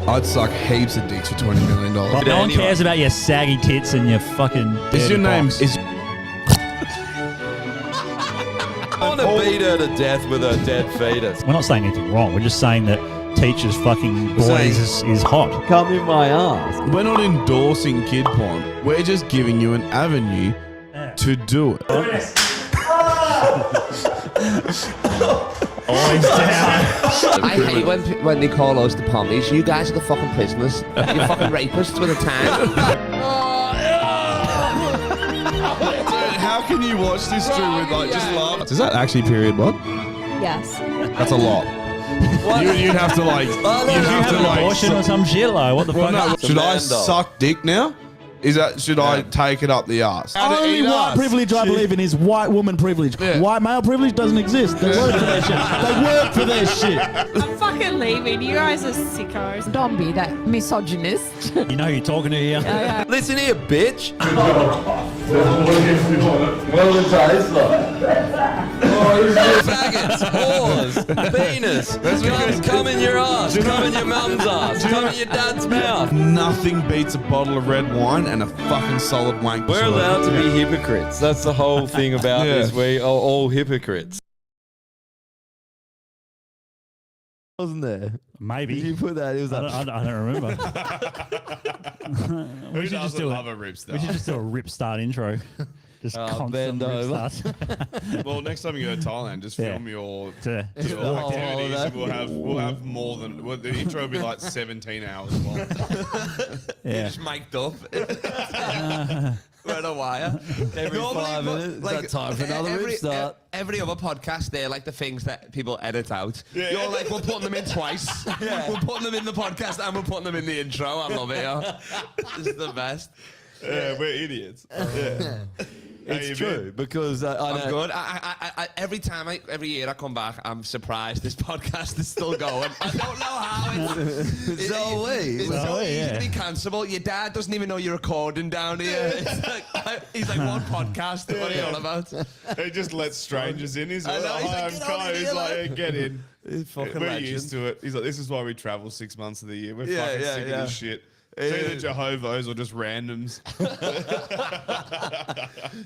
I'd suck heaps of dicks for $20 million. Well, no one cares about your saggy tits and your fucking. Is your name? box. Is I want to beat her to death with her dead fetus. We're not saying anything wrong. We're just saying that teachers fucking boys is hot. Come in my ass. We're not endorsing kid porn. We're just giving you an avenue to do it. Always down. I hate when they call us the pommies. You guys are the fucking prisoners. You're fucking rapists with a tan. How can you watch this through with like just laugh? Is that actually period blood? Yes. That's a lot. You'd have to like. You'd have to like. Abortion or some shit, like what the Well, no, fuck? should I Amanda. suck dick now? Is that should I take it up the ass? Only white privilege I believe in is white woman privilege. Yeah. White male privilege doesn't exist. They work for their shit. They work for their shit. I'm fucking leaving. You guys are sickos. Don't be that misogynist. You know who you're talking to here. Listen here, bitch. Faggots, whores, penis. Come in your ass. Come in your mum's ass. Come in your dad's mouth. Nothing beats a bottle of red wine and a fucking solid wank. We're allowed to be hypocrites. That's the whole thing about this. We are all hypocrites. Wasn't there? Maybe. Did you put that? It was I like, don't remember. Who should just doesn't do love a rip We should just do a rip start intro. Just constant bend rip over. starts. Well, next time you go to Thailand, just Yeah. film your To- activities. that. And we'll have more than the intro will be like 17 hours long. yeah. Just mic'd up. Right a wire. every 5 minutes. Like, that time for another rip start. Every other podcast, they're like the things that people edit out. You're like, we're putting them in twice. We're putting them in the podcast and we're putting them in the intro. I love it. Yeah. This is the best. Yeah, we're idiots. Yeah. It's true because I I'm know. good. I every year I come back, I'm surprised this podcast is still going. I don't know how. It's So we. It's So so we, easy yeah. to be cancelable. Your dad doesn't even know you're recording down here. It's like, he's like, one podcast. What are you on about? He just lets strangers in. He's like, I know, he's hi, like, I'm "Get on Kai." in He's here, like, lad. "Yeah, get in. It's fucking We're legend. used to it. He's like, this is why we travel 6 months of the year. We're Yeah, fucking yeah, sick of yeah. this shit. It's either Jehovah's or just randoms.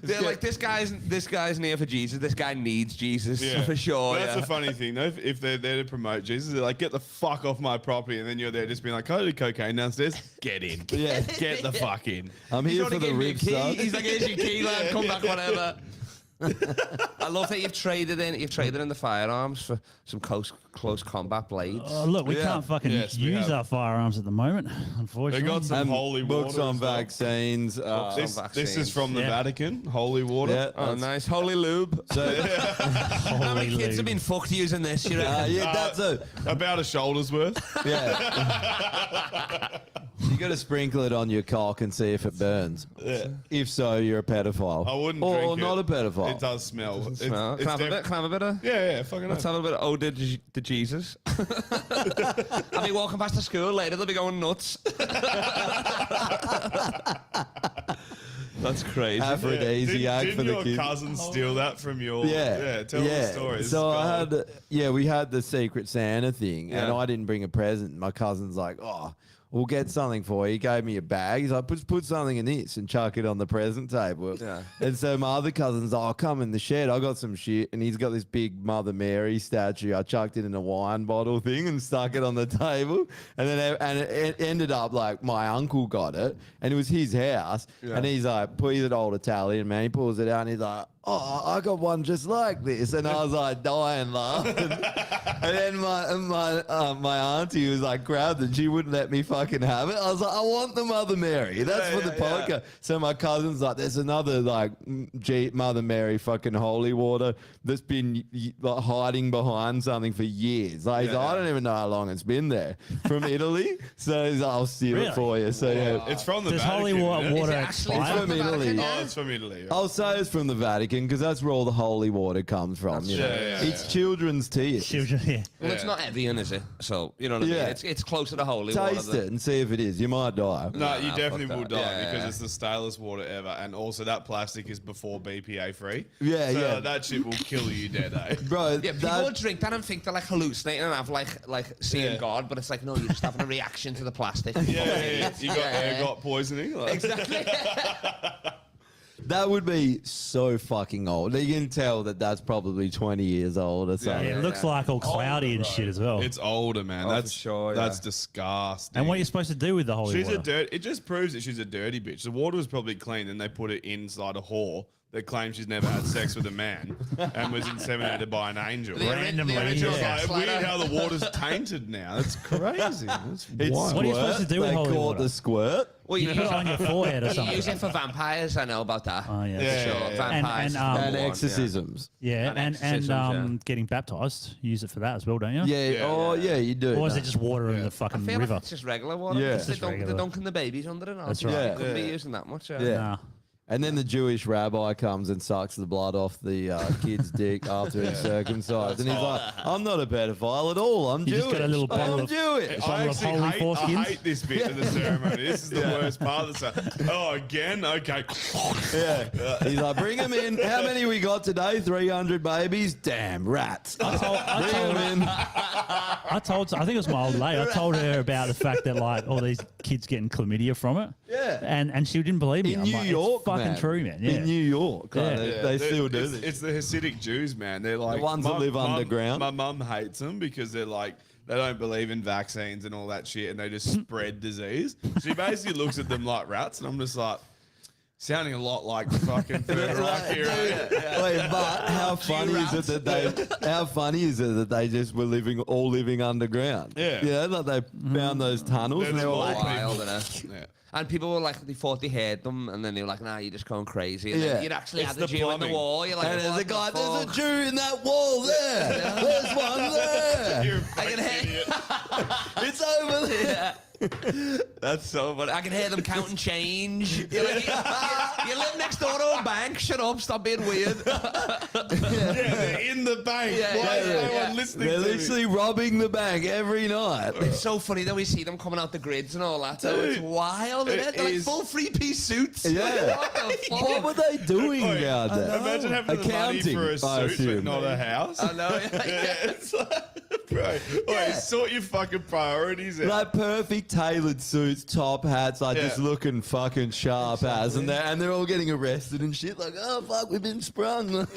They're like, this guy's near for Jesus. This guy needs Jesus for sure. That's yeah. the funny thing, though. If they're there to promote Jesus, they're like, get the fuck off my property. And then you're there just being like, can I do cocaine downstairs? Get in. Yeah. Get the fuck in. I'm He's here only for the giving me a rip key. start. He's like, here's your key, lad. Come back whenever. I love that you've traded in the firearms for some close combat blades. Oh, look, we can't fucking Yes, we use have. our firearms at the moment, They unfortunately. got some holy water. Books on as well. vaccines. This is from the Yeah. Vatican, holy water. Yeah. Oh, nice. Holy lube. So, How many kids lube. have been fucked using this? You know? yeah, that's it. About a shoulder's worth. Yeah. You got to sprinkle it on your cock and see if it burns. Yeah. If so, you're a pedophile. I wouldn't or, drink or not a it. pedophile. It does smell. It's Smell. Can I have a bit? Can I have a bit of? Yeah, fucking Let's hell. have a bit of ode to Jesus. I'll be walking past the school later. They'll be going nuts. That's crazy. Aphrodisiac Didn't for the your kids. cousin steal that from your... Yeah, tell the story. So we had the Secret Santa thing, and Yeah. I didn't bring a present. My cousin's like, oh, we'll get something for you. He gave me a bag. He's like, put something in this and chuck it on the present table. Yeah. And so my other cousin's like, I'll come in the shed. I got some shit. And he's got this big Mother Mary statue. I chucked it in a wine bottle thing and stuck it on the table. And then it ended up like my uncle got it, and it was his house. Yeah. And he's like, he's an old Italian man. He pulls it out and he's like, oh, I got one just like this. And I was like dying laughing. And then my auntie was like grabbed it. She wouldn't let me fucking have it. I was like, I want the Mother Mary. That's for the podcast. So my cousin's like, there's another like Mother Mary fucking holy water that's been like, hiding behind something for years. Like, he's like, I don't even know how long it's been there from Italy. So he's like, I'll steal it Really? for you. So yeah. It's from the Does Vatican. holy isn't it? water Is it actually expire? From Italy. Oh, it's from Italy. I'll say it's from the Vatican. Vatican because that's where all the holy water comes from. You know? It's children's tears. Children, yeah. Well, it's not Evian, is it? So, you know what I Yeah. mean? It's closer to holy water. Taste it and see if it is. You might die. No, you Nah, definitely fuck will that. die Yeah, because yeah. it's the stalest water ever, and also that plastic is before BPA free. Yeah, so yeah. that shit will kill you dead, eh? Bro, Yeah, people that, would drink that and think they're like hallucinating and have like seeing Yeah. God, but it's like, no, you're just having a reaction to the plastic. Yeah. You got ergot poisoning. Like. Exactly. that would be so fucking old. You can tell that that's probably 20 years old or Yeah, something. it looks like all cloudy and shit as well. It's older, man. Oh, for That's sure, That's yeah. disgusting. And what are you supposed to do with the holy She's water? a dirt. It just proves that she's a dirty bitch. The water was probably clean, and they put it inside a whore that claims she's never had sex with a man and was inseminated by an angel. Randomly, It's just yeah. like weird how the water's tainted now. That's crazy. That's It's wild. What are you supposed to do with they holy call water? it the squirt. Well, You put it on your forehead or you something. use it for vampires. I know about that. Oh, yeah. Yeah, Sure, yeah, yeah. vampires. And, And number one, exorcisms. Yeah, And and exorcisms, yeah. getting baptized. You use it for that as well, don't you? Yeah. Yeah. Oh, yeah, you do. Or is No. it just water in the I fucking feel river? like it's just regular water. Yeah. Because Just they're regular. dunking the babies under it. That's right. right. You couldn't be Yeah. using that much. Yeah. Nah. And then the Jewish rabbi comes and sucks the blood off the kid's dick after he's circumcised. And he's like, I'm not a pedophile at all. I'm You Jewish. just got a little bottle I'm of- Jewish. I bottle of actually holy hate, I foreskins? hate this bit of the ceremony. This is the worst part of the ceremony. Oh, again? Okay. Yeah. He's like, bring him in. How many we got today? 300 babies? Damn, rats. Bring him in. I think it was my old lady. I told her about the fact that like all these kids getting chlamydia from it. Yeah. And she didn't believe me. In I'm New like, York, it's fucking man. true, man. Yeah. In New York. Yeah. They still do it's, this. It's the Hasidic Jews, man. They're like ones that live underground. My mum hates them because they're like they don't believe in vaccines and all that shit, and they just spread disease. She basically looks at them like rats, and I'm just like, sounding a lot like fucking Third Reich here. eh? Wait, but how funny is it that how funny is it that they just were all living underground? Yeah. Yeah, like they found those tunnels They're and they were like, Wild, innit? Yeah. And people were like, they thought they heard them, and then they were like, nah, you're just going crazy. And Yeah. then you'd actually It's have the the Jew in the plumbing. wall. You're like, and there's a what guy, the there's a fuck? Jew in that wall there. There's one there. You're a I can fucking hear- idiot. It's over there. That's so funny. I can hear them counting change. You're like, you live next door to a bank. Shut up. Stop being weird. Yeah, they're in the bank. Yeah, Why is yeah, no yeah. one listening They're to me? literally robbing the bank every night. It's so funny that we see them coming out the grids and all that. So it's Dude, wild, isn't it it? They're like is- full three-piece suits. Yeah. What the fuck? What were they doing Wait, out there? Imagine having the money Accounting, for a I suit, but assume. not a house. I know. Yeah, it's like, bro, wait, sort your fucking priorities out. Like perfect tailored suits, top hats, like just Yeah. looking fucking sharp as, and they're all getting arrested and shit. Like, oh fuck, we've been sprung.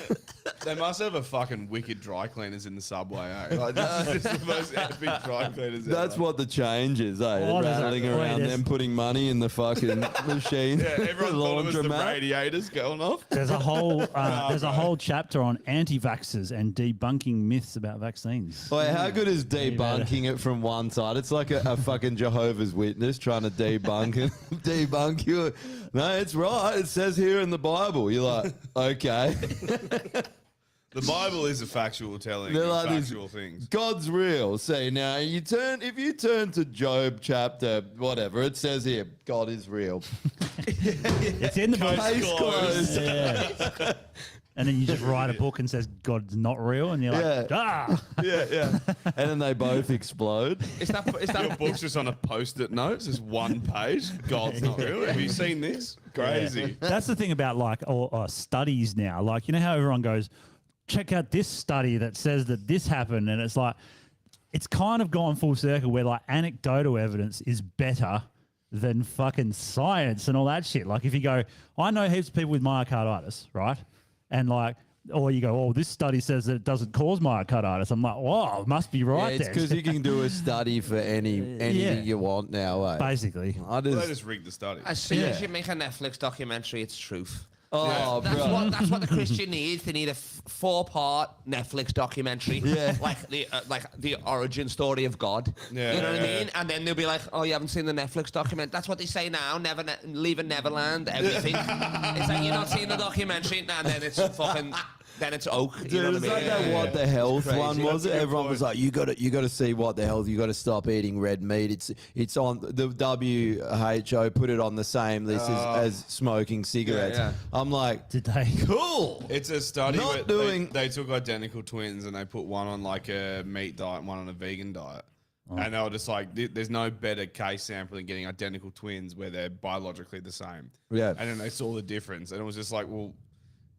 They must have a fucking wicked dry cleaners in the subway, eh? Like, this is just the most epic dry cleaners That's ever. what the change is, eh? Oh, there's a- Rattling wait, around there's- them, putting money in the fucking machine. Yeah, everyone thought it was the laundromat. radiators going off. There's a whole chapter on anti-vaxxers and debunking myths about vaccines. Wait, how good is better. debunking it from one side? It's like a fucking Jehovah's Witness trying to debunk it, debunk you. No, it's right. It says here in the Bible. You're like, okay. The Bible is a factual telling They're of like these- factual things. God's real. See now, if you turn to Job chapter whatever, it says here, God is real. It's in the book. Case closed. Yeah. And then you just write a book and says God's not real, and you're like, Yeah. Yeah. And then they both explode. Is that Your book's just on a post-it note. It's just one page. God's not real. Have you seen this? Crazy. That's the thing about like studies now. Like, you know how everyone goes, check out this study that says that this happened, and it's like it's kind of gone full circle where like anecdotal evidence is better than fucking science and all that shit. Like if you go, I know heaps of people with myocarditis, right? And like, or you go, oh, this study says that it doesn't cause myocarditis. I'm like, wow, it must be Yeah, right it's then. because you can do a study for anything Yeah. you want now. Eh? Basically. I Well, they just, just rigged the study. As soon as Yeah. you make a Netflix documentary, it's truth. oh, bro. That's what the Christian needs. They need a 4-part Netflix documentary, Yeah. like the origin story of God. Yeah, You know what I yeah. mean? And then they'll be like, "Oh, you haven't seen the Netflix document?" That's what they say now. Leaving Neverland, everything. It's like you're not seeing the documentary, and then it's fucking then it's oak. Dude, you know it was what I like mean? that what the health Crazy. one, was it? That's a good Everyone was point. like, you got to see what the health, you got to stop eating red meat. It's on the WHO put it on the same list as smoking cigarettes. yeah. I'm like, Did they? cool. It's a study Not where doing- they took identical twins and they put one on like a meat diet and one on a vegan diet. Oh. And they were just like, there's no better case sample than getting identical twins where they're biologically the same. Yeah. And then they saw the difference. And it was just like, well,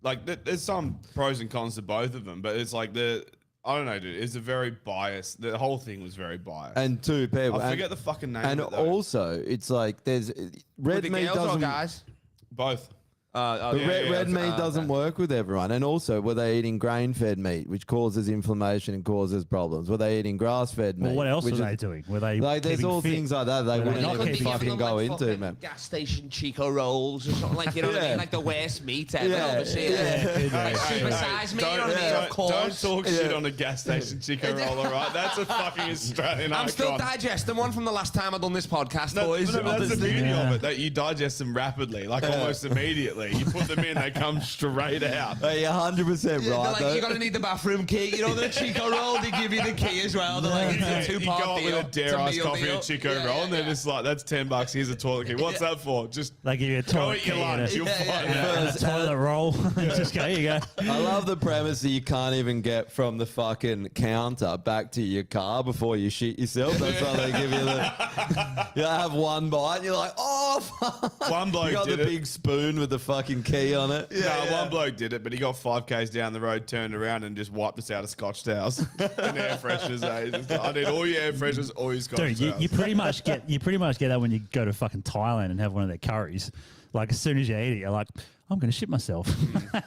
like there's some pros and cons to both of them, but it's like I don't know, dude. It's a very biased. The whole thing was very biased. And two people. I forget the fucking name And of it, though. also, it's like there's red With the meat girls or doesn't. guys? Both. The yeah, red yeah, meat doesn't okay. work with everyone. And also, were they eating grain-fed meat, which causes inflammation and causes problems? Were they eating grass-fed meat? Well, what else which were they is- doing? Were they Like, there's keeping all fit? things like that they Were they wouldn't not even keeping fucking Giving them, go like, into, fucking man. gas station Chico rolls or something like, you know what I Yeah. mean? Like the worst meat ever, Yeah, obviously. yeah. Like supersize me, you know what I mean? Of course. Don't talk shit on a gas station chicken roll, all right? That's a fucking Australian I'm icon. still digesting one from the last time I done this podcast, No, boys. no, but that's the beauty Yeah. of it, that you digest them rapidly, like almost immediately. You put them in, they come straight out. Hey, you're 100% Yeah, they're right, like, though. you're gonna need the bathroom key. You know, the Chico roll, they give you the key as well. They're like, Yeah, it's a you two-part go up deal. with a dare It's ice meal coffee deal. and Chico Yeah, roll, yeah, and they're yeah. just like, that's $10. Here's a toilet key. What's that for? Just They give you a go toilet eat your key and lunch. a- You'll Yeah, find yeah, out. and a toilet roll. Just go, here you go. I love the premise that you can't even get from the fucking counter back to your car before you shit yourself. That's why they give you the. You have one bite and you're like, oh, fuck. One bloke You got did the it. big spoon with the fucking key on it. One bloke did it, but he got 5Ks down the road, turned around, and just wiped us out of Scotch towels and air fresheners. He's just like, I need all your air fresheners, all your Scotch Dude, towels. you pretty much get that when you go to fucking Thailand and have one of their curries. Like as soon as you eat it, you're like, I'm gonna shit myself.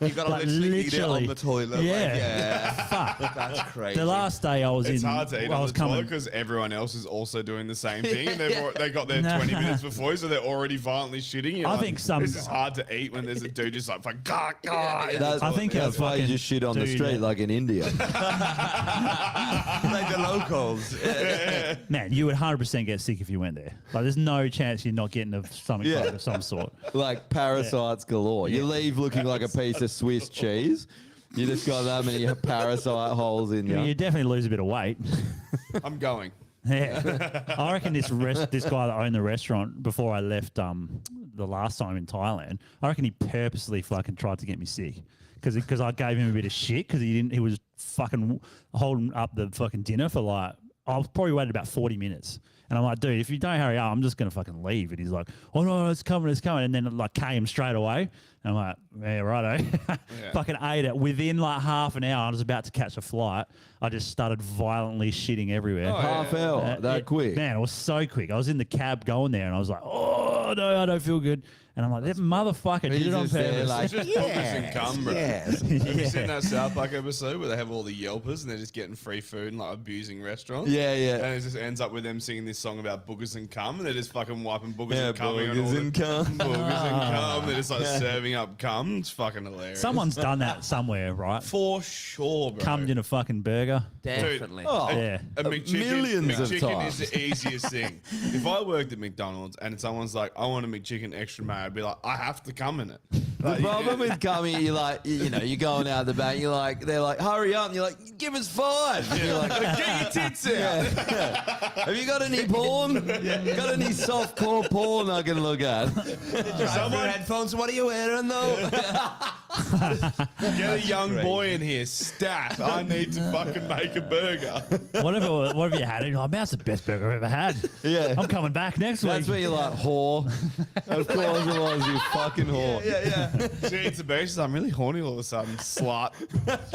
You gotta Like, literally eat it on literally. the toilet. Like, Yeah. yeah. Fuck. That's crazy. The last day I was It's in, hard to eat I on was the toilet coming. because everyone else is also doing the same thing, and they got there Nah. 20 minutes before you, so they're already violently shitting. You're I like, think some- this is hard to eat when there's a dude just like fucking gah. That's, I think that's a why you fucking just shit on the dude street that- like in India. like the locals. Man, you would 100% get sick if you went there. Like, there's no chance you're not getting a stomach Yeah. bug of some sort. Like parasites galore. You leave looking like a piece of Swiss cheese. You just got that many parasite holes in You you. definitely lose a bit of weight. I'm going. Yeah, I reckon this guy that owned the restaurant before I left the last time in Thailand, I reckon he purposely fucking tried to get me sick because I gave him a bit of shit because he was fucking holding up the fucking dinner for like I probably waited about 40 minutes. And I'm like, dude, if you don't hurry up, I'm just gonna fucking leave. And he's like, oh no, it's coming. And then it like came straight away. And I'm like, yeah, righto. Fucking ate it. Within like half an hour, I was about to catch a flight. I just started violently shitting everywhere. Half hour, that quick. Man, it was so quick. I was in the cab going there and I was like, oh no, I don't feel good. And I'm like, that motherfucker did He's it on just there purpose. like, It's just boogers and cum, bro. yes. Have you seen that South Park episode where they have all the Yelpers and they're just getting free food and like abusing restaurants? Yeah, yeah. And it just ends up with them singing this song about boogers and cum, and they're just fucking wiping boogers Yeah, and cumming on all boogers the and cum. boogers and cum. They're just like serving up cum. It's fucking hilarious. Someone's done that somewhere, right? for sure, bro. Cummed in a fucking burger. Definitely. Oh, Yeah. A McChicken, Millions of McChicken times. is the easiest thing. If I worked at McDonald's and someone's like, I want a McChicken extra mayo, I'd be like, I have to come in it. The Like, problem with coming, you like, you know, you're going out the back, you're like, they're like, hurry up, and you're like, give us 5. And you're like, get your tits out. have you got any porn? Got any soft-core porn I can look at? Someone headphones. What are you wearing though? Get a young boy in here, stat. I need to fucking make a burger. Whatever you had, you're like, man, that's the best burger I've ever had. Yeah. I'm coming back next week. That's where you're like, whore. Of course it was, you fucking whore. She eats the beach. I'm really horny all of a sudden. Slut.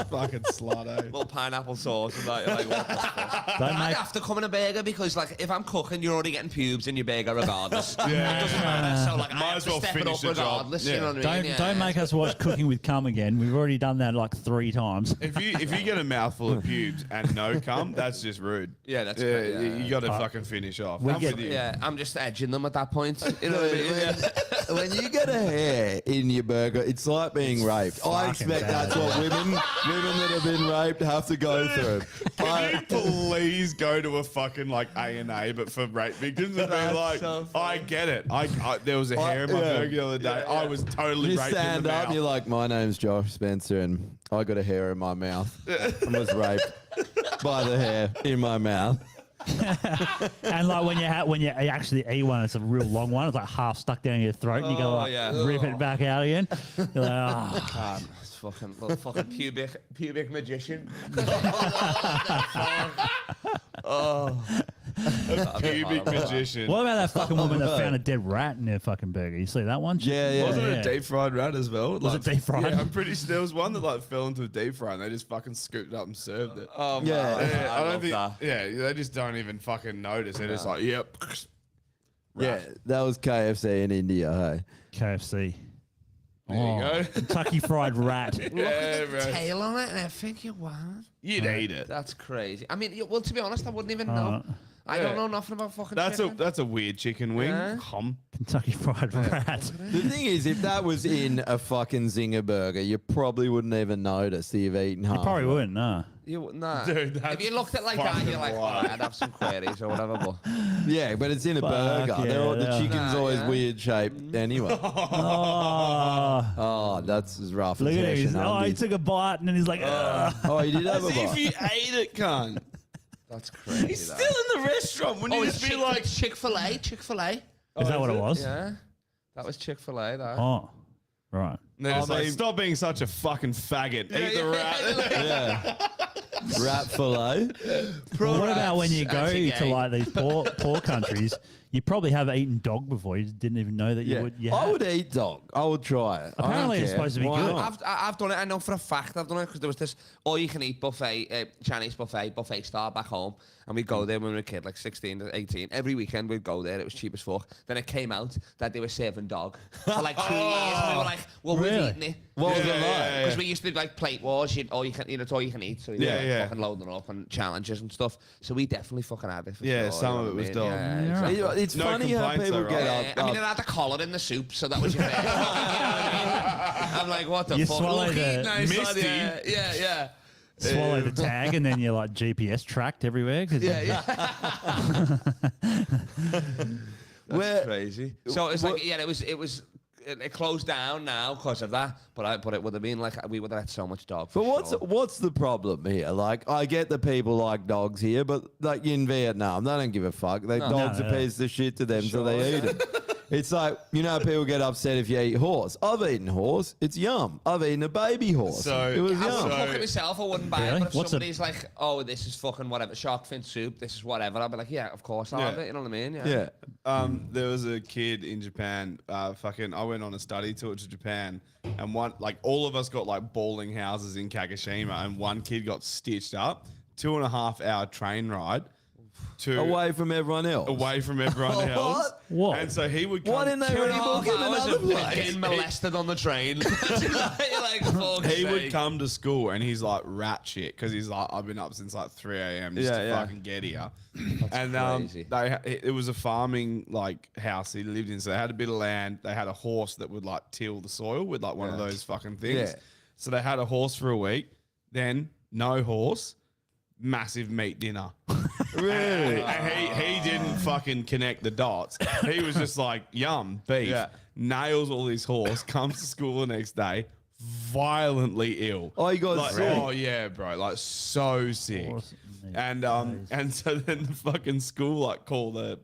Fucking slut, eh? Little pineapple sauce. And like, what the fuck? Don't I make, have to come in a burger because, like, if I'm cooking, you're already getting pubes in your burger regardless. Yeah. It doesn't matter. So, like, I Might have as to well step it finish up the job. regardless. Yeah. You know what I mean? don't make us watch Cooking with Cum again. We've already done that like 3 times. If you get a mouthful of pubes and no cum, that's just rude. Yeah, that's yeah. great, yeah. You got to fucking finish off. We I'm get- with you. Yeah, I'm just edging them at that point. You know what I mean? Yeah. When you get a hair in your burger, it's like being raped. I fucking expect bad. that's what women that have been raped have to go through. Can you please go to a fucking like A&A, but for rape victims, and be That's like, so I get it. There was a hair in my yeah. burger the other day. I was totally You raped in stand the up, mouth. you're like, my my name's Josh Spencer, and I got a hair in my mouth. I was raped by the hair in my mouth. And like when you actually eat one, it's a real long one. It's like half stuck down your throat, and you go like rip it back out again. You're like, oh. It's fucking little fucking pubic magician. Pubic magician. What about that fucking woman that found a dead rat in their fucking burger? You see that one? Yeah. Wasn't Yeah. it a deep fried rat as well? Was it deep fried? Yeah, I'm pretty sure there was one that like fell into a deep fry and they just fucking scooped it up and served it. Oh, man. Yeah. Yeah, I don't love think. that. Yeah, they just don't even fucking notice. They're just like, yep. Yeah, that was KFC in India, hey. KFC. There you go. Kentucky Fried Rat. Yeah, bro. Tail on it, and I think you want. You'd eat it. That's crazy. I mean, well, to be honest, I wouldn't even know. I don't know nothing about fucking chicken. That's a weird chicken wing. Yeah. Hum. Kentucky Fried Rat. The thing is, if that was in a fucking Zinger burger, you probably wouldn't even notice that you've eaten half. You probably of it. wouldn't, no. Nah. Dude, If that's you looked at like that, fucking you're like, wild. I'd have some queries or whatever. But Yeah, but it's in a Fuck burger. yeah, The yeah. chicken's always Yeah. weird shaped anyway. Oh, Oh, that's as rough look as at him. Hessian He's, oh, he undies. took a bite and then he's like, ugh. Oh, you did have a As if bite. you ate it, cunt. that's crazy. He's that. still in the restaurant. Wouldn't you it's just be like, Chick-fil-A. Chick-fil-A. Is that what it was? Yeah. That was Chick-fil-A, that. Oh, right. and then it's I like, mean- stop being such a fucking faggot. Eat the rat. Yeah. Rat fillet. Well, what about when you go Anti-gay. to like these poor countries? You probably have eaten dog before. You just didn't even know that you Yeah. would. You I had. would eat dog. I would try it. I don't Apparently it's care. supposed to be Why good. not? I've done it. I know for a fact I've done it because there was this all-you-can-eat buffet, Chinese buffet style back home, and we'd go there when we were a kid, like 16 to 18. Every weekend we'd go there. It was cheap as fuck. Then it came out that they were serving dog for like 2 years, and we were like, well, Really? we've eaten it. What was it like? Because we used to do like plate wars, it's all you can eat, so Yeah, yeah, yeah. fucking loading up and challenges and stuff. So we definitely fucking had it. For Yeah, sure, some you of know it what was I mean? dog. Yeah, Yeah. exactly. It's No funny how complaints people though, get right? up. I mean, it had the collar in the soup, so that was your best. You know what I mean? I'm like, what the You fuck? swallow Lucky, the nice Misty. lad, yeah. Swallow the tag and then you're like GPS tracked everywhere. Yeah. Where- Crazy. So it's like, yeah, it closed down now because of that. But it would have been like we would have had so much dog. But for sure. what's the problem here? Like, I get the people like dogs here, but like in Vietnam, they don't give a fuck. Dogs No, are pieces of shit to them, so they eat it. It's like, you know, people get upset if you eat horse. I've eaten horse. It's yum. I've eaten a baby horse. So- it was I yum. wouldn't cook it myself. I wouldn't buy Really? it. But if What's a- somebody's like, "Oh, this is fucking whatever shark fin soup. This is whatever," I'd be like, "Yeah, of course I'll Yeah. have it." You know what I mean? Yeah. There was a kid in Japan. I went on a study tour to Japan, and all of us got like balling houses in Kagoshima, and one kid got stitched up. 2.5 hour train ride to Away from everyone else. away from everyone else. What? And so he would come. Why didn't they already book him another place? Getting molested on the train. You're like, fuck's He would sake. come to school and he's like rat shit because he's like, I've been up since like 3 a.m. just Yeah, to yeah. fucking get here. And crazy. it was a farming like house he lived in, so they had a bit of land. They had a horse that would like till the soil with like one of those fucking things. Yeah. So they had a horse for a week, then no horse, massive meat dinner. Really? And he didn't fucking connect the dots. He was just like, yum, beef. Yeah. Nails all his horse, comes to school the next day, violently ill. Oh, you got sick? Oh yeah, bro, like so sick. Horse meat And so then the fucking school like call the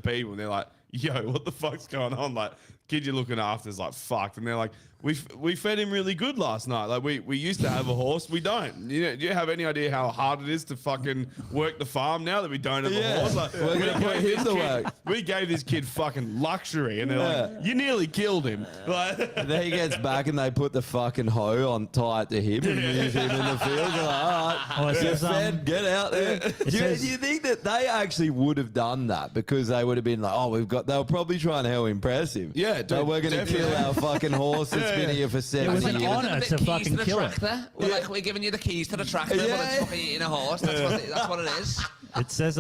people and they're like, yo, what the fuck's going on? Like, kid you're looking after is like fucked. And they're like, we fed him really good last night. Like we used to have a horse, we don't. You know, do you have any idea how hard it is to fucking work the farm now that we don't have Yeah. a horse? Like, We're gonna put gave him this to kid- work. we gave this kid fucking luxury, and they're like, you nearly killed him. Like, And then he gets back and they put the fucking hoe on tight to him and use him in the field. They're like, all right, Oh, it you're says, fed, get out there. Do says- you think that they actually would have done that because they would have been like, oh, they were probably trying to impress him. Yeah, so dude, we're going to kill definitely. our fucking horse that's been here for 7 was an years. honor The to keys fucking the kill it. tractor. We're like, we're giving you the keys to the tractor, but Yeah. it's fucking eating a horse. That's what it is. It says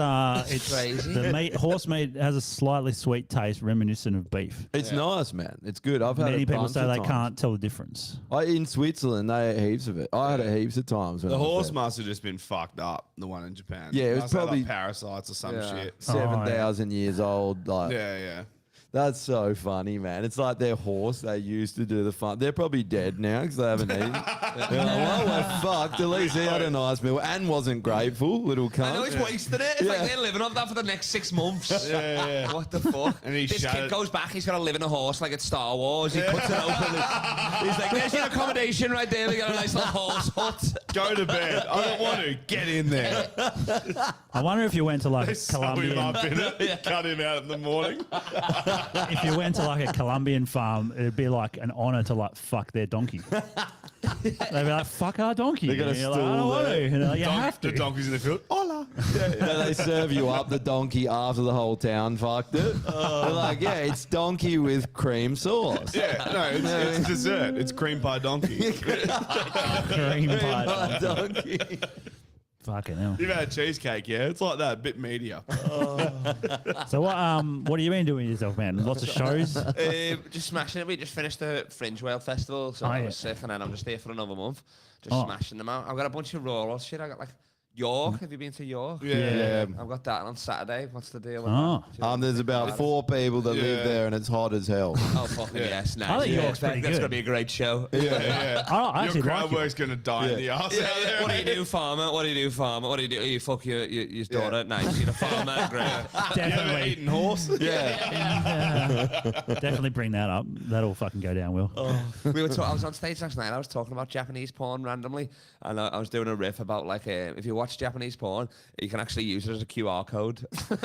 it's crazy. the horse meat has a slightly sweet taste reminiscent of beef. It's nice, man. It's good. I've had Many it people bunch say of they times. can't tell the difference. In Switzerland, they ate heaps of it. I had it heaps of times. When the I was horse there. must have just been fucked up. The one in Japan. Yeah, it was Must have, like, probably- parasites or some shit. 7,000 years old. Like, Yeah, yeah. That's so funny, man. It's like their horse they used to do the fun. They're probably dead now because they haven't eaten. They're like, well, we're fucked. At least he had a nice meal and wasn't grateful, little cunt. I know he's wasted it. It's like they're living off that for the next 6 months. Yeah. What the fuck? And he this shut kid it. goes back, he's got to live in a horse like it's Star Wars. He puts it open. He's like, there's your accommodation right there. We got a nice little horse hut. Go to bed. I don't want to. Get in there. I wonder if you went to like Sew him Colombian, up in it. Cut him out in the morning. if you went to like a Colombian farm, it'd be like an honor to like fuck their donkey. They'd be like, fuck our donkey. They got a And you're like, I don't stool want to. there. And they're like, you have to. The donkey's in the field. Hola. They serve you up the donkey after the whole town fucked it. They're like, yeah, it's donkey with cream sauce. Yeah, no, it's dessert. It's cream pie donkey. Cream pie. Donkey. Fucking hell. You've had cheesecake, yeah? It's like that, a bit meatier. So what have you been doing with yourself, man? Lots of shows? Just smashing it. We just finished the Fringe Whale Festival, so I was sick, and then I'm just here for another month, just smashing them out. I've got a bunch of rural shit. I got like York. Have you been to York? Yeah. I've got that on Saturday. What's the deal with Oh. that? There's about 4 people that live there and it's hot as hell. Oh, fucking yes. Nice. I think York's pretty That's good. going to be a great show. Yeah. I actually Your crowd like it. work's going to die in the arse out there. What do you do, farmer? What do you do, farmer? What do you do? You fuck your daughter? Nice. You're a farmer. Great. You ever Definitely. eaten horse? Definitely bring that up. That'll fucking go down well. I was on stage last night. I was talking about Japanese porn randomly, and I was doing a riff about like if you watch Japanese porn, you can actually use it as a QR code. You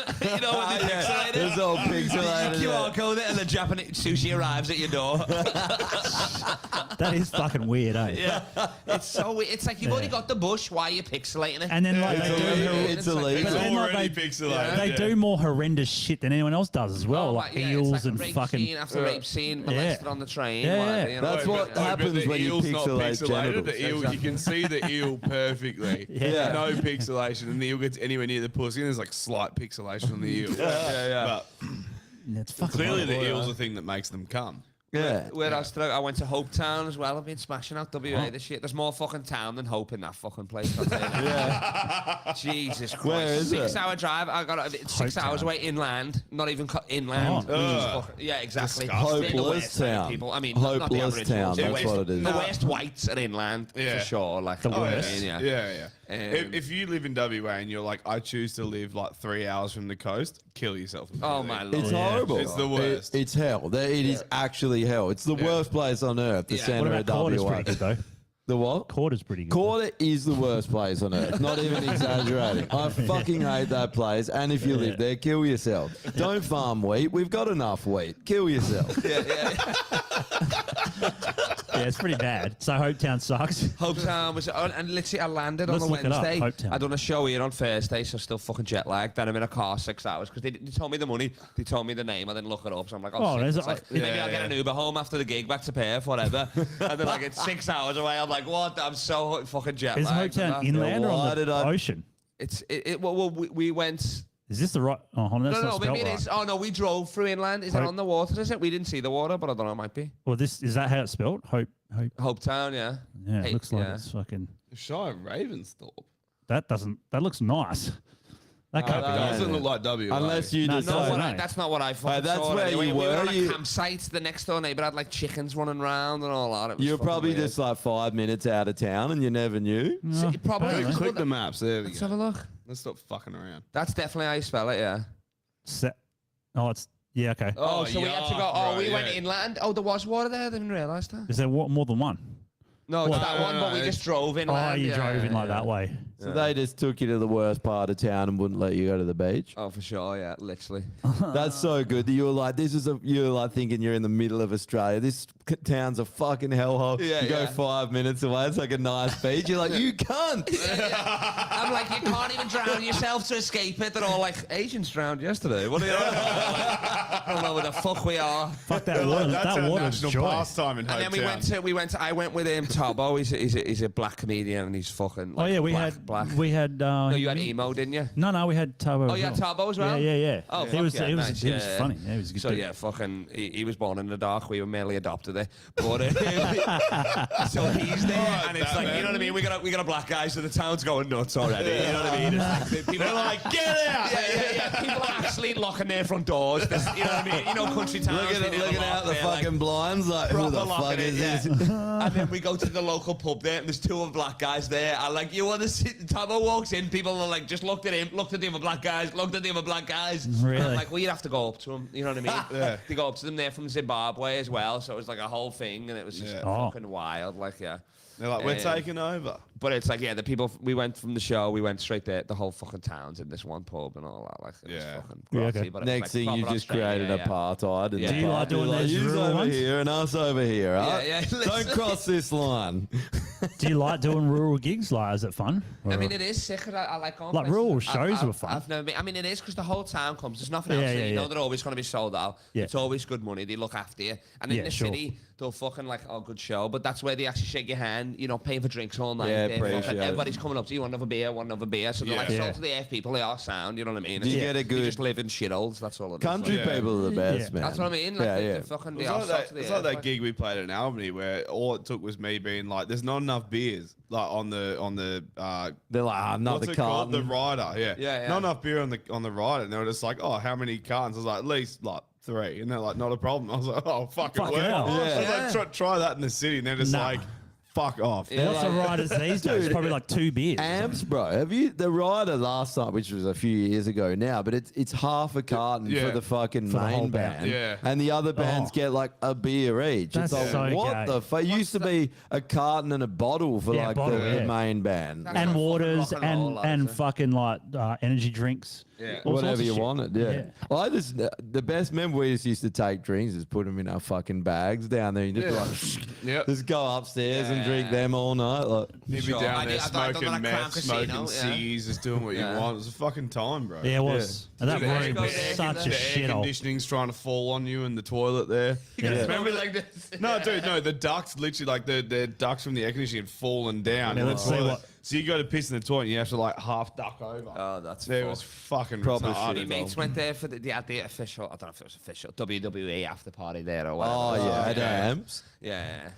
know when they pixelate it? It's all pixelated. You QR code it, and the Japanese sushi arrives at your door. That is fucking weird, eh? Yeah, it's so weird. It's like you've already got the bush. Why are you pixelating it? And then like It's they do, illegal. It's illegal. It's But then, like, already they- pixelated. they yeah. do more horrendous shit than anyone else does as well, like it's eels like a and rape fucking. scene after rape scene, molested on the train. Yeah, whatever, yeah. you know. That's what happens the when you eel's not pixelate genitals. The eel, you can see the eel perfectly. Yeah. No pixelation, and the eel gets anywhere near the pussy, and there's like slight pixelation on the eel. But It's fucking clearly, horrible. the eel's the thing that makes them come. Yeah. Where else did I went to Hope Town as well. I've been smashing out WA this shit. There's more fucking town than Hope in that fucking place. Jesus Christ. Where is it? 6-hour drive. I got it's 6 Hope hours Town. away inland. Not even inland. Oh. Yeah, exactly. Disgusting. They're the Hopeless worst kind of town. people. I mean, not the Hopeless Aboriginals. town, The that's worst- what it is. The worst whites are inland Yeah. for sure. Like The you know what I worst. mean? Yeah. Yeah. If you live in WA and you're like, I choose to live like 3 hours from the coast, kill yourself. Oh my lord. It's horrible. It's the worst. It's hell. It is actually hell. It's the worst place on earth, the Yeah. What centre of about Quarter's WA. pretty good though? The what? Quarter's pretty good. Quarter is the worst place on earth. Not even exaggerating. I fucking hate that place. And if you live there, kill yourself. Don't farm wheat. We've got enough wheat. Kill yourself. Yeah, it's pretty bad. So Hope Town sucks. Hope Town was, and literally I landed Let's on the look it up, Wednesday. Hope Town. I done a show here on Thursday, so still fucking jet lagged. Then I'm in a car 6 hours because they told me the money, they told me the name, I didn't look it up, so I'm like, Oh, shit. there's It's a- like, maybe I'll get an Uber home after the gig back to Perth, whatever. And then like it's 6 hours away. I'm like, what? I'm so fucking jet Is Hope lagged. Town inland or Why on did the I- ocean? Well, we went. Is this the right? Oh, hold on, that's No, not no, spelled maybe it right. is. Oh no, we drove through inland. Is that Hope- on the water? Is it? We didn't see the water, but I don't know. It might be Well, this is that how it's spelled? Hope. Hope Town. Yeah. Yeah, it Hey, looks like yeah. it's fucking. Shy of Ravensthorpe. That doesn't. That looks nice. That can't be. That good. doesn't look like WA. Unless you No, decide. no, What no. I, that's not what I fucking that's saw. where anyway. you We were were, on a you- campsite. The next door neighbour had like chickens running around and all that. It was You're fucking probably weird. just like 5 minutes out of town and you never knew. So you probably apparently. Click the maps. There we Let's have go. a look. Let's stop fucking around. That's definitely how you spell it. Yeah. Oh, it's yeah. Okay. Oh, so we had to go. Oh, right, we went yeah. inland. Oh, there was water there. I didn't realise that. Is there more than one? No, it's What? that one, but we just drove Oh, inland. you yeah, drove in yeah, like yeah. that way. So they just took you to the worst part of town and wouldn't let you go to the beach. Oh, for sure. Yeah, literally. That's so good that you were like, you're like thinking you're in the middle of Australia. This town's a fucking hellhole. Yeah, you go yeah. 5 minutes away. It's like a nice beach. You're like, you cunt. I'm like, you can't even drown yourself to escape it. They're all like, Asians drowned yesterday. What are you on about? I don't know where the fuck we are. Fuck that water. That's That our water's national joy. pastime in And then Hope Town. I went with Tobo. He's a black comedian and he's fucking. Oh Like, yeah, we black. had black. We had. No, you had emo, didn't you? No, we had Turbo. Oh, you had Turbo as well? Yeah. Oh, he fuck was. yeah, He was. nice. He was Yeah. funny. Yeah, he was a good. So dude. yeah, fucking, he was born in the dark. We were merely adopted it, but so he's there, and it's like, you know what I mean. We got a black guy, so the town's going nuts already. You know what I mean? It's like, people are like, get out! Yeah. People are actually locking their front doors. You know what I mean? You know, country towns. Looking out the fucking blinds like, who the fuck is this? And then we go to the local pub there, and there's two other black guys there. And like, you want to see? Tabo walks in, people are like, just looked at him, looked at the other black guys, looked at the other black guys. Really? And I'm like, well, you'd have to go up to them. You know what I mean? Yeah. They go up to them. They're from Zimbabwe as well, so it was like a whole thing, and it was just Yeah. fucking wild. Like, yeah. They're like, we're Um, taking over. But it's like, yeah, the people, we went from the show, we went straight there, the whole fucking town's in this one pub and all that. Like, it was Yeah. fucking Yeah, grotty, okay. but it was Next like thing you proper just Australia, created yeah. apartheid. And Yeah. Do you like doing those yous rural over ones? here and us over here? Huh? yeah, Don't listen. cross this line. Do you like doing rural gigs? Like, is it fun? I Or- mean, it is sick. I like going Like, places. rural shows I've were fun. I've never been. I mean, it is because the whole town comes. There's nothing else. Yeah, there. yeah, You know yeah. they're always going to be sold out. Yeah. It's always good money. They look after you. And in Yeah, the sure. city, they'll fucking like, oh, good show. But that's where they actually shake your hand. You know, paying for drinks all night. Yeah, They're appreciate fucking- it. everybody's coming up to you, want another beer, want another beer. So they're like, Yeah. salt to the earth people. They are sound. You know what I mean? Do you It's- get a They good- just live in shitholes. That's all it is. Country Yeah. people are the best, Yeah. man. That's what I mean. Like, yeah, the, yeah. the fucking, It's they are like salt that, to the it's earth. like that gig we played in Albany where all it took was me being like, "There's not enough beers." Like on the They're like, oh, what's another it called? The carton. rider. Yeah. Yeah, yeah. Not enough beer on the rider, and they were just like, "Oh, how many cartons?" I was like, "At least like 3," and they're like, "Not a problem." I was like, "Oh, fucking Fucking well." hell. I was like, try that in the city," and they're just Nah. like, "Fuck off." Yeah. What's the riders these days? Dude, Probably like 2 beers. Amps, bro. Have you the rider last night, which was a few years ago now, but it's half a carton Yeah. for the fucking For the whole main band. band, Yeah. and the other bands Oh. get like a beer each. That's it's like, so what gay. the fuck? It used to be a carton and a bottle for Yeah, like bottle, the yeah. main band. That's And like waters fucking rock and roll, and lads, yeah. fucking like energy drinks. Yeah. all sorts Whatever of you shit. wanted, yeah. Yeah. Well, the best member we just used to take drinks is put them in our fucking bags down there. You just be like, Yep. just go upstairs and drink Yeah. them all night. Like, You'd be Sure. down I there did- I've done smoking that at Crown meth, Casino, smoking yeah. C's, just doing what Yeah. you want. It was a fucking time, bro. Yeah, it was. And that The room air- was the air- such a the air shithole. conditioning's trying to fall on you in the toilet there. Yeah. Remember like this? No, dude, no. The ducts, literally, like the ducts from the air conditioning had fallen down. Yeah, in the let's see toilet. what- So you go to piss in the toilet, and you have to like half duck over. Oh, that's It was fucking Proper retarded. shit. My mates went there for the official, I don't know if it was official, WWE after party there or whatever. oh yeah, at yeah. Amps. Yeah.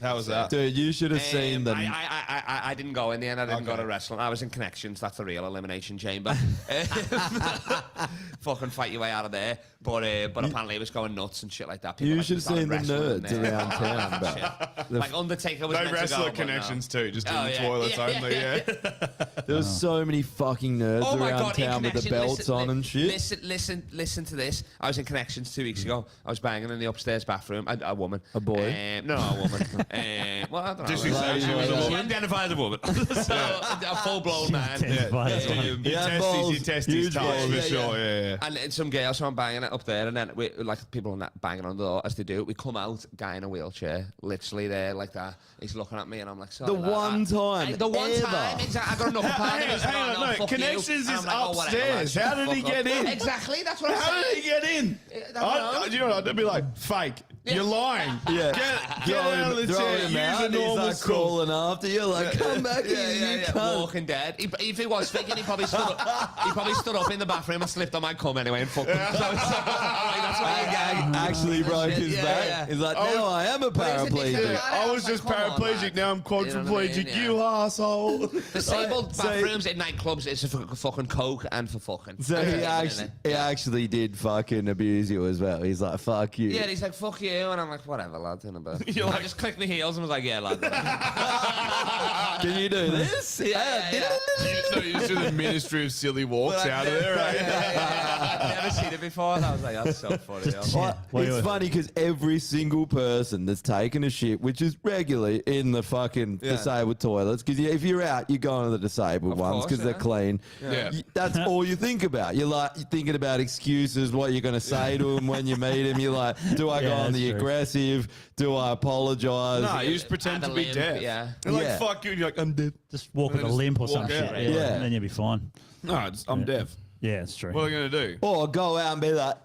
How was that? Dude, you should have seen them. I didn't go in the end. I didn't go Okay. to wrestling. I was in Connections. That's the real elimination chamber. Fucking fight your way out of there. But apparently it was going nuts and shit like that. People You like, should have started seen the wrestling in nerds there. around town, bro. Shit. Like Undertaker was No meant to go, wrestler but no. connections too, just in Oh, the yeah. toilets Yeah, only. yeah, Yeah. There was so many fucking nerds Oh my around god! In town with the Connection, belts on and shit. Listen to this. I was in Connections 2 weeks ago. I was banging in the upstairs bathroom. A woman. A boy? No, a woman. Well, I don't know. Did she say she was a She woman? identified as a woman. So a full-blown man. Identified as a woman. Your Yeah, testes, balls, your testes huge touch balls. for Yeah, sure. Yeah. And some girls, so I'm banging it up there, and then we, like people on that banging on the door as they do. We come out, guy in a wheelchair, literally there like that. He's looking at me, and I'm like, sorry. The one time the one ever. time, exactly. I got enough part of it. Hang on, no, fuck you. Connections And is I'm like, oh, whatever, upstairs. lad, How shut did he the fuck get up. in? Exactly, that's what I'm How saying. did he get in? don't You know what? I'd be like, fake. You're lying. Yeah. Get out of the Throw chair. him Use out, a and he's normal like stool. crawling after you, like, come back here, you cunt. Walking Dead. If he was faking, he probably stood up in the bathroom and slipped on my cum anyway and fucked him. So that's why you gag. Actually broke his Yeah, back. yeah. He's like, Oh, now I am a But it's a different paraplegic. matter. I was Like, just come on, paraplegic. lad. Now I'm You know what I quadriplegic. mean? Yeah. You asshole. Disabled So- bathrooms in nightclubs is for fucking coke and for fucking. So he actually did fucking abuse you as well. He's like, fuck you. Yeah, he's like, fuck you. And I'm like, whatever, lad. In a bit. You're I like- just clicked my heels and was like, yeah, lad. Can you do this? yeah. You just do the Ministry of Silly Walks out of there, right? I've never seen it before. And I was like, that's so funny. yo. Well, What it's you- funny because every single person that's taken a shit, which is regularly in the fucking disabled toilets, because if you're out, you go into the disabled Of ones course, because they're yeah. clean. Yeah. That's all you think about. You're thinking about excuses, what you're going to say to them when you meet him. You're like, do I go Yeah, on that's the true. aggressive? Do I apologize? No, you just pretend Add to a be limb, deaf. yeah. They're like, Yeah. fuck you. And you're like, I'm deaf. Just walk And with a then limp or just some walk shit. out. Yeah. And then you'll be fine. No, I'm deaf. Yeah, it's true. What are you going to do? Or go out and be like,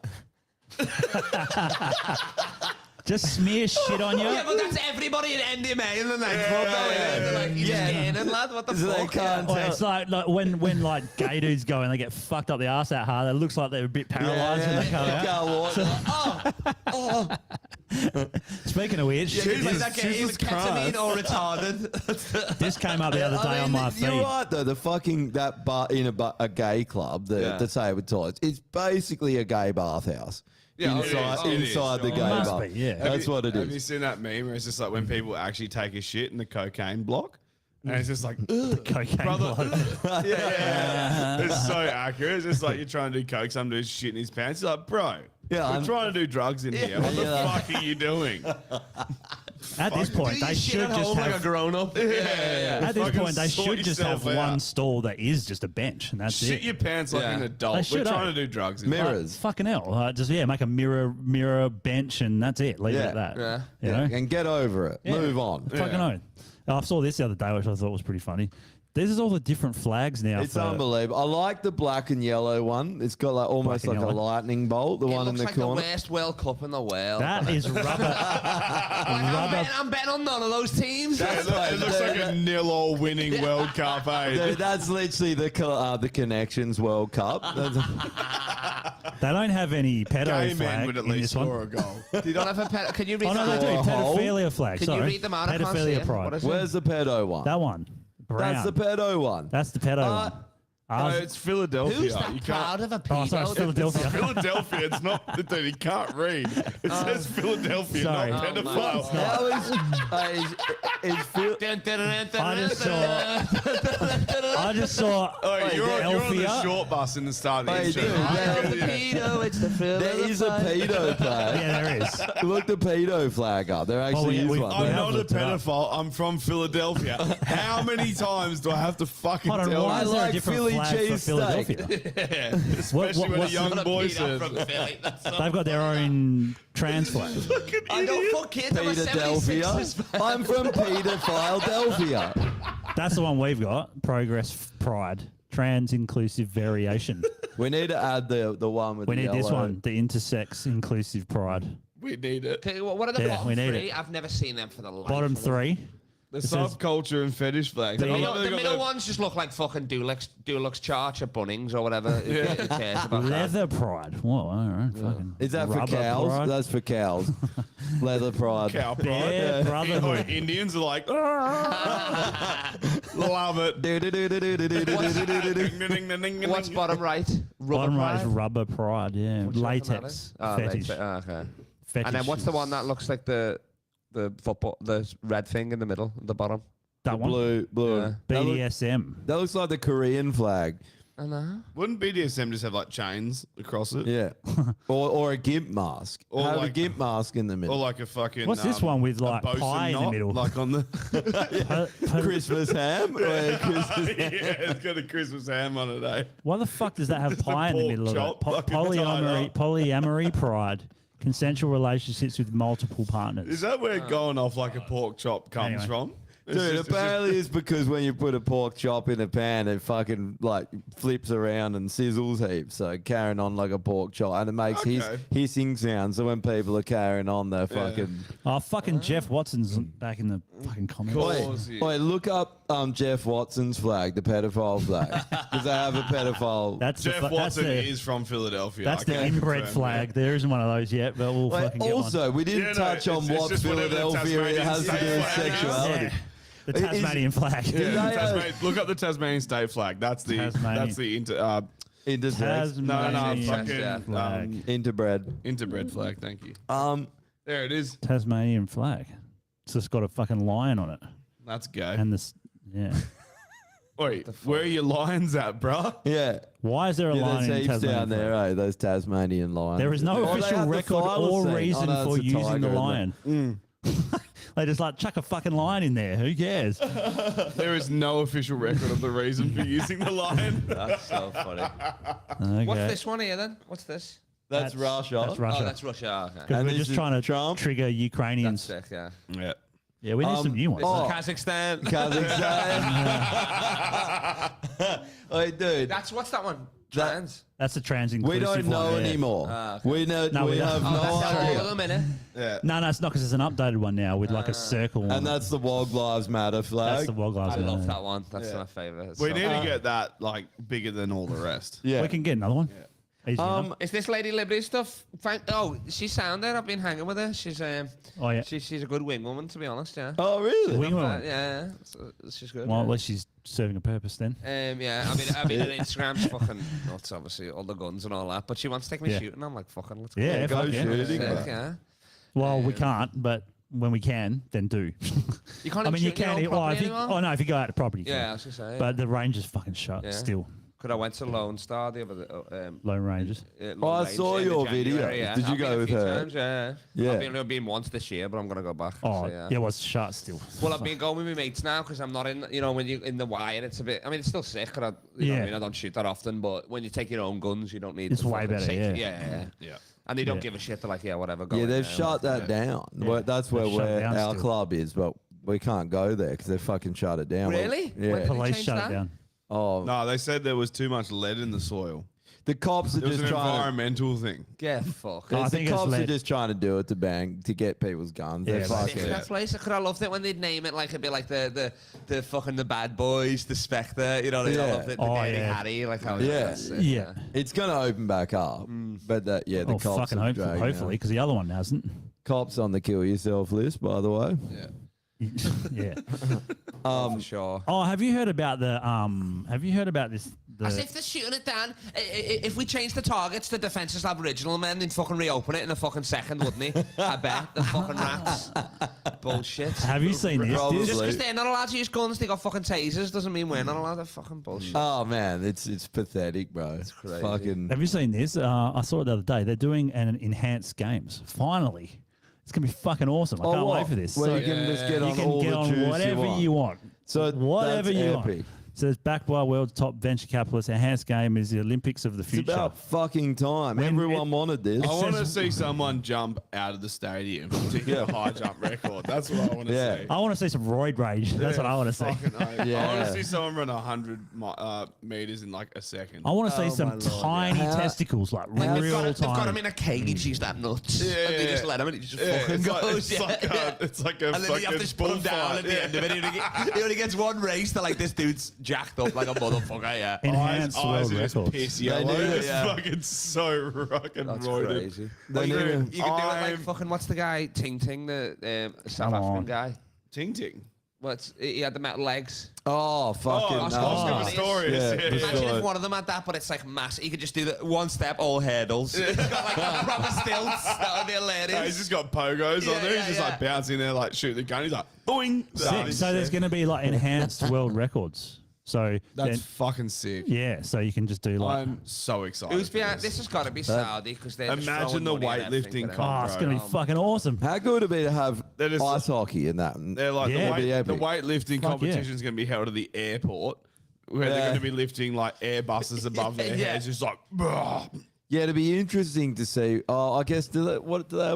just smear shit on you. Yeah, but that's everybody in NDMA in the nightclub. They're like, you're just gaining, lad. What the So they fuck? can't Well, it's like when like gay dudes go and they get fucked up the arse that hard, it looks like they're a bit paralysed when they come out. Can't walk. Speaking of which, Like Jesus, that game, Jesus ketamine Christ. or retarded. this came up the other day on my You're feed. right though. The fucking that bar in a gay club, the Sabre Toilets, it's basically a gay bathhouse. Yeah, inside it is. inside the It gay must bar. be, yeah. That's what it Have you is. seen that meme where it's just like when people actually take a shit in the cocaine block? And it's just like, ugh, Cocaine brother. blood. yeah. It's so accurate. It's just like you're trying to do coke, some dude's shit in his pants. You're like, bro, Yeah, we're I'm- trying to do drugs in here. What the Yeah. fuck are you doing? At this point, they should just like a have. grown up. At this Fucking point, they sort should just have yourself out. one stall that is just a bench, and that's Shit it. your pants like Yeah. an They adult. We're should, trying eh? to do drugs in here. Mirrors. Fucking hell! Just make a mirror bench, and that's it. Leave it Yeah. at that. Yeah. You know? And get over it. Yeah. Move on. Fucking own. I saw this the other day, which I thought was pretty funny. There's all the different flags now. It's for, unbelievable. I like the black and yellow one. It's got like almost Black like and a yellow. lightning bolt, the It one in looks the like corner. the worst World Cup in the world. That is rubber. I'm betting on none of those teams. It looks like a nil-all winning World Cup, eh? Dude, that's literally the Connections World Cup. They don't have any pedo Gay men flag would at in least this score one. a goal. You don't have a Can you read Oh no, they that do. out? Pedophilia flag. Can Sorry. you read them out? I can't see Pedophilia it. pride. What is it? Where's the pedo one? That one. Brown. That's the pedo one. That's the pedo one. No, Ours- it's Philadelphia. Who's that You proud can't. of a Oh, sorry, it's pedo? Philadelphia. Philadelphia. It's not. Dude, he can't read. It says Philadelphia, Sorry. not Oh, pedophile. How is Phil? I just saw Oh, you're on the Philadelphia. short bus in the start of the Hey, intro. dude, right? there- pedo, it's the There is a pedo flag. Yeah, there is. Look the pedo flag up. There actually we- is one. I'm have not a looked it up. pedophile. I'm from Philadelphia. How many times do I have to fucking Hold on, tell why you? is there a like different Philly flag for cheese steak. Philadelphia? Especially when a what's- young boy says. They've got their own trans flag. I don't fuck kids. I'm a Peterdelphia. 76 I'm from Philadelphia. That's the one we've got. Progress Pride. Trans inclusive variation. We need to add the one with We the need this yellow. one. The intersex inclusive pride. We need it. Okay, what are the Yeah, we bottom need three? it. I've never seen them for the life. Bottom of them. three. The It says- subculture and fetish flags. The- I love The they've got middle the- ones just look like fucking Dulux Charge or Bunnings or whatever. Who cares about that? Leather pride. Whoa, all right. Fucking Is that for rubber cows? pride. That's for cows. Leather pride. Cow pride. Bear You know, brotherhood. Indians are like, love it. What's bottom right? Rubber Bottom right is pride? rubber pride. Yeah, Which one that latex is? Oh, fetish. okay. Fetish And then what's the is- one that looks like the football, the red thing in the middle, the bottom? That one. Blue. Yeah. BDSM. That looks like the Korean flag. I know. Wouldn't BDSM just have like chains across it? Yeah. or a gimp mask. Or Have a like- gimp mask in the Or middle. like a fucking. What's this one with, a like, bosun pie in the knot, middle? Like on the. Christmas ham. Or Christmas yeah, it's got a Christmas ham on it, eh? Why the fuck does that have Just a pie in the pork middle of chop it? fucking tied up. Polyamory pride. Consensual relationships with multiple partners. Is that where going off like a pork chop comes Anyway. from? It's Dude, just- apparently it's because when you put a pork chop in a pan, it fucking like flips around and sizzles heaps. So carrying on like a pork chop, and it makes Okay. hissing sounds. So when people are carrying on, they're fucking. Oh, fucking Jeff Watson's back in the fucking comments. Cool. Wait, look up Jeff Watson's flag, the pedophile flag, because they have a pedophile. That's Jeff the, Watson that's is from Philadelphia. That's I the can inbred confirm flag. There isn't one of those yet, but we'll Wait, fucking get also, we didn't Yeah, no, touch on it's what just whatever the Philadelphia has to do Tasmanian with state flag is. sexuality. one. Yeah. The Tasmanian flag. Yeah, Did I, look up the Tasmanian state flag. That's the Tasmanian. Intersex. Tasmanian fucking flag. Interbred. interbred flag. Thank you. There it is. Tasmanian flag. It's just got a fucking lion on it. That's gay. And this, yeah. Wait, where are your lions at, bruh? Yeah. Why is there a Yeah, lion there's in heaps down Tasmanian there, flag? eh? Those Tasmanian lions. There is no Oh, they official have the record thylacine. or Oh, reason no, for it's a using tiger, the isn't it? lion. They just like chuck a fucking lion in there. Who cares? There is no official record of the reason for using the lion. That's so funny. Okay. What's this one here then? What's this? That's Russia. That's Russia. Oh, that's Russia. Okay. Because And we're this just is trying to Trump? trigger That's Ukrainians. sick, yeah. Yeah. Yeah, we need some new ones. oh. Kazakhstan. Kazakhstan. Hey, dude. What's that one? Trans. That's the trans We inclusive don't know one, yeah. anymore. Okay. We know. No, we we don't. have Oh, no That's all idea. of them, innit? Yeah. No, it's not because there's an updated one now with like a circle. on And it. that's the Wog Lives Matter That's flag. the Wildlife. I love that one. That's Yeah. my favourite. We So- need to get that like bigger than all the rest. Yeah. We can get another one. Easy enough. Is this Lady Liberty stuff? She's sound there. I've been hanging with her. She's Oh, yeah. she's a good wing woman, to be honest. Yeah. Oh, really? Wing woman. Yeah. So she's good. Well, yeah. at least she's serving a purpose then. Yeah, I mean, her Instagram's fucking nuts, obviously, all the guns and all that. But she wants to take me Yeah. shooting. I'm like, fucking, let's go. Yeah, go fuck yeah. shooting. Sick, bro. yeah. Well, we can't, but when we can, then do. You can't I mean, you shoot in your can. own Well, property if you, anymore? oh no, if you go out to property, you Yeah, I can. was gonna say. But the range is fucking shut Yeah. still. Could I went to Lone Star the other Lone Rangers. Oh, I saw your video. Did you I've go been a with few her? Times, yeah. Yeah. I've been once this year, but I'm gonna go back. Oh, so, yeah, it was shut still. Well, I've been going with my mates now because I'm not in. You know, when you in the wire, it's a bit. I mean, it's still sick. You know what I Yeah. mean, I don't shoot that often, but when you take your own guns, you don't need. It's the way fucking better, safety. yeah. Yeah. And they don't Yeah. give a shit. They're like, yeah, whatever. Go Yeah, in they've there. shut that down. Well, that's where They've shut it down our still. club is, but we can't go there because they fucking shut it down. Really? Yeah. When- Police changed shut that? it down. Oh, No, they said there was too much lead in the soil. the cops are It was just an trying. environmental thing. Get fucked. I The think it's cops are lead. just trying to do it to bang to get people's guns. They're Yeah, Sick, fucking. that place. I could have loved it when they'd name it like it'd be like the fucking the Bad Boys, the Spectre. You know, they Yeah. loved it. The Oh, Dirty yeah. Harry, like how Yeah. that's it, Yeah. It's gonna open back up, but the Oh, cops fucking are hopefully, dragging hopefully, out. because the other one hasn't. Cops on the kill yourself list, by the way. Yeah. for sure. Oh, have you heard about the Have you heard about this? As if they're shooting it down. If we change the targets to defences Aboriginal men, they'd fucking reopen it in a fucking second, wouldn't he? I bet. The fucking rats. Bullshit. Have you seen this? Probably. dude? Just because they're not allowed to use guns, they got fucking tasers, doesn't mean we're not allowed to fucking bullshit. Oh man, it's pathetic, bro. It's crazy. Fucking. Have you seen this? I saw it the other day. They're doing an enhanced games. Finally, it's gonna be fucking awesome. I Oh, can't what? wait for this. Where So you can just get you on can all get the on juice whatever you want. So So whatever that's you epic. want. So it's backed by world's top venture capitalists. Enhanced game is the Olympics of the It's future. about fucking time. When Everyone wanted this. I want to says- see someone jump out of the stadium to hit a high jump record. That's what I want to Yeah. see. I want to see some roid rage. That's what I want to see. Fucking oath. Yeah. I want to see someone run 100 meters in like a second. I want to see Oh, some my Lord. tiny How- testicles, like Like they've real got him tiny. in a cage, he's that nuts. Yeah, and they yeah, just yeah. let him and he just Yeah, fucking it's like- goes. it's like a- it's like a and then you have fucking to put him down at the bullfight, end of it. He only gets one race to like this dude's jacked up like a motherfucker, yeah. Enhanced eyes world are just records. piss They yellow. need it, It's yeah. fucking so fucking That's roided. crazy. They you, need can, a- you can do it like I'm- fucking, what's the guy, Ting Ting, the South Come African on. guy? Ting ting. He had the metal legs. Oh fucking. Oh, Oscar Oscar Pistorius. Yeah, Yeah, yeah. Imagine Pistorius. if one of them had that, but it's like massive. He could just do the one step, all hurdles. He's got like a proper stilts. That would be hilarious. No, he's just got pogos Yeah, on there. yeah, He's just like yeah. bouncing there, like shooting the gun. He's like, boing. Sick. So there's going to be like enhanced world records. So That's then, fucking sick. yeah, so you can just do like. I'm so excited. Who's for behind? this. This has got to be Saudi because they're just Imagine throwing the money at everything weightlifting for them. comp. Oh, it's going to be fucking awesome. How good would it be to have That is- ice hockey in that? They're like Yeah. It'd be the epic. weightlifting Fuck competition is going to be held at the airport, where they're Yeah. going to be lifting like Airbuses above their Yeah. heads, just like. "Bruh." Yeah, it'd be interesting to see. Oh, I guess do they have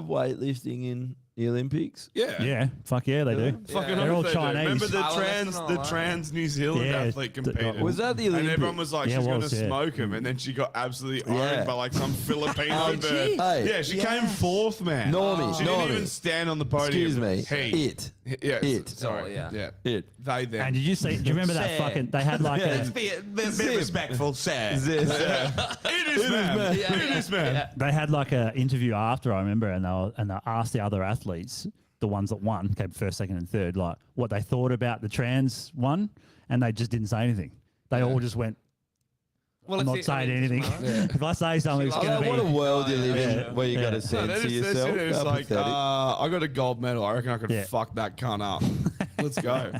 weightlifting in the Olympics? Yeah. Yeah, fuck yeah, they do. Fucking They're all oath they do. Chinese. Remember the Powerlifting and all that. trans New Zealand Yeah, athlete competed. Was that the And Olympics? everyone was like, Yeah, she's it going to was, yeah. smoke him. And then she got absolutely Yeah. owned by like some Filipino Did bird. she? Hey. Yeah, she came fourth, man. Normie, She didn't Normie. even stand on the podium. Excuse me. He. It. Yeah. It. Sorry. Oh, yeah. Yeah. It. They, them. And did you see? Do you remember that Say. fucking? They had like Yeah. a. Be a bit respectful, sir. Is it? It is, man. It is, man. They had like a interview after, I remember, and they asked the other athletes, the ones that won, came first, second, and third, like what they thought about the trans one, and they just didn't say anything. They all just went, Well, "I'm if not it- saying I mean, anything. If I say something, it's She going Oh, to what a be." world you live in Yeah. where you got Yeah. to No, censor yourself. It's How like, pathetic. I got a gold medal. I reckon I could Yeah. fuck that cunt up. Let's go.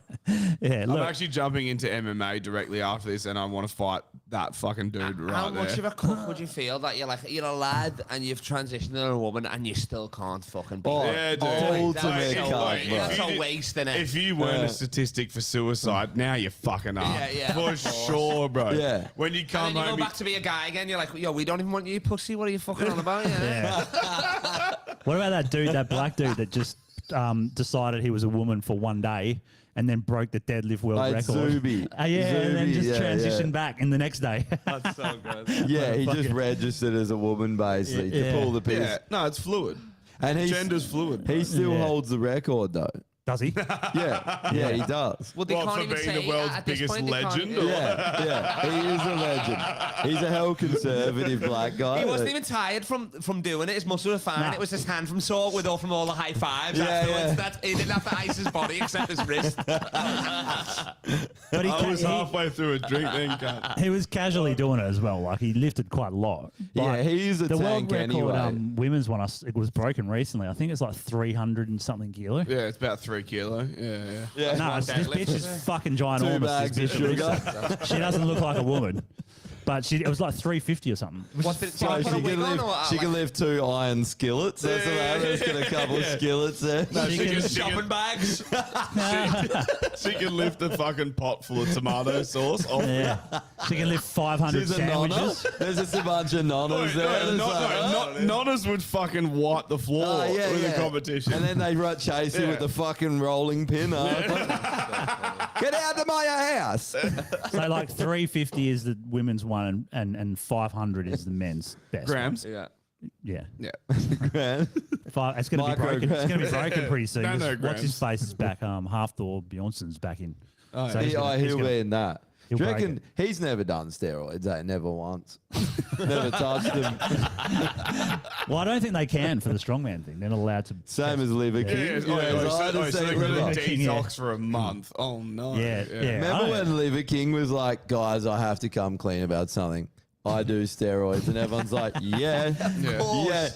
Yeah, I'm look, actually jumping into MMA directly after this, and I want to fight that fucking dude right How there. much of a cuck would you feel that you're a lad and you've transitioned to a woman and you still can't fucking be Oh, yeah, dude. ultimate That's so cunt, weird. bro. That's If a you waste, innit? If you weren't Yeah. a statistic for suicide, now you're fucking up. Yeah, yeah. For sure, bro. Yeah. When you And come then you home, go back to be a guy again, you're like, yo, we don't even want you, pussy. What are you fucking on about? Yeah. what about that dude, that black dude that just decided he was a woman for one day, and then broke the deadlift world Like record. Zuby. Yeah, and then Zuby, just yeah, transitioned yeah. back in the next day. That's so good. Yeah, he just Fucking- registered as a woman basically Yeah. to pull the piss. Yeah, no, it's fluid. And Gender's fluid. he still Yeah. holds the record though. Does he? Yeah, he does. Well, they Well, can't for even being say the world's at this biggest point, they can't- legend, or- Yeah, he is a legend. He's a hell conservative black guy. He wasn't even tired from doing it. His muscles were fine. Nah. It was his hand from sore with all from all the high fives. Yeah, afterwards. yeah. That, he didn't have to ice his body except his wrist. But I was halfway through a drink then, cunt. he was casually doing it as well. Like he lifted quite a lot. Yeah, Like, he's a the world tank record anyway. women's one. It was broken recently. I think it's like 300 and something kilo. Yeah, it's about 3 kilo. Yeah. Yeah. No, this deadlift, bitch is fucking ginormous. 2 bags of This bitch sugar. looks- She doesn't look like a woman, but it was like 350 or something. What did So put a she wig can on lift. or what? She can lift 2 iron skillets. That's what that is. Got a couple skillets there. She can- shopping bags. She can lift a fucking pot full of tomato sauce off. Yeah, she can lift 500 She's a nonna. sandwiches. There's just a bunch of nonnas there. It's like, Nonnas would fucking wipe the floor oh, yeah, with yeah. the competition. And then they chase you Yeah. with the fucking rolling pin. Get out of my house. So like 350 is the women's one, and 500 is the men's best. Grams. Yeah. Yeah, Yeah. it's going to be broken. It's going to be broken pretty soon. No, 'cause no What's grams. his face is back. Halfthor Bjornson's back in. Oh, yeah. So he's gonna- he's He'll gonna- be in that. He'll Do you break reckon he's never done steroids? Never once. Never touched them. Well, I don't think they can for the strongman thing. They're not allowed to. Same as Liver King. Yeah, You know, as hard as so they they're going were. to King, yeah. detox for a month. Oh, no. Yeah, yeah. Remember I when don't- Liver King was like, guys, I have to come clean about something. I do steroids. And everyone's like, yeah.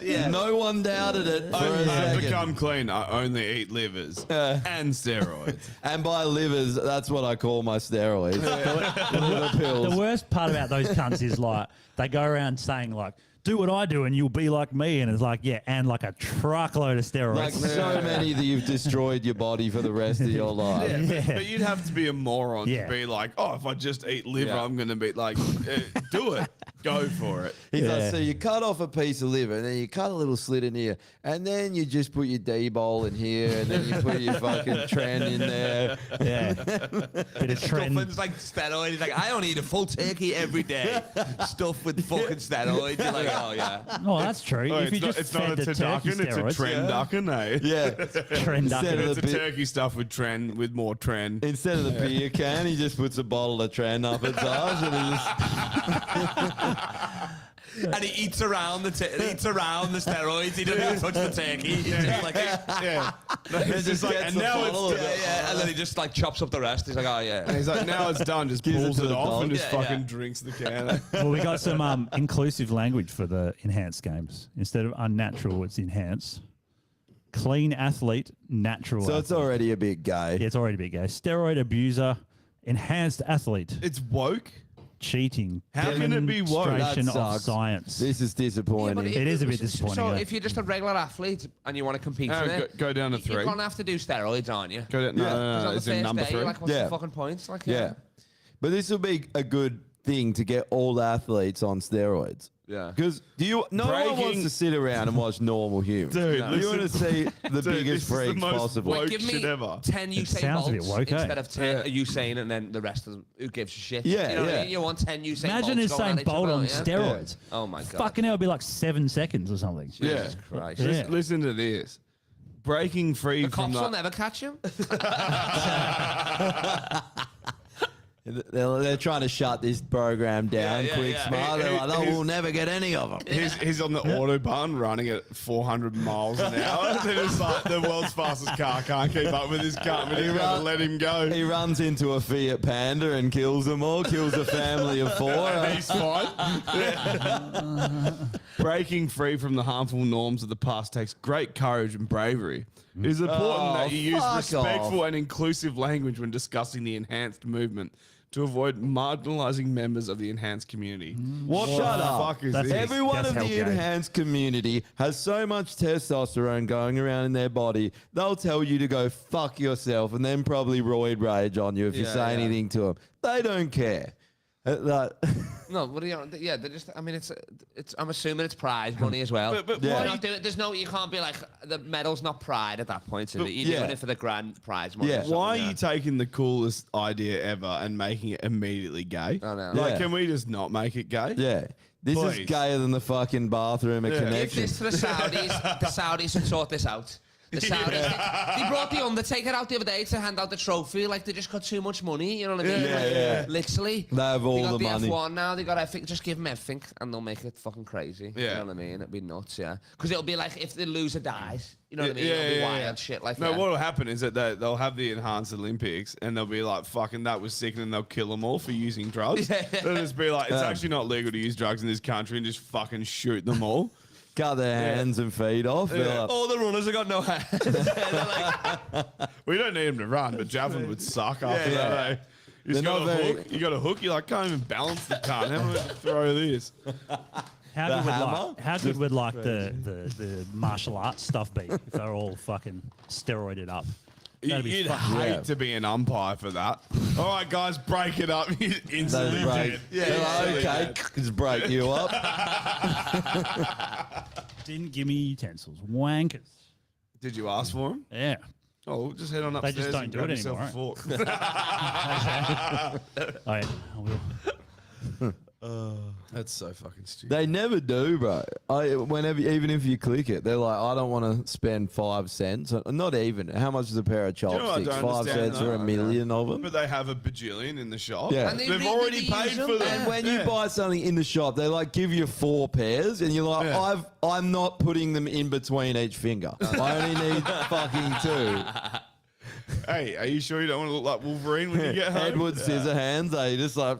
Yeah. No one doubted it for I a have second. become clean. I only eat livers and steroids. And by livers, that's what I call my steroids. Liver pills. The worst part about those cunts is like they go around saying like, "Do what I do and you'll be like me," and it's like, yeah, and like a truckload of steroids. Like so many that you've destroyed your body for the rest of your life. Yeah, Yeah. but you'd have to be a moron Yeah. to be like, oh, if I just eat liver, Yeah. I'm going to be like, do it. Go for it. He's Yeah. like, so you cut off a piece of liver, and then you cut a little slit in here, and then you just put your D-bowl in here, and then you put your fucking tren in there. Yeah, bit of trend. Stuffing's like steroid. He's like, I only eat a full turkey every day. Stuffed with fucking steroids. You're like, oh, yeah. Oh, that's true. Oh, if you it's just not fed a the turkey turducken, it's a steroids, trenducken, eh? Yeah. trend Instead ducking. of It's the a bit- turkey stuff with tren, with more tren. Instead of the beer can, he just puts a bottle of tren up its ass, and he just And he eats around the steroids. He doesn't even touch the turkey. He's just like, Yeah. It's just just like, gets and the now bottle it's of it. yeah. And then he just like chops up the rest. He's like, oh, And yeah. he's like, now it's done. Just Gives it pulls to it the off dog. and just Yeah, fucking yeah. drinks the can. Well, we got some inclusive language for the enhanced games. Instead of unnatural, it's enhanced. Clean athlete, natural. so it's athlete. already a bit gay. Yeah, it's already a big guy. Steroid abuser, enhanced athlete, It's woke. cheating. How can it be woke? Demonstration That of sucks. science. This is disappointing. It is a bit disappointing, So yeah. if you're just a regular athlete and you want to compete in it, Go down to you're 3. going to have to do steroids, aren't you? Go down, no, Yeah. no, Because no, on it's the in first number day, 3. you're like, what's Yeah. the fucking points? Like, Yeah. But this will be a good thing to get all athletes on steroids. Yeah. Because no one wants Breaking- to sit around and watch normal humans. Dude, you want to see the Dude, biggest this is the freaks most possible. woke Like, give me shit ever. 10 It Usain sounds a bit Bolts woke, eh? instead of 10 Usain, and then the rest of them, who gives a shit? Yeah, you know what I yeah. mean? You want 10 Usain Imagine Bolts going at Usain each Bolt other, on yeah? steroids. Oh, my God. Fucking hell, it'd be like 7 seconds or something. Jesus Christ. Yeah. Listen to this. Breaking free The from cops will the... never catch him. They're trying to shut this program down Yeah, quick, yeah. smart. They're like, He's- we'll never get any of them. He's on the autobahn running at 400 miles an hour. Then it's like the world's fastest car can't keep up with his car, but he's got to run- let him go. He runs into a Fiat Panda and kills them all, kills a family of 4. And he's fine. Breaking free from the harmful norms of the past takes great courage and bravery. It is important that you use fuck respectful off. and inclusive language when discussing the enhanced movement to avoid marginalizing members of the enhanced community. What Shut the up. fuck is That's this? Everyone That's of the hell gay. enhanced community has so much testosterone going around in their body, they'll tell you to go fuck yourself and then probably roid rage on you if you Yeah, say yeah. anything to them. They don't care. Like, No, what do you? Yeah, they're just. I mean, it's. I'm assuming it's prize money as well. But Yeah. You're not doing. There's no. You can't be like the medal's not pride at that point. Is But- it? You're yeah. doing it for the grand prize money. Yeah. or something, Why are yeah. you taking the coolest idea ever and making it immediately gay? I know. Like, Yeah. can we just not make it gay? yeah. This Please. is gayer than the fucking bathroom at Yeah. Give Connection. this to the Saudis. The Saudis should sort this out. The Saudis. They brought the Undertaker out the other day to hand out the trophy. Like they just got too much money. You know what I mean? Yeah, Like, yeah. Literally. They have all got the money. F1 now. They got everything. Just give them everything, and they'll make it fucking crazy. Yeah. You know what I mean? It'd be nuts. Yeah. Because it'll be like if the loser dies. You know what I mean? It'll be wild shit like No, that. what will happen is that they'll have the enhanced Olympics and they'll be like, fucking, that was sick, and then they'll kill them all for using drugs. Yeah. They'll just be like, it's actually not legal to use drugs in this country, and just fucking shoot them all. Cut their hands and feet off. They're Yeah. like, All the runners have got no hands. We don't need him to run, but javelin would suck after Yeah. that. Eh? You just They're got not a very- hook. You got a hook. You like can't even balance the cunt. How am I gonna throw this? How The good would hammer? like, how good would like the martial arts stuff be if they're all fucking steroided up? That'd be You'd fucking hate Yeah. to be an umpire for that. All right, guys, break it up. He's instantly they break. dead. They're like, okay, just break you up. Didn't give me utensils. Wankers. Did you ask for him? Yeah. Oh, just head on They upstairs. just don't and do grab it yourself anymore, a fork. I will. That's so fucking stupid. They never do, bro. Whenever, even if you click it, they're like, I don't want to spend 5 cents. Not even. How much is a pair of you know what I chopsticks? don't 5 understand, cents or though? a million of them. But they have a bajillion in the shop. Yeah. And they They've really already use paid them. for them. And when you Yeah. buy something in the shop, they like give you 4 pairs, and you're like, Yeah. I'm not putting them in between each finger. I only need fucking 2. Hey, are you sure you don't want to look like Wolverine when you get home? Edward Scissorhands, they just like,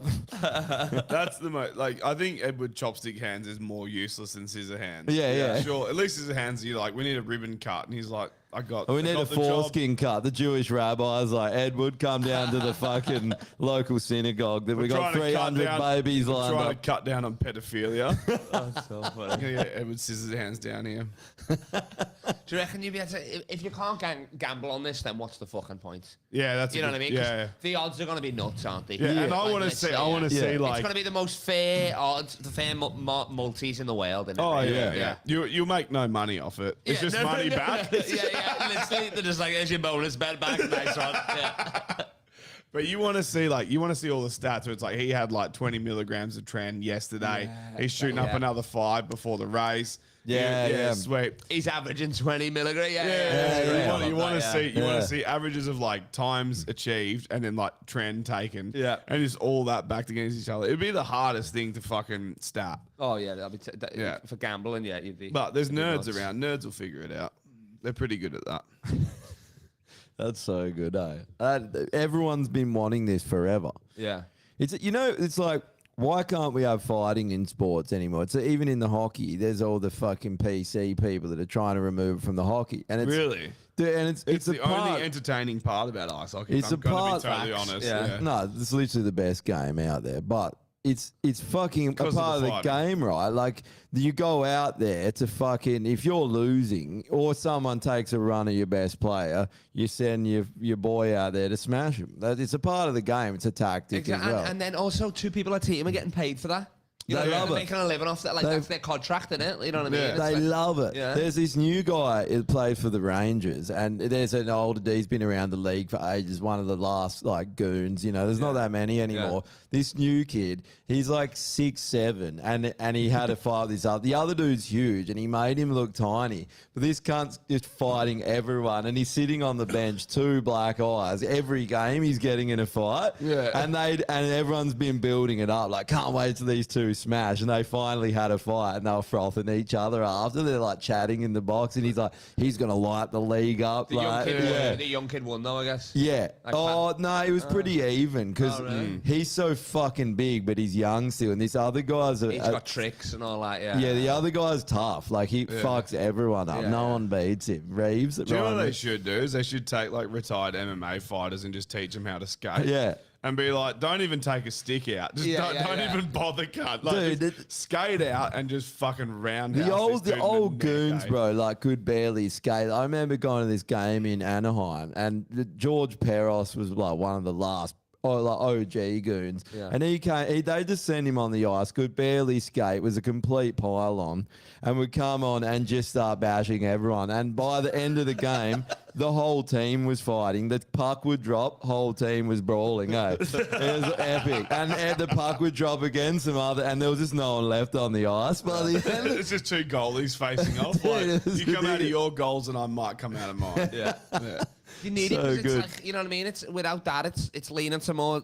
That's the most, like, I think Edward Chopstick Hands is more useless than Scissor Hands. Yeah. Sure. At least Scissor Hands, you're like, we need a ribbon cut. And he's like, I got we I need got a the job. foreskin cut. The Jewish rabbis like, Edward, come down to the fucking local synagogue that we got Trying to cut 300 down- babies we're lined trying up. to cut down on pedophilia. I'm going to get Edward Scissors Hands down here. Do you reckon you'd be able to? If you can't gamble on this, then what's the fucking point? Yeah, that's You know what I mean? 'Cause Yeah. the odds are going to be nuts, aren't they? Yeah, and I Like, want to let's see. say, I want to yeah. see It's like. It's going to be the most fair odds, the fair multis in the world. Isn't it, Oh really? yeah. You'll make no money off it. It's Yeah, just no, money no, back. no. Yeah. Literally, they're just like, "Here's your bonus bet back." Nice one. Yeah. But you want to see all the stats where it's like he had like 20 milligrams of tren yesterday. He's shooting up Yeah. another 5 before the race. Yeah. sweet. He's averaging 20 milligrams. Yeah, yeah. You want to see Yeah. averages of like times achieved and then like trend taken. Yeah. and just all that backed against each other. It'd be the hardest thing to fucking stat. Oh yeah, that'll be Yeah. for gambling. Yeah, you'd be. But there's you'd be nerds nuts. around. Nerds will figure it out. They're pretty good at that. That's so good, eh? Everyone's been wanting this forever. Yeah. It's like, why can't we have fighting in sports anymore? It's even in the hockey. There's all the fucking PC people that are trying to remove it from the hockey, and it's Really? and It's a the part, only entertaining part about ice hockey. It's if I'm a going part- to be totally Facts. honest. Yeah. Yeah. No, it's literally the best game out there, but it's fucking a Because of part of the the fighting. game, right? Like you go out there to fucking, if you're losing or someone takes a run at your best player, you send your boy out there to smash him. It's a part of the game. It's a tactic Exactly. as well. And then also 2 people a team are getting paid for that. You They know, love they're it. making a living off that. Like They- that's their contract, isn't it? You know what I mean? Yeah. It's They like- love it. Yeah. There's this new guy who played for the Rangers, and there's an older. He's been around the league for ages. One of the last like goons. There's not that many anymore. This new kid, he's like 6'7", and he had to fight this up. The other dude's huge, and he made him look tiny. But this cunt's just fighting everyone, and he's sitting on the bench, 2 black eyes. Every game he's getting in a fight. Yeah. And everyone's been building it up. Like, can't wait till these 2 smash. And they finally had a fight, and they were frothing each other after. They're like chatting in the box, and he's like, he's gonna light the league up. The young like, kid yeah. won. The young kid won, though, I guess. Yeah. Like Oh no, it was pretty even because Oh, really? he's so fucking big, but he's young still. And this other guy's He's got tricks and all that. Yeah. yeah, the other guy's tough. Like he fucks everyone up. Yeah, No yeah. one beats him. Reeves. Do you know what Ryan they Reeves. should do? Is they should take like retired MMA fighters and just teach them how to skate. Yeah. And be like, don't even take a stick out. Just Yeah, don't yeah. even bother, cut. Like, Dude, just skate out and just fucking roundhouse. The this dude old in the neck, goons, eh? bro, like could barely skate. I remember going to this game in Anaheim, and George Peros was like one of the last like OG goons. Yeah. And they just sent him on the ice, could barely skate, was a complete pile-on, and would come on and just start bashing everyone. And by the end of the game, the whole team was fighting. The puck would drop, whole team was brawling. It was epic. And the puck would drop again, and there was just no one left on the ice by the end. It's just two goalies facing off. Like, Yeah, it's you come out of ridiculous. your goals and I might come out of mine. Yeah. You need So it 'cause good. it's like, you know what I mean? It's without that, it's leaning to more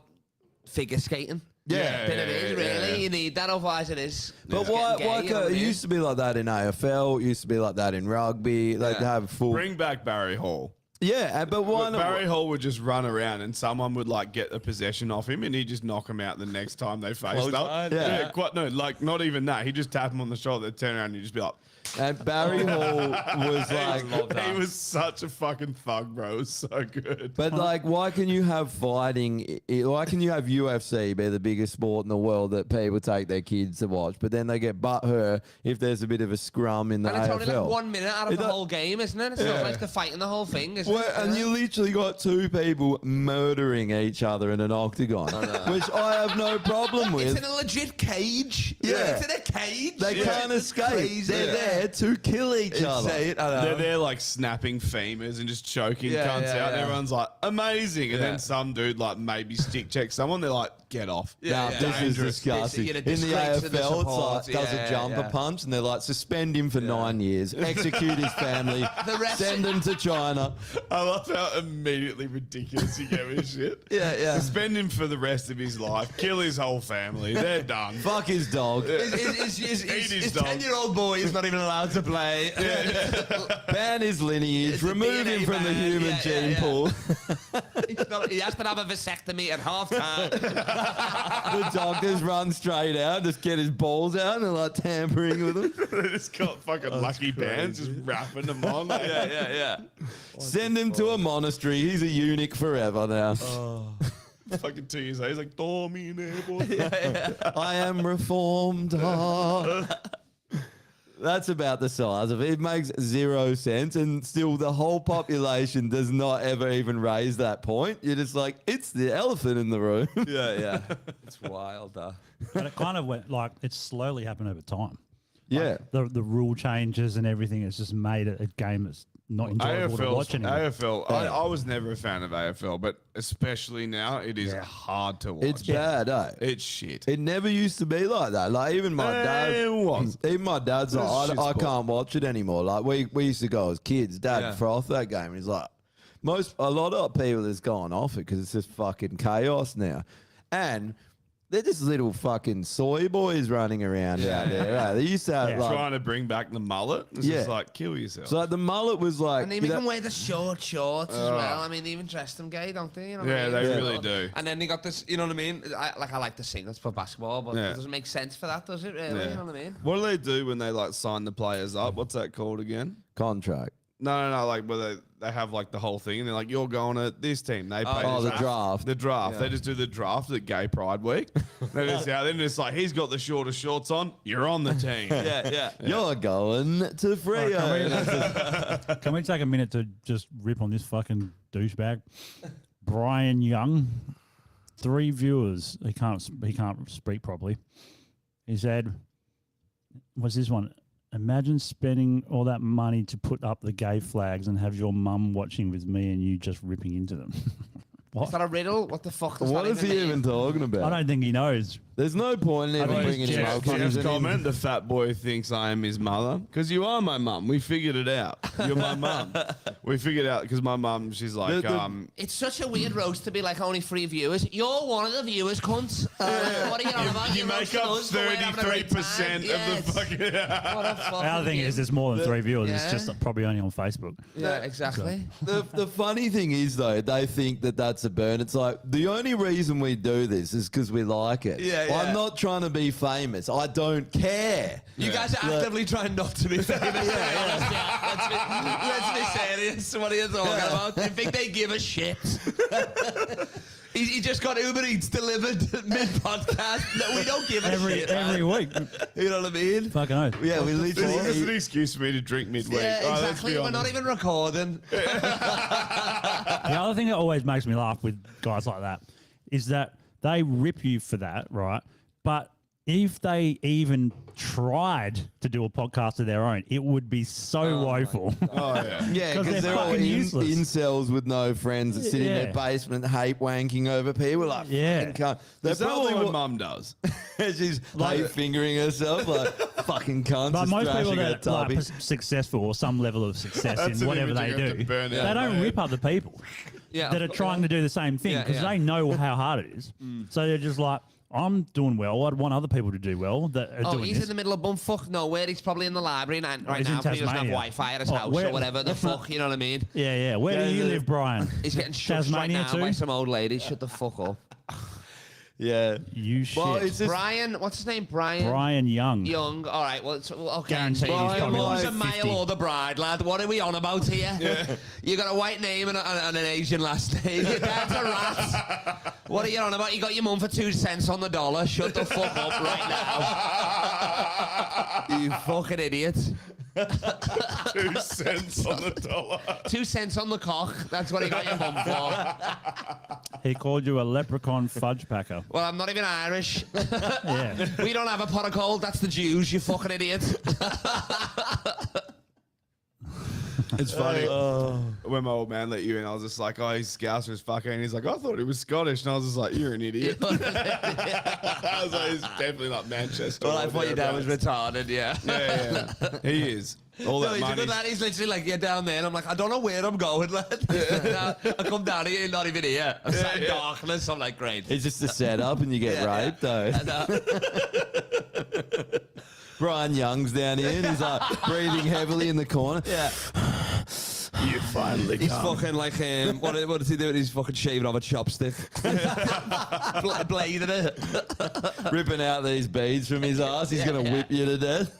figure skating. Yeah. Than it is, really. You need that, otherwise it is. But it's why getting gay, you know what I it mean? used to be like that in AFL, it used to be like that in rugby. They'd have full... Bring back Barry Hall. Yeah, but why But not? Barry Hall would just run around and someone would like get a possession off him and he'd just knock him out the next time they faced up. line, yeah. Quite no, like not even that. He'd just tap him on the shoulder, turn around and he'd just be like, And Barry Hall was like... he was such a fucking thug, bro. It was so good. But like, why can you have fighting? Why can you have UFC be the biggest sport in the world that people take their kids to watch, but then they get butthurt if there's a bit of a scrum in the And it's AFL? only like 1 minute out of It the do- whole game, isn't it? It's not like they're fighting the whole thing, is Well, it? and you literally got two people murdering each other in an octagon, which I have no problem It's with. in a legit cage. Yeah. It's in a cage. They can't escape. crazy. They're there to kill each other. They're there like snapping femurs and just choking Yeah, cunts yeah, out. And yeah. everyone's like, amazing. And Yeah. then some dude like maybe stick check someone. They're like, get off. Now, yeah. this is Dangerous. disgusting. It's, you know, In the disgrace to the AFL, support. it's like, does Yeah, a jumper yeah. punch, and they're like, suspend him for 9 years, execute his family, The rest- send him to China. I love how immediately ridiculous you get with this shit. Yeah, yeah. Suspend him for the rest of his life. Kill his whole family. They're done. Fuck his dog. his His dog. 10-year-old boy is not even allowed to play. Ban his lineage. It's a Remove DNA him from the ban. human Yeah, gene yeah. pool. He has to have a vasectomy at half time. The doctors run straight out, just get his balls out, and they're like tampering with him. They just got fucking lucky bands just wrapping them on. yeah. Send him to a monastery. He's a eunuch forever now. Fucking 2 years later, he's like, Domine, boy. I am reformed. Ah. That's about the size of it. It makes 0 sense, and still the whole population does not ever even raise that point. You're just like, it's the elephant in the room. Yeah. It's wild, though. But it kind of went like it's slowly happened over time. Yeah. The rule changes and everything has just made it a game that's not enjoyable to watch anymore. AFL. I was never a fan of AFL, but especially now, it is hard to watch. It's bad, eh? It's shit. It never used to be like that. Like even my dad, It was. even my dad's It was like, shit I sport. can't watch it anymore. Like we used to go as kids. Dad Yeah. froth that game. And he's like, a lot of people has gone off it because it's just fucking chaos now, and they're just little fucking soy boys running around out there. Right? They used to have like, Trying to bring back the mullet. It's Yeah. just like, kill yourself. so like the mullet was like, And they you know- even wear the short shorts as well. I mean, they even dress them gay, don't they? You know what Yeah, I mean? they Yeah. really do. And then they got this, you know what I mean? I like the singles for basketball, but Yeah. it doesn't make sense for that, does it, really? Yeah. You know what I mean? What do they do when they like sign the players up? What's that called again? contract. No. Like where they have like the whole thing, and they're like, "You're going to this team." They pay Oh, the this- draft. The draft. Yeah. They just do the draft at Gay Pride Week. They just out. Then it's like he's got the shorter shorts on. You're on the team. Yeah. You're going to Freo. Can we take a minute to just rip on this fucking douchebag? Brian Young, 3 viewers. He can't speak properly. He said, "Was this one? Imagine spending all that money to put up the gay flags and have your mum watching with me and you just ripping into them." Is that a riddle? What the fuck does What that is he mean? even talking I about? don't think he knows. There's no point in even think bringing it's him Jeff- up. Jeff's He's an comment, the fat boy thinks I am his mother. Because you are my mum. We figured it out. You're my mum. We figured out because my mum, she's like, It's such a weird roast to be like only 3 viewers. You're one of the viewers, cunt. What are you on about? you You're make roasting up us, but we're having a great 33% time. of Yes. the fucking... What a fucking The other thing is there's more than 3 viewers. It's Yeah. just probably only on Facebook. Yeah, exactly. The funny thing is, though, they think that that's a burn. It's like, the only reason we do this is because we like it. Yeah, yeah. I'm not trying to be famous. I don't care. You guys are actively trying not to be famous. Let's be serious. What are you talking about? Do you think they give a shit? He just got Uber Eats delivered mid-podcast. No, we don't give a shit. Every week. You know what I mean? Fucking oath. Yeah, we This is an literally. excuse for me to drink midweek. Yeah, Oh, let's exactly. be We're not honest. even recording. The other thing that always makes me laugh with guys like that is that they rip you for that, right? But if they even tried to do a podcast of their own, it would be so woeful. Oh yeah. Yeah, 'Cause because they're they're all fucking useless. incels with no friends that sit in Yeah. their basement hate wanking over people. Like, Yeah. fucking cunt. They Is that probably what will- Mum does? She's hate fingering herself like fucking cunts. But just most people thrashing her that are tubby. successful or some level of success That's in an whatever image they you're gonna have do, to burn they out, don't mate. rip other people Yeah. that are trying to do the same thing Yeah, because yeah. they know how hard it is. So they're just like, I'm doing well. I'd want other people to do well that are Oh, doing he's this. in the middle of bumfuck nowhere. He's probably in the library right he's in now because he doesn't have Tasmania. Wi-Fi at his Oh, house where- or whatever the fuck, you know what I mean? Yeah. Where do you live, Brian? He's getting shushed right Tasmania now too? by some old lady. Shut the fuck up. Yeah. You shit. Well, it's just Brian, what's his name? Brian Young. Young. All right. Well, okay. Guaranteed he's probably Who's like a male 50. or the bride, lad? What are we on about here? You got a white name and an Asian last name. Your dad's a rat. What are you on about? You got your mum for 2 cents on the dollar. Shut the fuck up right now. You fucking idiot. 2 cents on the dollar. 2 cents on the cock. That's what he got your mum for. He called you a leprechaun fudge packer. Well, I'm not even Irish. Yeah. We don't have a pot of gold. That's the Jews, you fucking idiot. It's funny. When my old man let you in, I was just like, oh, he's Scouser as fuck. And he's like, I thought he was Scottish. And I was just like, you're an idiot. I was like, he's definitely not Manchester. Well, I or thought your dad was thereabouts. retarded, yeah. Yeah. He is. All No, that he's a money. good lad. He's literally like, you're down there. And I'm like, I don't know where I'm going, lad. I come down here, you're not even here. I'm sat in darkness. I'm like, great. It's just a setup and you get raped, though. Brian Young's down here and he's like breathing heavily in the corner. Yeah. You finally He's come. fucking like, what does he do? He's fucking shaving off a chopstick. Blading it. Ripping out these beads from his ass. He's going to whip you to death.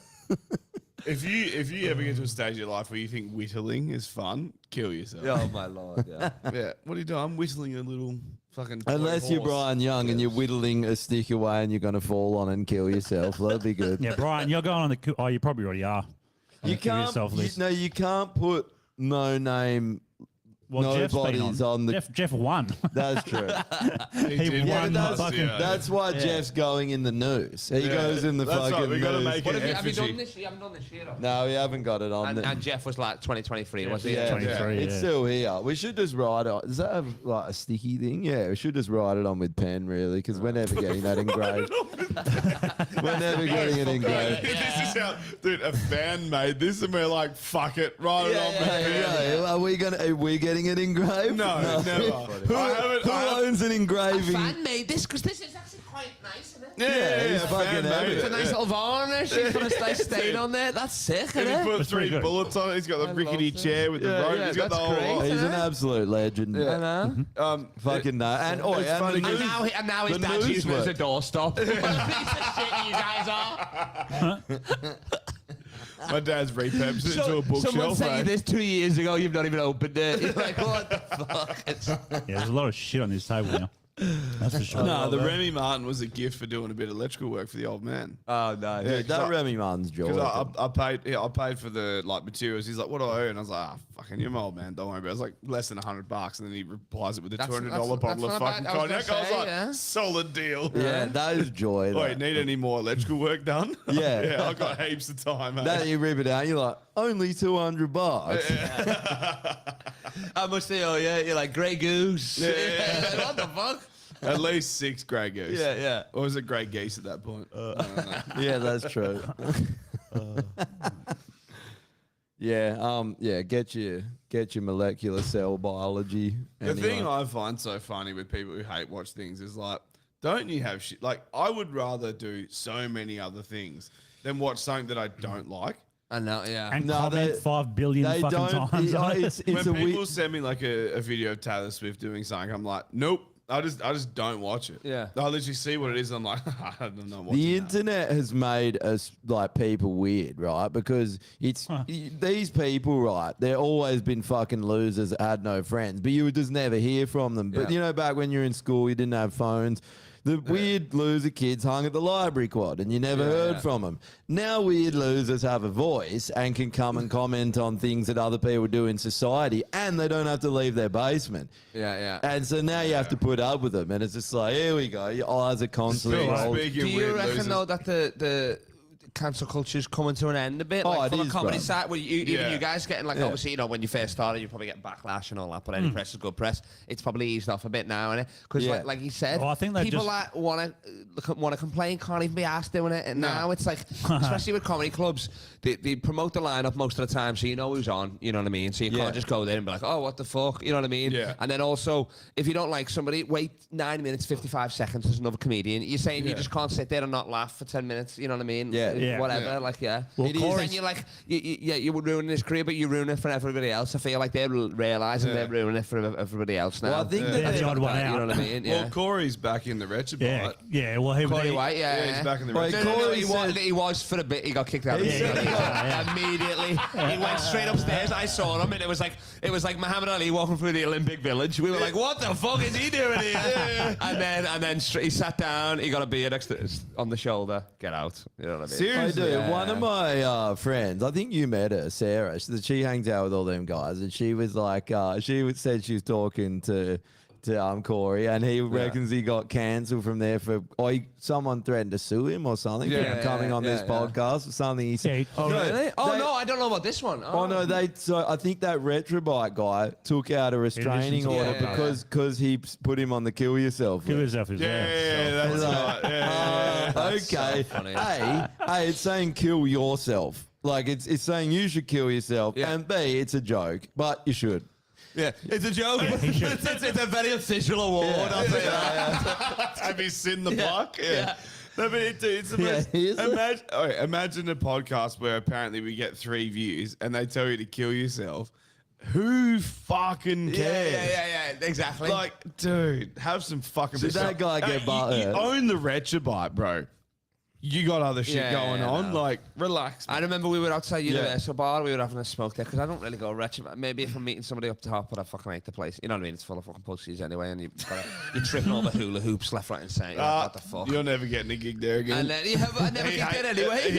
If you ever get to a stage of your life where you think whittling is fun, kill yourself. Oh, my Lord, yeah. Yeah. What are you doing? I'm whittling a little fucking toy Unless you're horse. Brian Young and you're whittling a stick away and you're going to fall on and kill yourself. That'd be good. Yeah, Brian, you're going on the. Oh, you probably already are. You Kill can't. yourself list. No, you can't put no name. Well, Jeff's been nobody's on the. Jeff won. That's true. He He did won win the fucking- year. That's why Jeff's going in the news. He goes in the That's fucking right, we gotta news. make What it have you done effigy. this year? You haven't done this year, though. No, we haven't got it on. And Jeff was like 2023, was he? Yeah, 23, it's yeah. still here. We should just write it. Does that have like a sticky thing? Yeah, we should just write it on with pen, really, because we're never getting that engraved. We're never getting it engraved. This is how, dude. A fan made this, and we're like, "Fuck it, write it on." Yeah, Are we getting it engraved? No, never. Who, I haven't. who owns an engraving? Fan made this because this is actually quite nice, isn't it? Yeah, he's a fucking fan have made it. It's a it. nice little varnish. He's put a nice stain on there. That's sick, And isn't he it? put That's 3 pretty good. bullets on it. He's got the rickety love chair with the Yeah, rope. yeah, He's got the that's whole great. lot. He's an absolute legend. Fucking no. And oh, It's and funny the 'cause- news- And now his the dad's news using it as a work. doorstop. What a piece of shit you guys are. My dad's repeps it into a Someone bookshelf. sent you mate. this 2 years ago. You've not even opened it. You're like, what the fuck? Yeah, there's a lot of shit on this table now. That's for sure. No, the Remy Martin was a gift for doing a bit of electrical work for the old man. Oh, no. Yeah, that Remy Martin's joy. Because I paid for the like materials. He's like, "What do I owe?" And I was like, "Ah, fucking, you're my old man. Don't worry about it." It was like less than $100, and then he replies it with a That's- $200 that's bottle of not fucking bad. I was gonna cognac. I was say, like, yeah. "Solid deal." Yeah, that is joy. Wait, that. need any more electrical work done? Yeah. yeah, I got heaps of time. Mate. That you rip it out, you're like, only $200. How much they owe you? You're like, Grey Goose. Yeah. What the fuck? At least 6 grey goose. yeah. Or was it grey geese at that point? I don't know. Yeah, that's true. Yeah, get your molecular cell biology. The thing I find so funny with people who hate watch things is like, don't you have shit? Like, I would rather do so many other things than watch something that I don't like. I know, yeah. And No, comment they- 5 billion they fucking don't. times. on it. It's When a people weird. send me like a video of Taylor Swift doing something, I'm like, nope. I just don't watch it. Yeah. I literally see what it is. And I'm like, I don't know what. The internet has made us like people weird, right? Because it's these people, right? They're always been fucking losers that had no friends, but you would just never hear from them. But Yeah. you know, back when you were in school, you didn't have phones. The weird loser kids hung at the library quad and you never heard from them. Now weird losers have a voice and can come and comment on things that other people do in society, and they don't have to leave their basement. Yeah. And so now you have to put up with them, and it's just like, here we go. Your eyes are constantly rolled. Speaking Do of you weird reckon losers, though that the cancel culture's coming to an end a bit? Oh, Like it from a is, comedy bro. side, where even Yeah. you guys getting like, obviously, you know, when you first started, you probably get backlash and all that, but any press is good press. It's probably eased off a bit now, innit? Because Yeah. like you said, Well, I think they people just- that want to complain can't even be asked doing it. And now it's like, especially with comedy clubs, they promote the lineup most of the time, so you know who's on. You know what I mean? So you Yeah. can't just go there and be like, oh, what the fuck? You know what I mean? Yeah. And then also, if you don't like somebody, wait 9 minutes 55 seconds. There's another comedian. You're saying you just can't sit there and not laugh for 10 minutes. You know what I mean? Yeah. Yeah. Whatever. Yeah. Like, yeah. Well, It is. Corey's- And you're like, you were ruining his career, but you ruin it for everybody else. I feel like they're realizing Yeah. they're ruining it for everybody else now. Well, I think They're that the odd one You know out. what I mean? well, Yeah. Corey's back in the Wretched Yeah, Bite. yeah. Well, Corey White, Yeah, he's back in the Wait, Wretched No, Corey he was for a bit. He got kicked out. He said he Immediately, he went straight upstairs. I saw him, and it was like Muhammad Ali walking through the Olympic Village. We were like, "What the fuck is he doing here?" and then he sat down. He got a beer next to on the shoulder. Get out. You know what I mean? I Seriously? do. Yeah. One of my friends, I think you met her, Sarah. She hangs out with all them guys, and she was like, said she was talking to Corey, and he reckons he got cancelled from there for someone threatened to sue him or something Yeah, for coming on this podcast or something. He said, Yeah, Really? Oh they- no, I don't know about this one. Oh no, so I think that Retrobite guy took out a restraining Yeah, order yeah. because he put him on the kill yourself. Kill list. yourself as Yeah, well. that's right. Yeah. Okay. funny. Hey, it's saying kill yourself. Like it's saying you should kill yourself, Yeah. and B, it's a joke, but you should. Yeah, it's a joke. he should. It's a very official award. I'll say that. Have you seen the block? Yeah. No, but it's the Yeah, most. he is. Imagine a podcast where apparently we get 3 views and they tell you to kill yourself. Who fucking cares? Yeah, exactly. Like, dude, have some fucking. Did that guy get you butthurt? own the Wretched Bite, bro. You got other shit Yeah, going yeah, on. no. Like, relax. I man. remember we were outside Universal Bar. We were having a smoke there because I don't really go wretched. Maybe if I'm meeting somebody up top, but I fucking hate the place. You know what I mean? It's full of fucking pussies anyway, and you're tripping over hula hoops left, right, and centre. You're like, what the fuck? You're never getting a gig there again. And then I never get there anyway.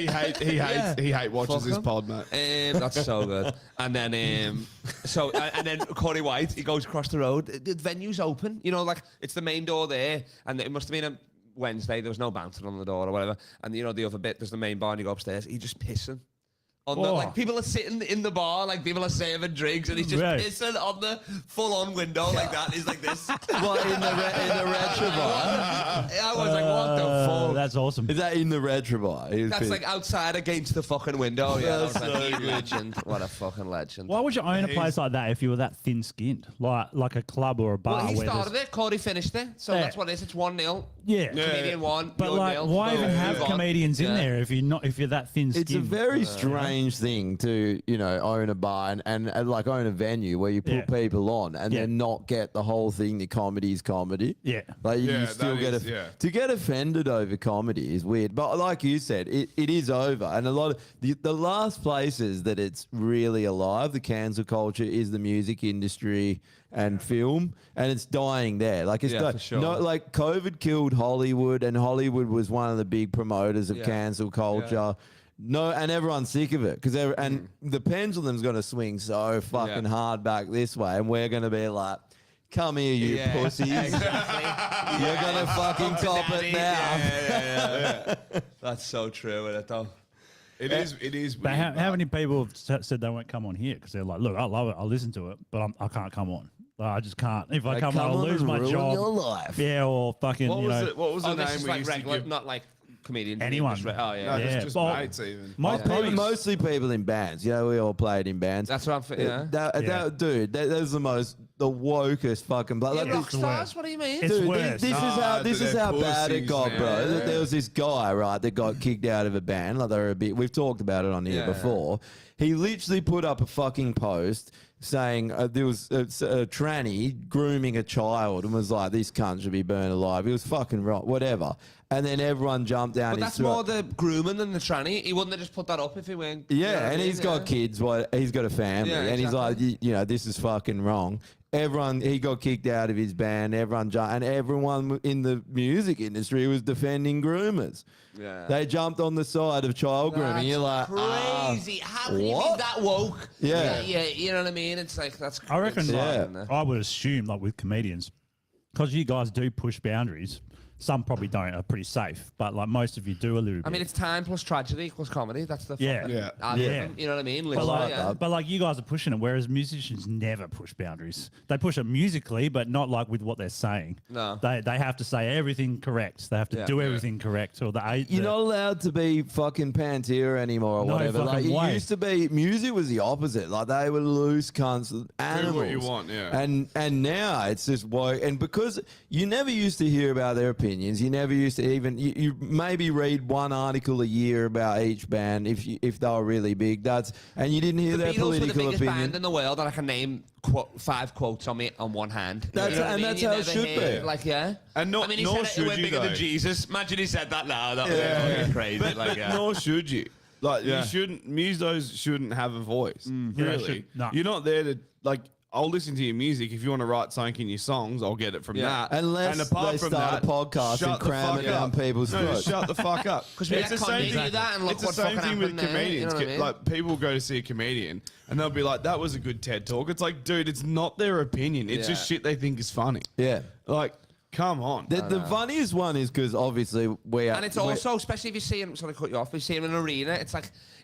He hate watches Fuck his him. pod, mate. That's so good. And then, and then Corey White, he goes across the road. The venue's open. You know, like it's the main door there, and it must have been a Wednesday. There was no bouncer on the door or whatever. And you know, the other bit, there's the main bar, and you go upstairs. He's just pissing. On the, Oh. like people are sitting in the bar, like people are serving drinks, and he's just Right. pissing on the full-on window like that. He's like this. What, in the Retrobite? I was like, what the fuck? That's awesome. Is that in the Retrobite? He was That's pissed. like outside against the fucking window. Yeah, That's that was like, so good. legend. What a fucking legend. Why would you own a place like that if you were that thin-skinned, like a club or a bar? Well, he where started there's- it. Corey finished it. So Yeah. that's what it is. It's 1-0. Yeah. Comedian 1. But like, 0-0. why even Boom. have Move on. comedians in Yeah. there if you're that thin-skinned? It's a very strange thing to, own a bar and like own a venue where you put Yeah. people on and Yeah. then not get the whole thing that comedy is comedy. Yeah. Like you Yeah, still that get is, yeah. to get offended over comedy is weird. But like you said, it is over. And a lot of the last places that it's really alive, the cancel culture, is the music industry and film, and it's dying there. Like it's Yeah, for sure. no, like COVID killed Hollywood, and Hollywood was one of the big promoters of Yeah. cancel culture. No, and everyone's sick of it because and the pendulum's going to swing so fucking Yeah. hard back this way, and we're going to be like, "Come here, you pussies! Exactly. You're going to fucking cop it now." Yeah. That's so true, isn't it, though? It is. But weird, how many people have said they won't come on here because they're like, look, I love it, I'll listen to it, but I can't come on. I just can't. If I Like, come on, I'll on lose and my ruin job. your life. Yeah, or fucking, What was it? What was the Oh, this name is we like used to regular, give? not like comedians. Anyone. Just oh, yeah. No, Yeah. just Well, mates even. Most People- probably. mostly people in bands. We all played in bands. That's what I'm yeah. Dude, that was the wokest fucking. Yeah, Like, rock the stars, worst. what do you mean? It's Dude, worse. this is how they're bad it pussies, got, man. bro. Yeah. There was this guy, right, that got kicked out of a band. Like they were a bit. We've talked about it on here Yeah, before. He literally put up a fucking post saying there was a tranny grooming a child and was like, "This cunt should be burned alive." He was fucking right, whatever. and then everyone jumped down But his that's throat. more the grooming than the tranny. He wouldn't have just put that up if he weren't. you know Yeah, what I and mean? he's got kids. He's got a family, Yeah, and he's like, exactly. you know, this is fucking wrong. He got kicked out of his band. Everyone in the music industry was defending groomers. Yeah. They jumped on the side of child grooming. You're like, crazy. How can you be what? that woke? Yeah. yeah. You know what I mean? It's like that's. I reckon. it's Yeah. like- I would assume, like with comedians, because you guys do push boundaries. Some probably don't. Are pretty safe, but like most of you do a little bit. I mean, it's time plus tragedy equals comedy. That's the Yeah. fucking Yeah. argument, You know what I mean? But Literally, like, yeah. but like you guys are pushing it, whereas musicians never push boundaries. They push it musically, but not like with what they're saying. No. They have to say everything correct. They have to Yeah. do Yeah. everything correct. Or you're not allowed to be fucking Pantera anymore or No whatever. Like fucking it way. used to be. Music was the opposite. Like they were loose cunts, animals. what you want, yeah. And now it's just woke. And because you never used to hear about their opinions, you never used to even you maybe read one article a year about each band if they were really big. And you didn't hear The their Beatles were the political biggest band opinion. in the world, and I can name 5 quotes on one hand. That's- what I and mean? that's You how it never should hear, be. Like, yeah. And I mean, he nor said it should went you, bigger than though. Jesus. Imagine he said that now. That would Yeah. be fucking crazy. But, like, yeah. nor should you. Like Yeah. you shouldn't. Musos shouldn't have a voice. Yeah, Really, should- no. you're not there to like. I'll listen to your music. If you want to write something in your songs, I'll get it from Yeah. that. Unless and apart they from start that, a podcast shut and the cram fuck it down up. people's No, throats. shut the fuck up. 'Cause we it's the let same Kanye thing. do that and look It's the what same fucking thing with happened there, comedians. you know what I mean? Like people go to see a comedian and they'll be like, "That was a good TED talk." It's like, dude, it's not their opinion. It's just Yeah. shit they think is funny. Yeah. Like, come on. The funniest one is because obviously we are. And it's also, especially if you see him, sorry to cut you off, if you see him in an arena,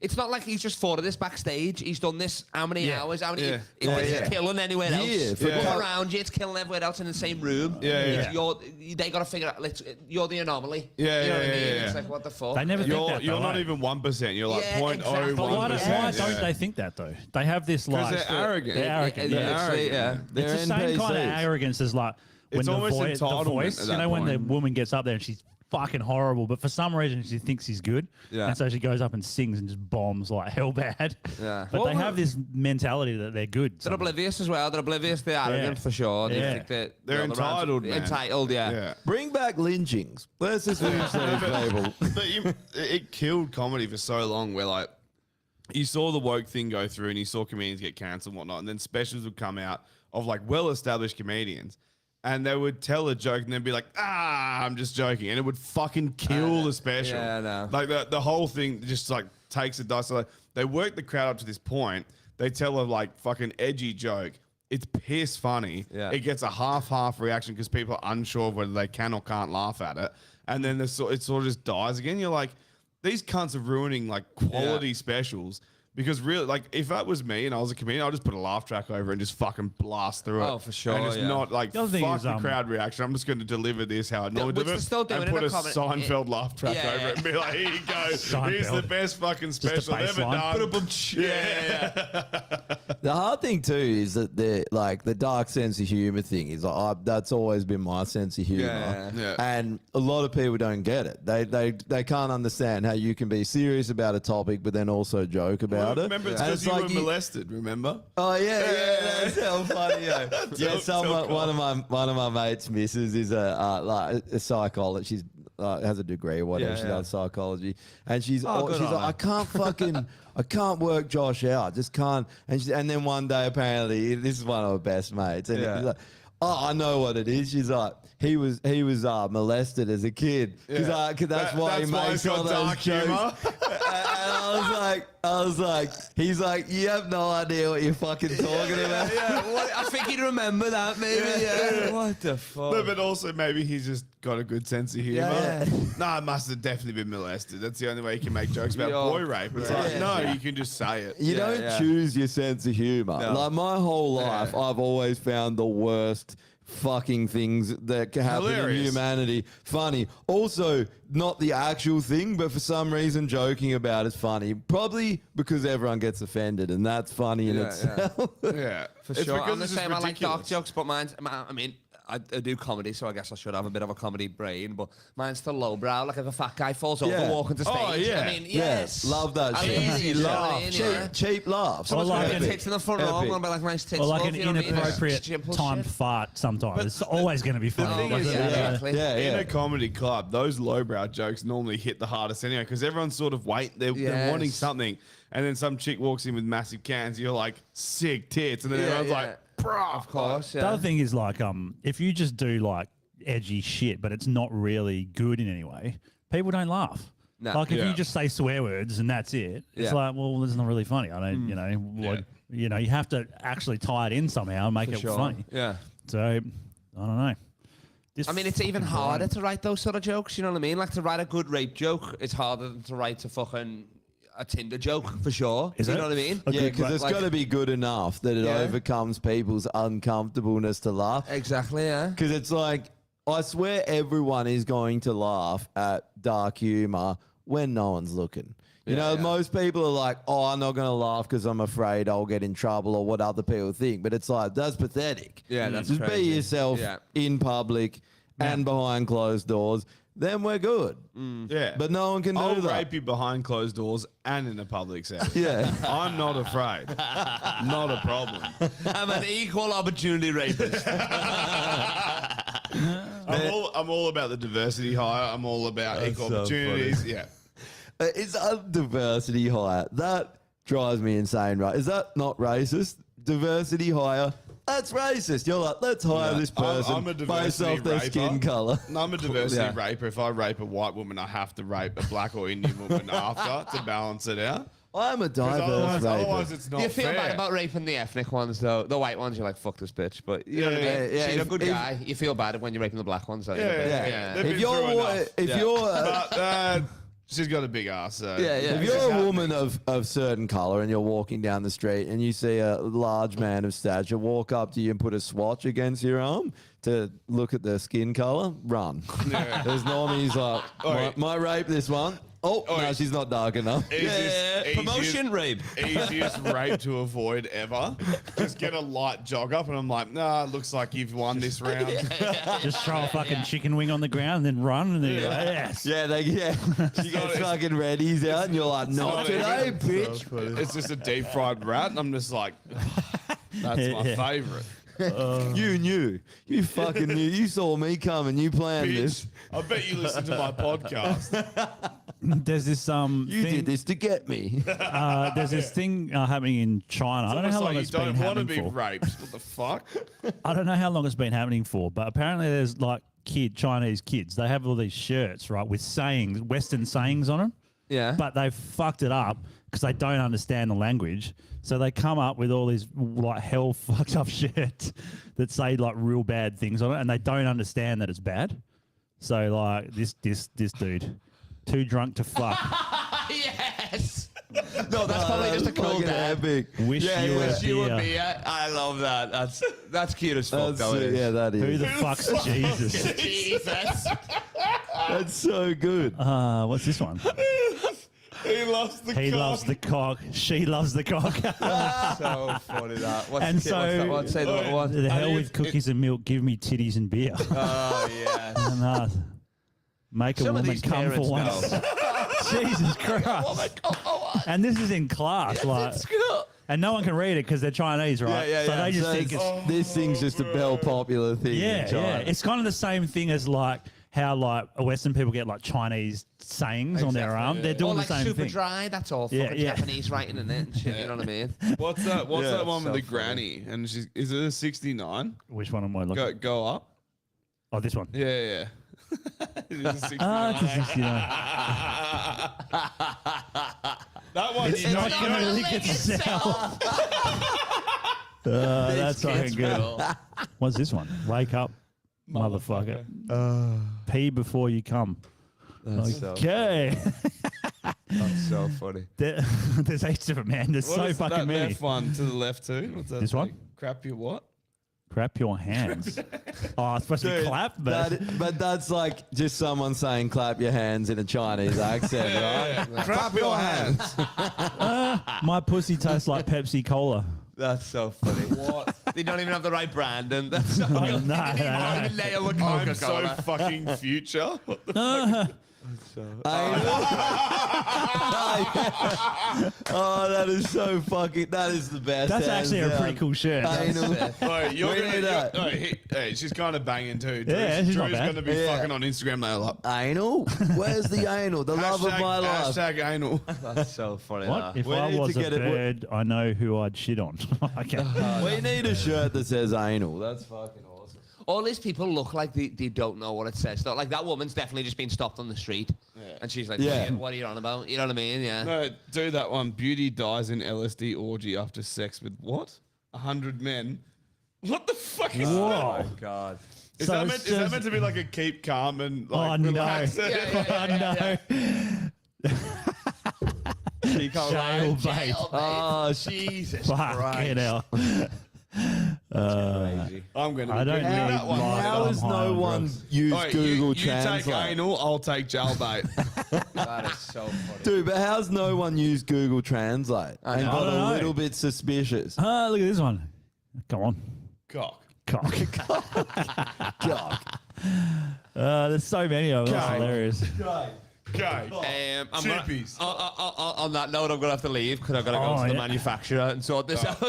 it's not like he's just thought of this backstage. He's done this how many hours? How many? Yeah. This Yeah. is killing anywhere else. Yeah, Look yeah. around you, it's killing everywhere else in the same room. Yeah, yeah. They got to figure out, you're the anomaly. Yeah, you know yeah, what I mean? yeah, It's yeah. like, what the fuck? They never think You're that. you're though, not eh? even 1%. You're like Yeah, 0.01%. exactly. But why Yeah. don't they think that though? They have this like Because they're arrogant. They're arrogant. Yeah, yeah. literally, yeah. They're It's the same kind of NPCs. arrogance as like when It's the, almost the entitlement voice, at you that know, when the point. woman gets up there and she's fucking horrible, but for some reason she thinks he's good, Yeah. and so she goes up and sings and just bombs like hell bad. Yeah. But What they were- have this mentality that they're good. They're oblivious as well. They're oblivious. They're arrogant Yeah. for sure. They Yeah. think that They're entitled, man. Entitled, yeah. Yeah. Bring back lynchings. Let's just finish these people. But it killed comedy for so long where like you saw the woke thing go through and you saw comedians get cancelled and whatnot, and then specials would come out of like well-established comedians and they would tell a joke and they'd be like, I'm just joking, and it would fucking kill the special. Yeah, I know. Like the whole thing just like takes a dice. So, like, they work the crowd up to this point, they tell a like fucking edgy joke, it's piss funny. Yeah. It gets a half reaction because people are unsure of whether they can or can't laugh at it. And then it sort of just dies again. You're like, these cunts are ruining like quality specials. Because really, like, if that was me and I was a comedian, I'd just put a laugh track over and just fucking blast through it. Oh, for sure, And just yeah. not like, The other thing fuck is, the crowd reaction. I'm just going to deliver this how I normally which do they're it. still doing and in put a a comedy- Seinfeld laugh track Yeah, over it and be like, here you go. Here's the Seinfeld. best fucking a special ever baseline. done. Yeah. The hard thing too is that the dark sense of humor thing is like that's always been my sense of humor, Yeah. and a lot of people don't get it. They can't understand how you can be serious about a topic but then also joke about it. Remember, it's And because you were molested, remember? Oh yeah, that's how funny. Yeah, tell one of my mates' missus is like a psychologist. She's has a degree or whatever. Yeah, She yeah. does psychology, and she's good she's on like, her. I can't fucking. I can't work Josh out. Just can't. And then one day, apparently, this is one of her best mates. And Yeah. he's like, oh, I know what it is. She's like, he was molested as a kid. Because that's why he makes he's got all those dark jokes. humor. And I was like, he's like, you have no idea what you're fucking talking about. I think you'd remember that, maybe. Yeah. What the fuck? No, but also maybe he's just got a good sense of humor. Yeah. No, I must have definitely been molested. That's the only way you can make jokes about Yo. boy rape. It's like, no, you can just say it. You don't yeah. choose your sense of humor. No. Like my whole life, I've always found the worst fucking things that can happen in Hilarious. humanity funny. Also, not the actual thing, but for some reason, joking about it's funny. Probably because everyone gets offended, and that's funny in Yeah, itself. Yeah, For It's sure. because I'm the it's just same. I like dark ridiculous. jokes, but I mean, I do comedy, so I guess I should have a bit of a comedy brain, but mine's still lowbrow. Like if a fat guy falls over Yeah. walking to stage, Oh, yeah. I mean, Yes, love that I shit. mean, Easy you know what I laugh, mean, cheap, yeah. cheap laughs. Someone's got like tits in the front row, I'm gonna be like, nice tits. Or like love, an you know what I mean? inappropriate Simple timed shit. fart sometimes. It's always going to be funny. thing Like, is, Yeah, exactly. Yeah, In a comedy club, those lowbrow jokes normally hit the hardest anyway because everyone's sort of they're Yes. wanting something, and then some chick walks in with massive cans. You're like sick tits, and then everyone's like, "Bro, Of course, The yeah. other thing is like, if you just do like edgy shit, but it's not really good in any way, people don't laugh. No. Like if Yeah. you just say swear words and that's it, it's Yeah. like, well, this is not really funny. I don't, you have to actually tie it in somehow and make it Sure. funny. Yeah. So I don't know. This I mean, it's even fucking harder grind. to write those sort of jokes. You know what I mean? Like to write a good rape joke, it's harder than to write a Tinder joke for sure. Is you it? know what I mean? A Yeah, good because it's like- got to be good enough that it Yeah. overcomes people's uncomfortableness to laugh. Exactly. Yeah. Because it's like, I swear everyone is going to laugh at dark humor when no one's looking. You know, yeah. most people are like, oh, I'm not going to laugh because I'm afraid I'll get in trouble or what other people think. But it's like, that's pathetic. Yeah, that's Just crazy. be yourself Yeah. in public and behind closed doors. Then we're good. yeah." But no one can do I'll that. rape you behind closed doors and in a public setting. Yeah. I'm not afraid. Not a problem. I'm an equal opportunity rapist. I'm all about the diversity hire. I'm all about equal so opportunities. Yeah. It's a diversity hire. That drives me insane, right? Is that not racist? Diversity hire? That's racist. You're like, let's hire this person I'm a based diversity off their raper. skin color. No, I'm a diversity Yeah. raper. If I rape a white woman, I have to rape a black or Indian woman after to balance it out. I'm a 'Cause diverse otherwise raper. it's not You feel fair. bad about raping the ethnic ones, though. The white ones, you're like, fuck this bitch. But you know what I mean? yeah, She's a if- good if- guy. You feel bad when you're raping the black ones, though. Yeah. They've If been you're through wa- enough. if Yeah. you're But, she's got a big ass. So if you're a woman of certain color and you're walking down the street and you see a large man of stature walk up to you and put a swatch against your arm to look at the skin color, run. Yeah. There's normally he's like, Oi. might rape this one. Oh, no, Oi. she's not dark enough. Promotion rape. Easiest rape to avoid ever. Just get a light jog up, and I'm like, nah, it looks like you've won this round. Just throw a fucking chicken wing on the ground and then run and then you're like, yes. Yeah, she gets fucking Reddies out and you're like, not not today, even- bitch. It's just a deep fried rat, and I'm just like, that's my Yeah. favorite. You knew. You fucking knew. You saw me coming. You planned Bitch, this. I bet you listen to my podcast. There's this You thing, did this to get me. there's this thing happening in China. I don't know how Almost long like it's you been don't want to happening be for. raped. What the fuck? I don't know how long it's been happening for, but apparently there's like Chinese kids. They have all these shirts, right, with sayings, Western sayings on them. Yeah. But they've fucked it up because they don't understand the language. So they come up with all these like hell fucked up shirts that say like real bad things on it, and they don't understand that it's bad. So like this dude, too drunk to fuck. Yes. No, that's probably just a cool fucking dad. epic. Wish you were Wish you would here. be. I love that. That's cute as fuck. That's, though, it is. yeah, that Who is. the fuck's Jesus? Jesus. That's so good. What's this one? He loves the He cock. loves the cock. She loves the cock. So funny that. What's And the, what's that so- one? Say the other one. The hell And with it- cookies and milk. Give me titties and beer. Oh yes. And, make a Some of woman these come for parents once. know. Jesus Christ. And this is in class, like, and no one can read it because they're Chinese, right? Yeah, so yeah. they just So think it's this thing's just a bell popular thing. in yeah. China. It's kind of the same thing as like how like Western people get like Chinese sayings on their arm. They're Or doing like the same super thing. dry. That's all. Yeah, Fucking yeah. Japanese writing in it and shit. You know what I mean? What's that? What's Yeah, that one with so the granny? And she's is it a 69? Which one am I looking? Go up. Oh, this one. Yeah. It is a 69. Ah, it's just, you know, That one. it's not going to lick itself. That's fucking good. What's this one? Wake up, motherfucker. Pee before you come. Okay. That's so funny. There's heaps of them, man. There's so fucking that many. left one to the left too? What's that? This one? thing? Crap your what? Crap your hands. Oh, it's supposed to be Dude, clap, but but that's like just someone saying clap your hands in a Chinese accent, right? Crap your hands. my pussy tastes like Pepsi Cola. That's so funny. What? They don't even have the right brand, and that's no. layer with I'm so Coca-Cola. fucking future. Oh, that is so fucking. That is the best. That's hands actually a down. pretty cool shirt. Anal. Wait, you're We gonna, need that. hey, she's kind of banging too. Yeah, she's not Drew's bad. gonna be Yeah. fucking on Instagram later. Like, Anal? Where's the anal? The love of my life. Hashtag anal. That's so funny. What? If We I need to was a get it- bird, I know who I'd shit on. Okay. We need a shirt that says anal. That's fucking awesome. All these people look like they don't know what it says. Though. Like that woman's definitely just been stopped on the street, and she's like, Yeah. "What are you on about?" You know what I mean? Yeah. No, do that one. Beauty dies in LSD orgy after sex with what? 100 men. What the fuck is Whoa. that? God. Is, So that it's meant, is that just- meant to be like a keep calm and Oh, like no. relax? Oh, no. She can't Jailbait. Oh, Jesus Fucking hell. Crazy. I'm gonna. I don't do need that one. life. how I'm has high no on one drugs. used Alright, Google you Translate? take anal, I'll take jailbait. That is so funny. Dude, but how's no one used Google Translate and know. got I don't a know. little bit suspicious? Look at this one. Come on. Cock. Cock. God. There's so many of them. That's Cock. hilarious. Okay. I'm Chippies. on that note, I'm gonna have to leave because I've got to go Oh, to the yeah. manufacturer and sort this out.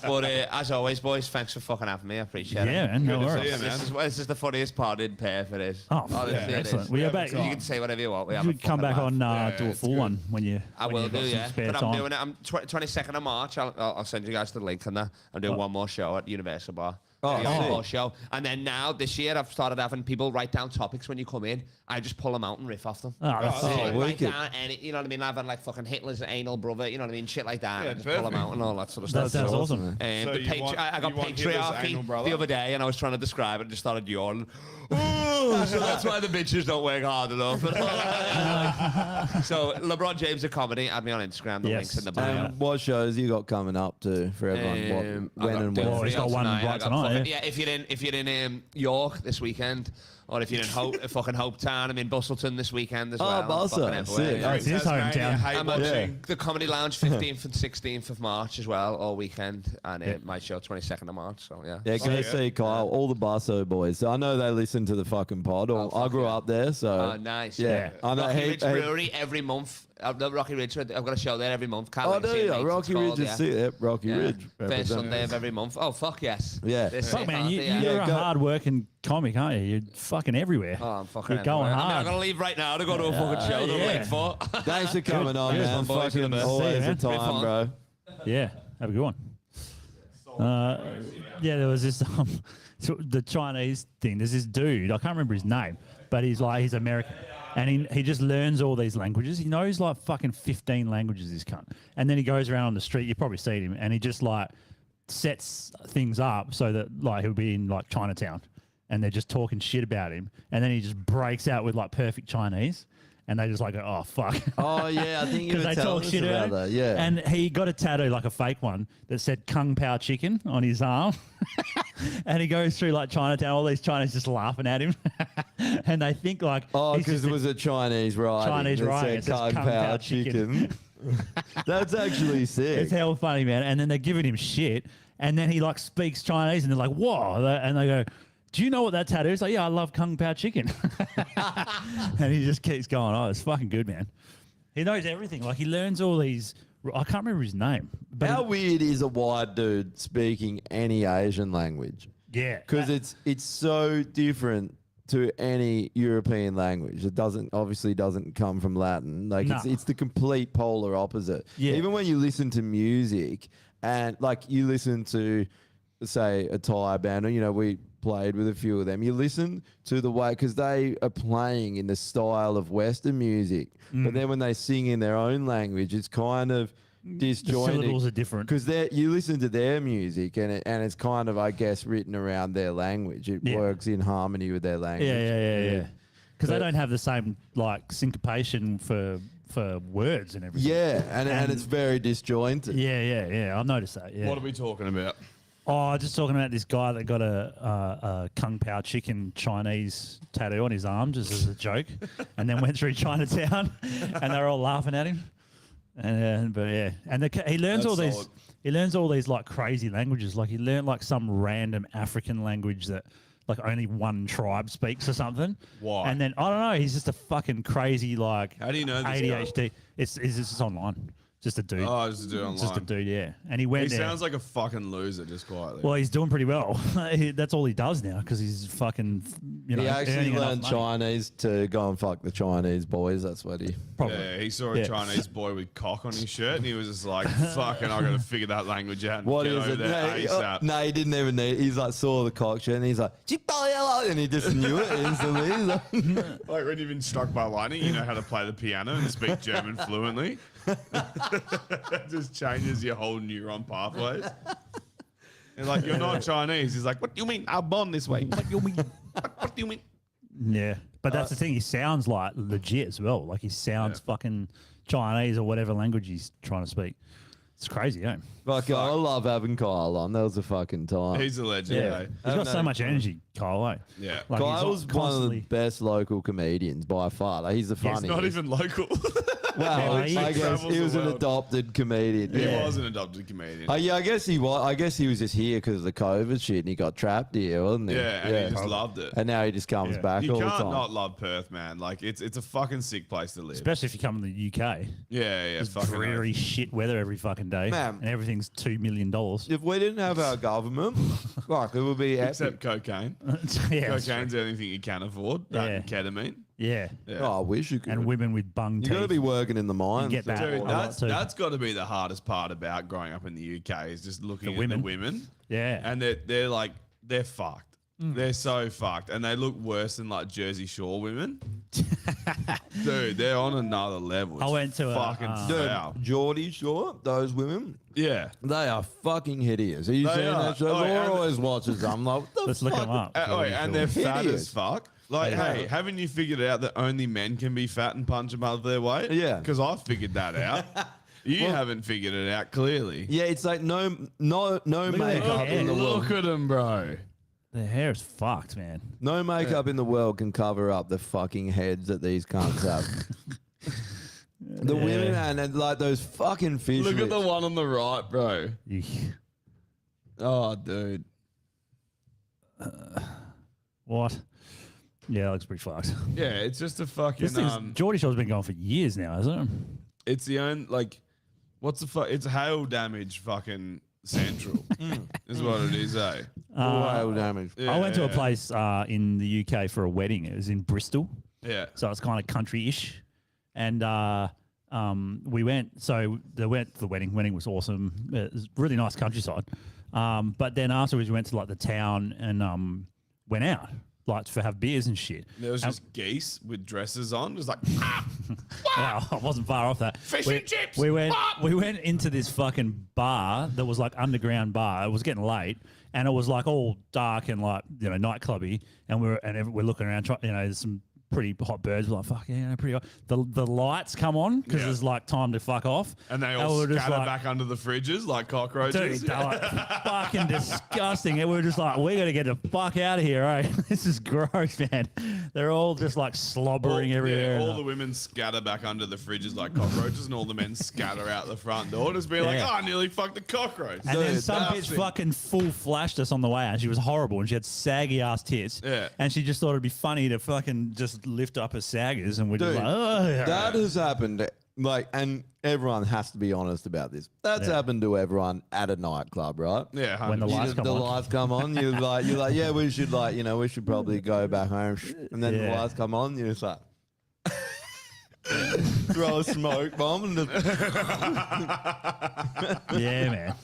But as always, boys, thanks for fucking having me. I appreciate Yeah, it. man. No Good to see worries. you, man. This is the funniest part in Perth. It is. Oh, Honestly, yeah, it excellent. is. Well, you're Yeah, back. but You can say whatever you want. We You have a should come fucking back laugh. on, Yeah, do a it's full good. one when you. I when will you've do, got some yeah. spare But time. I'm doing it. I'm 22nd of March. I'll send you guys the link and that. I'm doing one more show at Universal Bar. Oh, Yeah, one sick. more show. And then now, this year, I've started having people write down topics when you come in. I just pull them out and riff off them. Oh, that's Oh, sick. Write wicked. down any, you know what I mean? Having like fucking Hitler's anal brother, you know what I mean? Shit like that. Yeah, and just pull them perfect. out and all that sort of That stuff. sounds awesome. man. So The you want- I got you want Hitler's anal patriarchy brother? the other day, and I was trying to describe it and just started yawning. Ooh, so that's why the bitches don't work hard enough. So LeBron James a comedy. Add me on Instagram. The Yes. links in the bio. And what shows you got coming up to for everyone? What, when and Well, where? he's got one right tonight, Yeah, if you're in York this weekend, or if you're in fucking Hope Town, I'm in Bustleton this weekend as Oh, well. I'm Bustle, fucking everywhere, sick. yeah. It's his Tasmania, hometown. hate I'm at watching. the Comedy Lounge 15th and 16th of March as well, all weekend, and my show 22nd of March. So yeah. Yeah, go see Kyle, all the Basso boys. I know they listen to the fucking pod. Or I grew up there, so Oh, nice. yeah. I know. Rocky Hey, Ridge Brewery every month. The Rocky Ridge. I've got a show there every month. Can't oh, wait to do see it, you? mate. It's Rocky called, Ridge is sick. Yep, Rocky Yeah. Ridge. First represent. Sunday of every month. Oh fuck yes. Yeah. This Fuck, is man, hard, you're yeah. a go- hard-working comic, aren't you? You're fucking everywhere. Oh, I'm fucking You're going everywhere. I'm hard. gonna leave right now to go to a fucking show that I'm yeah. late for. Thanks for coming on, Good. man. Good one, boys. Fucking See you, always man. a time, fun. bro. Yeah, have a good one. Yeah, there was this so the Chinese thing. There's this dude. I can't remember his name, but he's American, and he just learns all these languages. He knows like fucking 15 languages. This cunt, and then he goes around on the street. You've probably seen him, and he just like sets things up so that like he'll be in like Chinatown, and they're just talking shit about him, and then he just breaks out with like perfect Chinese. And they just like go, oh fuck. Oh yeah, I think you Because were they telling talk us shit about about that. Yeah. And he got a tattoo, like a fake one, that said Kung Pao Chicken on his arm. And he goes through like Chinatown, all these Chinese just laughing at him. And they think like, Oh, he's because just it was a Chinese writing. Chinese that writing. said It says Kung Pao chicken. That's actually sick. It's hell funny, man. And then they're giving him shit. And then he like speaks Chinese and they're like, whoa. And they go, do you know what that tattoo is? Like, yeah, I love Kung Pao Chicken. And he just keeps going, oh, it's fucking good, man. He knows everything. Like he learns all these, I can't remember his name. But How weird is a white dude speaking any Asian language? yeah. Because it's so different to any European language. It obviously doesn't come from Latin. Like No. it's the complete polar opposite. Yeah. Even when you listen to music and like you listen to say a Thai band, or we played with a few of them. You listen to the way because they are playing in the style of Western music, but then when they sing in their own language, it's kind of disjointed. syllables are different. Because you listen to their music and it's kind of, I guess, written around their language. It Yeah. works in harmony with their language. Yeah. Because they But- don't have the same like syncopation for words and everything. Yeah, and it's very disjointed. Yeah. I've noticed that. Yeah. What are we talking about? Oh, just talking about this guy that got a Kung Pao Chicken Chinese tattoo on his arm just as a joke, and then went through Chinatown, and they're all laughing at him. But yeah, and he learns That's all these. solid. he learns all these like crazy languages. Like he learned like some random African language that like only one tribe speaks or something. Why? And then I don't know. He's just a fucking crazy like How do you know this ADHD. It's just online. Just a dude. Oh, just a dude It's just a online. dude. Yeah. And he went He there. sounds like a fucking loser, just quietly. Well, he's doing pretty well. That's all he does now because he's fucking, you know, He actually earning enough learned money. Chinese to go and fuck the Chinese boys. That's what he. Probably. Yeah, he saw a Yeah. Chinese boy with cock on his shirt, and he was just like, "Fucking, I gotta figure that language out and What get is over it? there ASAP." No, he didn't even need. He's like saw the cock shirt and he's like, and he just knew it instantly. He's like, Like when you've been struck by lightning, you know how to play the piano and speak German fluently. It just changes your whole neuron pathways. And like, you're not Chinese. He's like, "What do you mean? I'm born this way. What do you mean? What do you mean?" Yeah, but that's the thing. He sounds like legit as well. Like he sounds fucking Chinese or whatever language he's trying to speak. It's crazy, eh? fuck, I love having Kyle on. That was a fucking time. He's a legend. Yeah, eh? he's got so much energy, Kyle. Eh? Yeah. Like he's Kyle's one of the constantly. best local comedians by far. Like, he's the He's funniest. not even local. Well, Yeah, he I guess travels he was the an world. adopted comedian. He Yeah. was an adopted comedian. Yeah, I guess he was. I guess he was just here because of the COVID shit, and he got trapped here, wasn't he? Yeah, and he just loved it. And now he just comes Yeah. back You all the can't time. not love Perth, man. Like it's a fucking sick place to live. Especially if you come to the UK. Yeah, It's fucking dreary shit weather every fucking day, Man. and everything's $2 million. If we didn't have our government, fuck, it would be epic. Except cocaine. yeah, that's Cocaine's true. the only thing you can afford. That and ketamine. Yeah. Yeah. Oh, I wish you could. And women with bung you teeth. got to be working in the mines. get that. Dude, Oh, that's too. that's got to be the hardest part about growing up in the UK is just looking at women. the women. Yeah. And they're like they're fucked. They're so fucked, and they look worse than like Jersey Shore women. Dude, they're on another level. I It's went to a, fucking Dude, foul. Geordie Shore, those women, Yeah. they are fucking hideous. Are you They seeing are. that show? Oh, yeah, Laura and- always watches them. I'm like, what the Let's look fuck? them up. And they're fat Hideous. as fuck. Like, Yeah. hey, haven't you figured out that only men can be fat and punch above their weight? Yeah. Because I've figured that out. You haven't figured it out, clearly. Yeah, it's like no at makeup their in the hair. world. Look at them, bro. Their hair is fucked, man. No makeup in the world can cover up the fucking heads that these cunts have. The women and like those fucking fish. Look at the lips. one on the right, bro. Eek. Oh, dude. What? Yeah, that looks pretty fucked. Yeah, it's just a This fucking. thing's Geordie Shore's been going for years now, hasn't it? It's the only like, what's the fuck? It's hail damage, fucking central. Is what it is, eh? Full hail damage. I went to a Yeah. place in the UK for a wedding. It was in Bristol, Yeah. so it's kind of country-ish. And we went. So the wedding. Wedding was awesome. It was really nice countryside. But then afterwards, we went to like the town and went out like to have beers and shit. There was just geese with dresses on. Just like, Well, I wasn't far off that. Fish we, and chips. We went. What? We went into this fucking bar that was like underground bar. It was getting late, and it was like all dark and like nightclubby. And we're looking around. There's some pretty hot birds. We're like, fuck yeah, pretty hot. The lights come on because Yeah. it's like time to fuck off. and they all we're just scatter like, back under the fridges like Dude, cockroaches. they're like fucking disgusting. And we were just like, we got to get the fuck out of here, right? This is gross, man. They're all just like slobbering everywhere. all the women scatter back under the fridges like cockroaches, and all the men scatter out the front door, just being like, Yeah. "Oh, I nearly fucked the cockroach." And then Dude, some bitch disgusting. fucking full flashed us on the way out. She was horrible and she had saggy ass tits. Yeah. And she just thought it'd be funny to fucking just lift up her saggers and we're just Dude, like, oh, yeah. That has happened. Like, and everyone has to be honest about this. That's happened to everyone at a nightclub, right? Yeah, When the 100%. lights come on. lights come on, you're like, yeah, we should we should probably go back home. And then the Yeah. lights come on, you're just like, throw a smoke bomb and just, Yeah, man.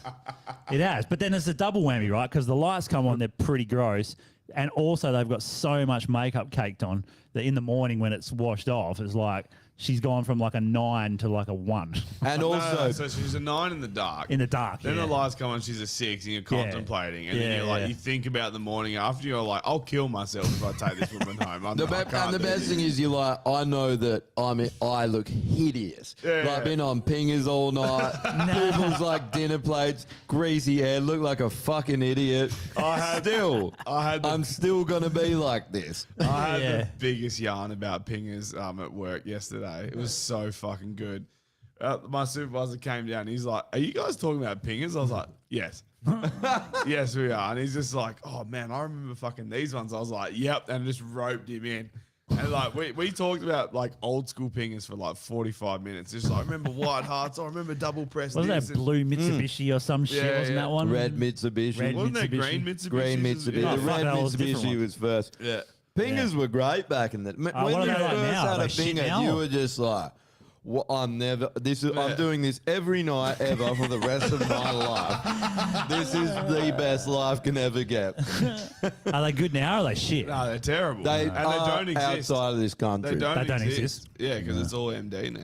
It has. But then it's a double whammy, right? Because the lights come on, they're pretty gross. And also, they've got so much makeup caked on that in the morning when it's washed off, it's like she's gone from like a 9 to like a 1 and No, also, so she's a 9 in the dark. in the dark. Then yeah. the lights come on, she's a 6, and you're contemplating, and then Yeah, you're like, yeah. you think about the morning after, you're like, I'll kill myself if I take this woman home. I the can't do best this. thing is you're like, I know that I look hideous. Yeah, like, yeah. been on pingers all night, people's like dinner plates, greasy hair, look like a fucking idiot. I'm still gonna be like this. I had Yeah. the biggest yarn about pingers at work yesterday. It was so fucking good. my supervisor came down. He's like, "Are you guys talking about pingers?" I was like, "Yes." Yes, we are. And he's just like, "Oh man, I remember fucking these ones." I was like, "Yep," and just roped him in. And like we talked about like old school pingers for like 45 minutes. Just like, I remember White Hearts, I remember double press. Wasn't this that and- blue Mitsubishi or some shit? Yeah, Wasn't yeah. that one? Red Mitsubishi. Red Wasn't there Mitsubishi. green Mitsubishi? Green Mitsubishi. Oh, The fuck, red that was a different Mitsubishi one. was first. Yeah. Pingers were great back in the. When what are you they like first now? had Are a they shit pinger, now? you were just like, well, I'm doing this every night ever for the rest of my life. This is the best life can ever get. Are they good now or are they shit? No, they're terrible. They and they are don't exist. outside of this country. They don't, They don't exist. exist? Yeah, because it's all MD now.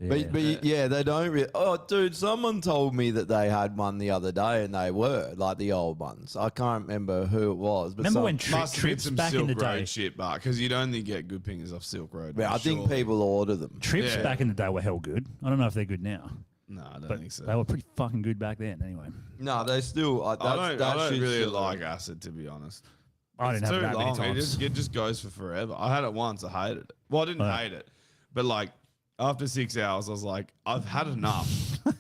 But yeah, they don't. Oh, dude, someone told me that they had one the other day, and they were like the old ones. I can't remember who it was. But Remember some- when Must have been Trips some back in Silk the Road day? shit, but because you'd only get good pingers off Silk Road. Yeah, I think surely. people order them. Trips Yeah. back in the day were hell good. I don't know if they're good now, No, I don't but think so. they were pretty fucking good back then. Anyway, No, they still. I don't shit's really still- like acid, to be honest. I It's didn't have too it that many long. times. It just goes for forever. I had it once. I hated it. Well, I didn't Right. hate it, but like after 6 hours, I was like, I've had enough.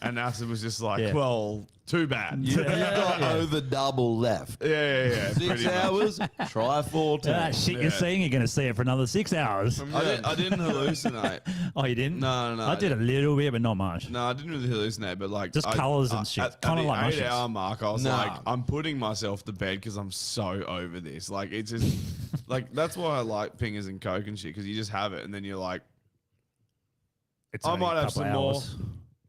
And acid was just like, Yeah. well, too bad. You've got over double left. Yeah. 6 pretty much. hours, try 14. That shit Yeah. you're seeing, you're going to see it for another 6 hours. I didn't hallucinate. Oh, you didn't? No. I did a little bit, but not much. No, I didn't really hallucinate, but like Just colours and shit. At Kinda the like 8 mushrooms. hour mark, I was Nah. like, I'm putting myself to bed because I'm so over this. Like it's just like that's why I like pingers and coke and shit because you just have it and then you're like, It's I only a might have couple some more. hours.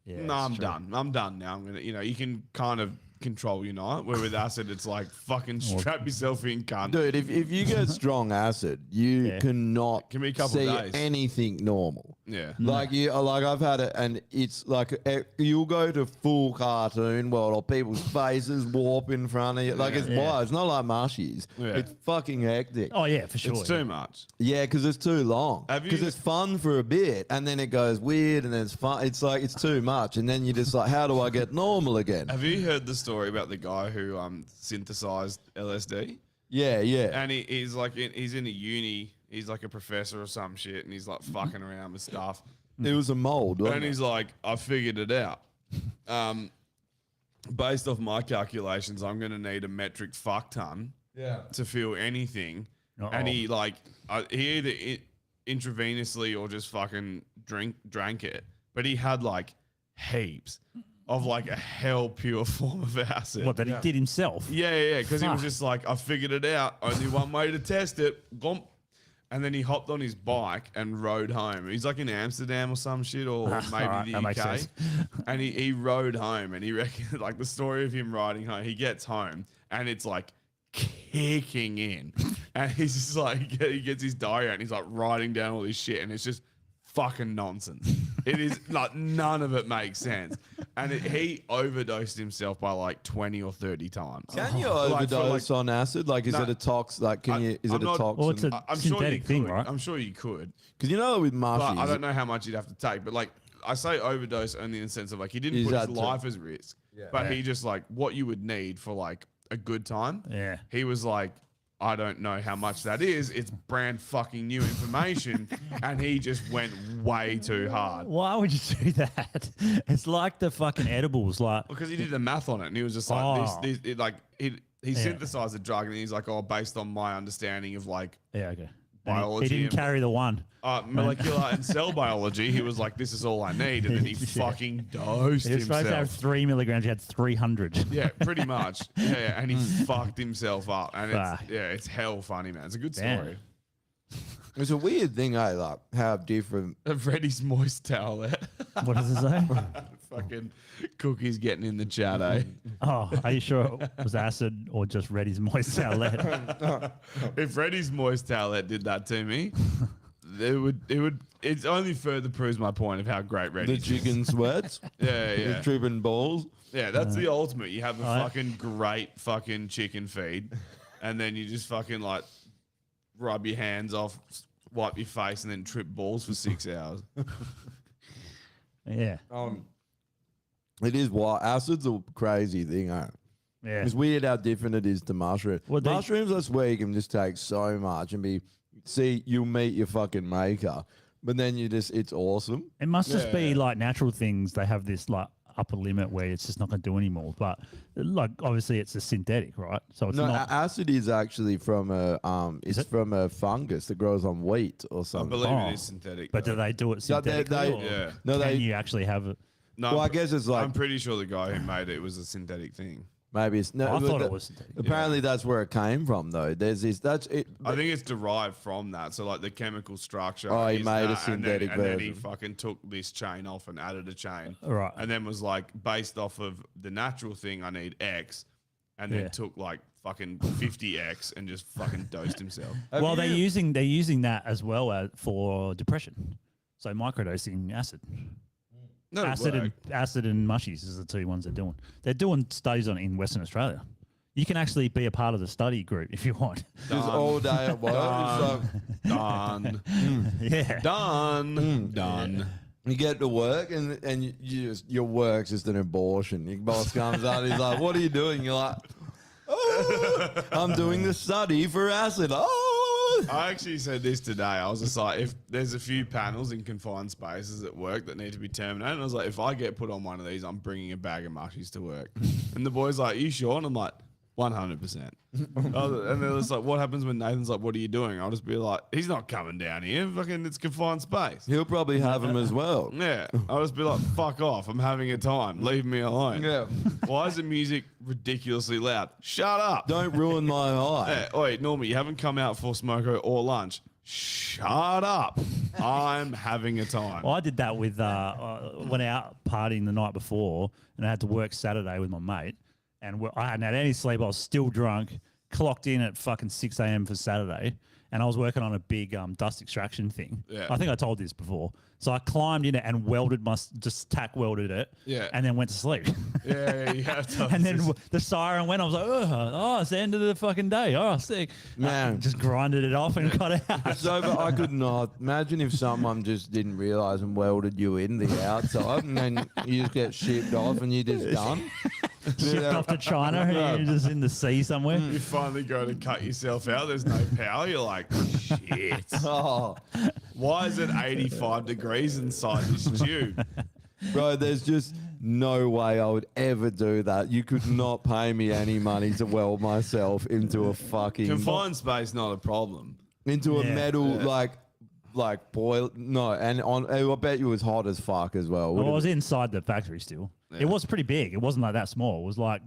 Yeah, no, it's I'm true. done. I'm done now. I'm gonna, you can kind of control your night. Where with acid, it's like fucking strap yourself in, cunt. Dude, if you get strong acid, you Yeah. cannot Give me a couple see days. anything normal. Yeah. Like I've had it, and it's like you'll go to full cartoon world, or people's faces warp in front of you. Like it's Yeah. wild. It's not like mushies. Yeah. It's fucking hectic. Oh, yeah, for sure. It's too much. Yeah, because it's too long. Have you- Because it's fun for a bit, and then it goes weird, and then it's fun. It's like it's too much, and then you're just like, how do I get normal again? Have you heard the story about the guy who synthesized LSD? Yeah. And he's like he's in a uni. He's like a professor or some shit, and he's like fucking around with stuff. It was a mold. Wasn't And it? he's like, I figured it out. Based off my calculations, I'm going to need a metric fuck ton to feel anything. And he he either intravenously or just fucking drank it. But he had like heaps of like a hell pure form of acid. What, that he did himself? Yeah. Because he was Fuck. just like, I figured it out. Only one way to test it. Glomp. And then he hopped on his bike and rode home. He's like in Amsterdam or some shit, or maybe Alright, the that makes UK. sense. And he rode home, and he reckoned like the story of him riding home. He gets home, and it's like kicking in, and he's just like he gets his diary out, and he's like writing down all this shit, and it's just fucking nonsense. It is like none of it makes sense, and he overdosed himself by like 20 or 30 times. Can you Like, for, overdose on acid? Like, is No. it a tox? Like, can you? Is I'm it a not- toxin? Well, it's a I'm sure you synthetic thing, could. right? I'm sure you could. Because you know with mushies, But I don't know how much you'd have to take. But like, I say overdose only in the sense of like he didn't He's put his had to- life as risk, but he just like what you would need for like a good time. Yeah. He was like, I don't know how much that is. It's brand fucking new information, and he just went way too hard Why would you do that? It's like the fucking edibles. Like, because he did the math on it, and he was just like, Oh. he synthesized the drug, and he's like, oh, based on my understanding of like yeah, okay. And Biology He didn't and- carry the one. molecular and cell biology, he was like, this is all I need, and then he fucking dosed He was supposed to have himself. 3 milligrams. He had 300. Yeah, pretty much. Yeah, and he fucked himself up, and Fuck. it's hell funny, man. It's a good Damn. story. it's a weird thing, eh? Like how different. Freddy's moist towelette. What does it say? Fucking cookies getting in the chat, eh? Oh, are you sure it was acid or just Reddy's moist towelette? If Freddy's moist towelette did that to me, it only further proves my point of how great The Reddy's is. chicken sweats, Yeah, the yeah. tripping balls. Yeah, that's the ultimate. You have a Alright. fucking great fucking chicken feed, and then you just fucking like rub your hands off, wipe your face, and then trip balls for 6 hours. Yeah. It is wild. Acid's a crazy thing, eh? Yeah. It's weird how different it is to mushrooms. Well, Mushrooms, I swear, you can just take so much and you'll meet your fucking maker. but then it's awesome. It must just be Yeah. like natural things. They have this like upper limit where it's just not going to do anymore. But like obviously it's a synthetic, right? So it's No, not. acid is actually from from a fungus that grows on wheat or I something. believe Oh. it is synthetic. But though. do they do it Yeah, synthetically? or Yeah. No, can they you actually have it? No, well, I I'm pre- guess it's like I'm pretty sure the guy who made it was a synthetic thing. maybe it's no. I but thought it was synthetic. Apparently, that's where it came from, though. There's this. That's it. I think it's derived from that. So like the chemical structure. Oh, he is made a that, synthetic and then he version. fucking took this chain off and added a chain. Right. And then was like based off of the natural thing, I need X, and then Yeah. took like fucking 50X and just fucking dosed himself. Well, they're using that as well as for depression. So microdosing acid. No, Acid and mushies is the two ones they're doing. They're doing studies on it in Western Australia. You can actually be a part of the study group if you want. Just all day at work. Done. So Done. Yeah. Done. Done. you get to work and you just, your work's just an abortion. Your boss comes out, he's like, "What are you doing?" You're like, "Oh, I'm doing the study for acid." Oh. I actually said this today. I was just like, if there's a few panels in confined spaces at work that need to be terminated, and I was like, if I get put on one of these, I'm bringing a bag of mushies to work. And the boy's like, you sure? And I'm like, 100%. And they're just like, what happens when Nathan's like, what are you doing? I'll just be like, he's not coming down here. Fucking, it's confined space. He'll probably have them as well. Yeah. I'll just be like, fuck off. I'm having a time. Leave me alone. Yeah. Why is the music ridiculously loud? Shut up. Don't ruin my eye. Yeah, wait, Normie, you haven't come out for smoko or lunch. Shut up. I'm having a time. Well, I did that with went out partying the night before, and I had to work Saturday with my mate, and I hadn't had any sleep. I was still drunk. Clocked in at fucking 6 a.m. for Saturday, and I was working on a big dust extraction thing. Yeah. I think I told this before. So I climbed in it and welded just tack welded it. Yeah. And then went to sleep. Yeah, you have to. And then the siren went. I was like, oh, it's the end of the fucking day. Oh, sick. Man. Just grinded it off and got out. So, but I could not imagine if someone just didn't realize and welded you in the outside, and then you just get shipped off and you're just done. Shipped off to China and you're just in the sea somewhere. you finally go to cut yourself out. There's no power. You're like, shit. Oh, Why is it 85 degrees inside this tube? bro, there's just no way I would ever do that. You could not pay me any money to weld myself into a fucking Confined space, not a problem. into a Yeah. metal like boil. No, and I bet you it was hot as fuck as well. Well, I was inside the factory still. It was pretty big. It wasn't like that small. It was like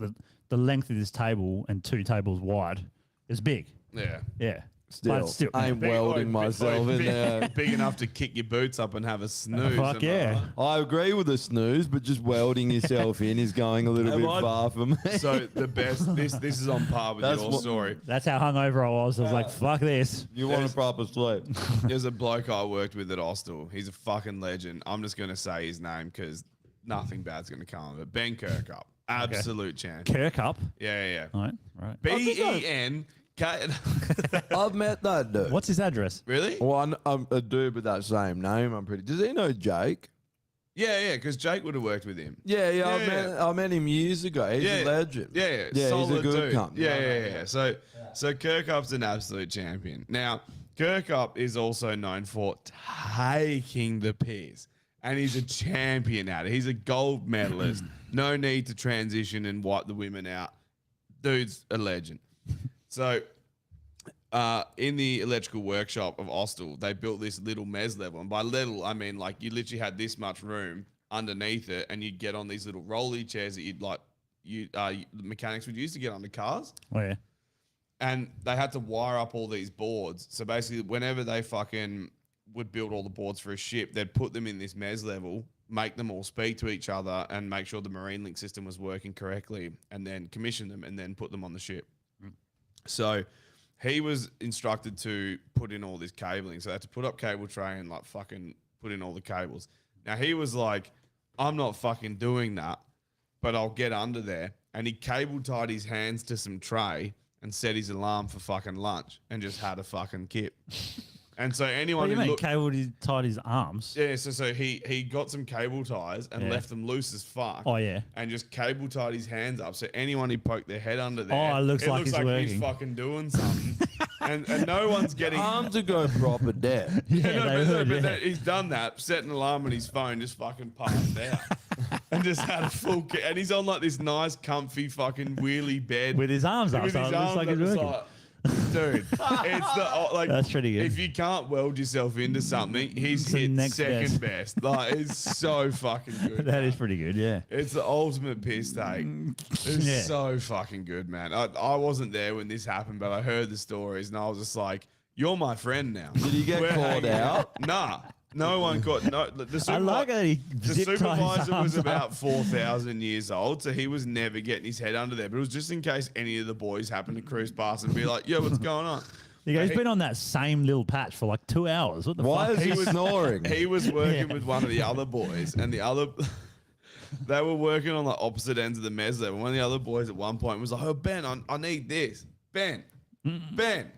the length of this table and 2 tables wide. It's big. Yeah. Yeah. Still, But still. I ain't welding myself in there. Big enough to kick your boots up and have a snooze. Fuck and yeah. I agree with the snooze, but just welding yourself in is going a little Am bit I- far for me. So the best. This is on par with That's your what- story. That's how hungover I was. I was like, fuck this. You want a proper sleep. There's a bloke I worked with at Austell. He's a fucking legend. I'm just gonna say his name because nothing bad's gonna come of it. Ben Kirkup, absolute champ. Kirkup. Yeah. All right. Right. BENK. I've met that dude. What's his address? Really? One a dude with that same name. I'm pretty. Does he know Jake? Yeah. Because Jake would have worked with him. Yeah. Yeah, I met him years ago. He's a legend. Yeah. He's a Solid good dude. cunt. Yeah. So Kirkup's an absolute champion. Now, Kirkup is also known for taking the piss. And he's a champion at it. He's a gold medalist. No need to transition and wipe the women out. Dude's a legend. So, in the electrical workshop of Austell, they built this little mez level. And by little, I mean like you literally had this much room underneath it, and you'd get on these little rolly chairs that the mechanics would use to get on the cars. Oh, yeah. And they had to wire up all these boards. So basically, whenever they fucking would build all the boards for a ship, they'd put them in this mez level, make them all speak to each other, and make sure the marine link system was working correctly, and then commission them and then put them on the ship. So he was instructed to put in all this cabling. So they had to put up cable tray and like fucking put in all the cables. Now he was like, I'm not fucking doing that, but I'll get under there. And he cable tied his hands to some tray and set his alarm for fucking lunch and just had a fucking kip. And so What anyone do you who mean? looked, Cable tied his arms? yeah, so he got some cable ties and Yeah. left them loose as fuck. Oh, yeah. And just cable tied his hands up. So anyone who poked their head under there, Oh, it looks like he's he's working. fucking doing something. and no one's getting. Time to go proper dead. Yeah, No, they but, heard, but yeah. that- he's done that, set an alarm on his phone, just fucking passed out. And just had a full and he's on like this nice, comfy fucking wheelie bed With his arms up, With so his it looks arms like up, he's it's working. dude, it's the like. That's pretty good. If you can't weld yourself into something, he's It's the hit next second best. Like it's so fucking good. That man. is pretty good, yeah. It's the ultimate piss take. It's Yeah. so fucking good, man. I wasn't there when this happened, but I heard the stories and I was just like, "You're my friend now." Did he get We're called hanging out? Nah, no one got no. I like that he The zip ties his supervisor arms was up. about 4,000 years old, so he was never getting his head under there. But it was just in case any of the boys happened to cruise past and be like, "Yo, what's going on?" You go, he's been on that same little patch for like 2 hours. What the Why fuck? is he snoring? He was working with one of the other boys, and the other. They were working on the opposite ends of the mezzo. And one of the other boys at one point was like, "Oh, Ben, I need this. Ben, Ben,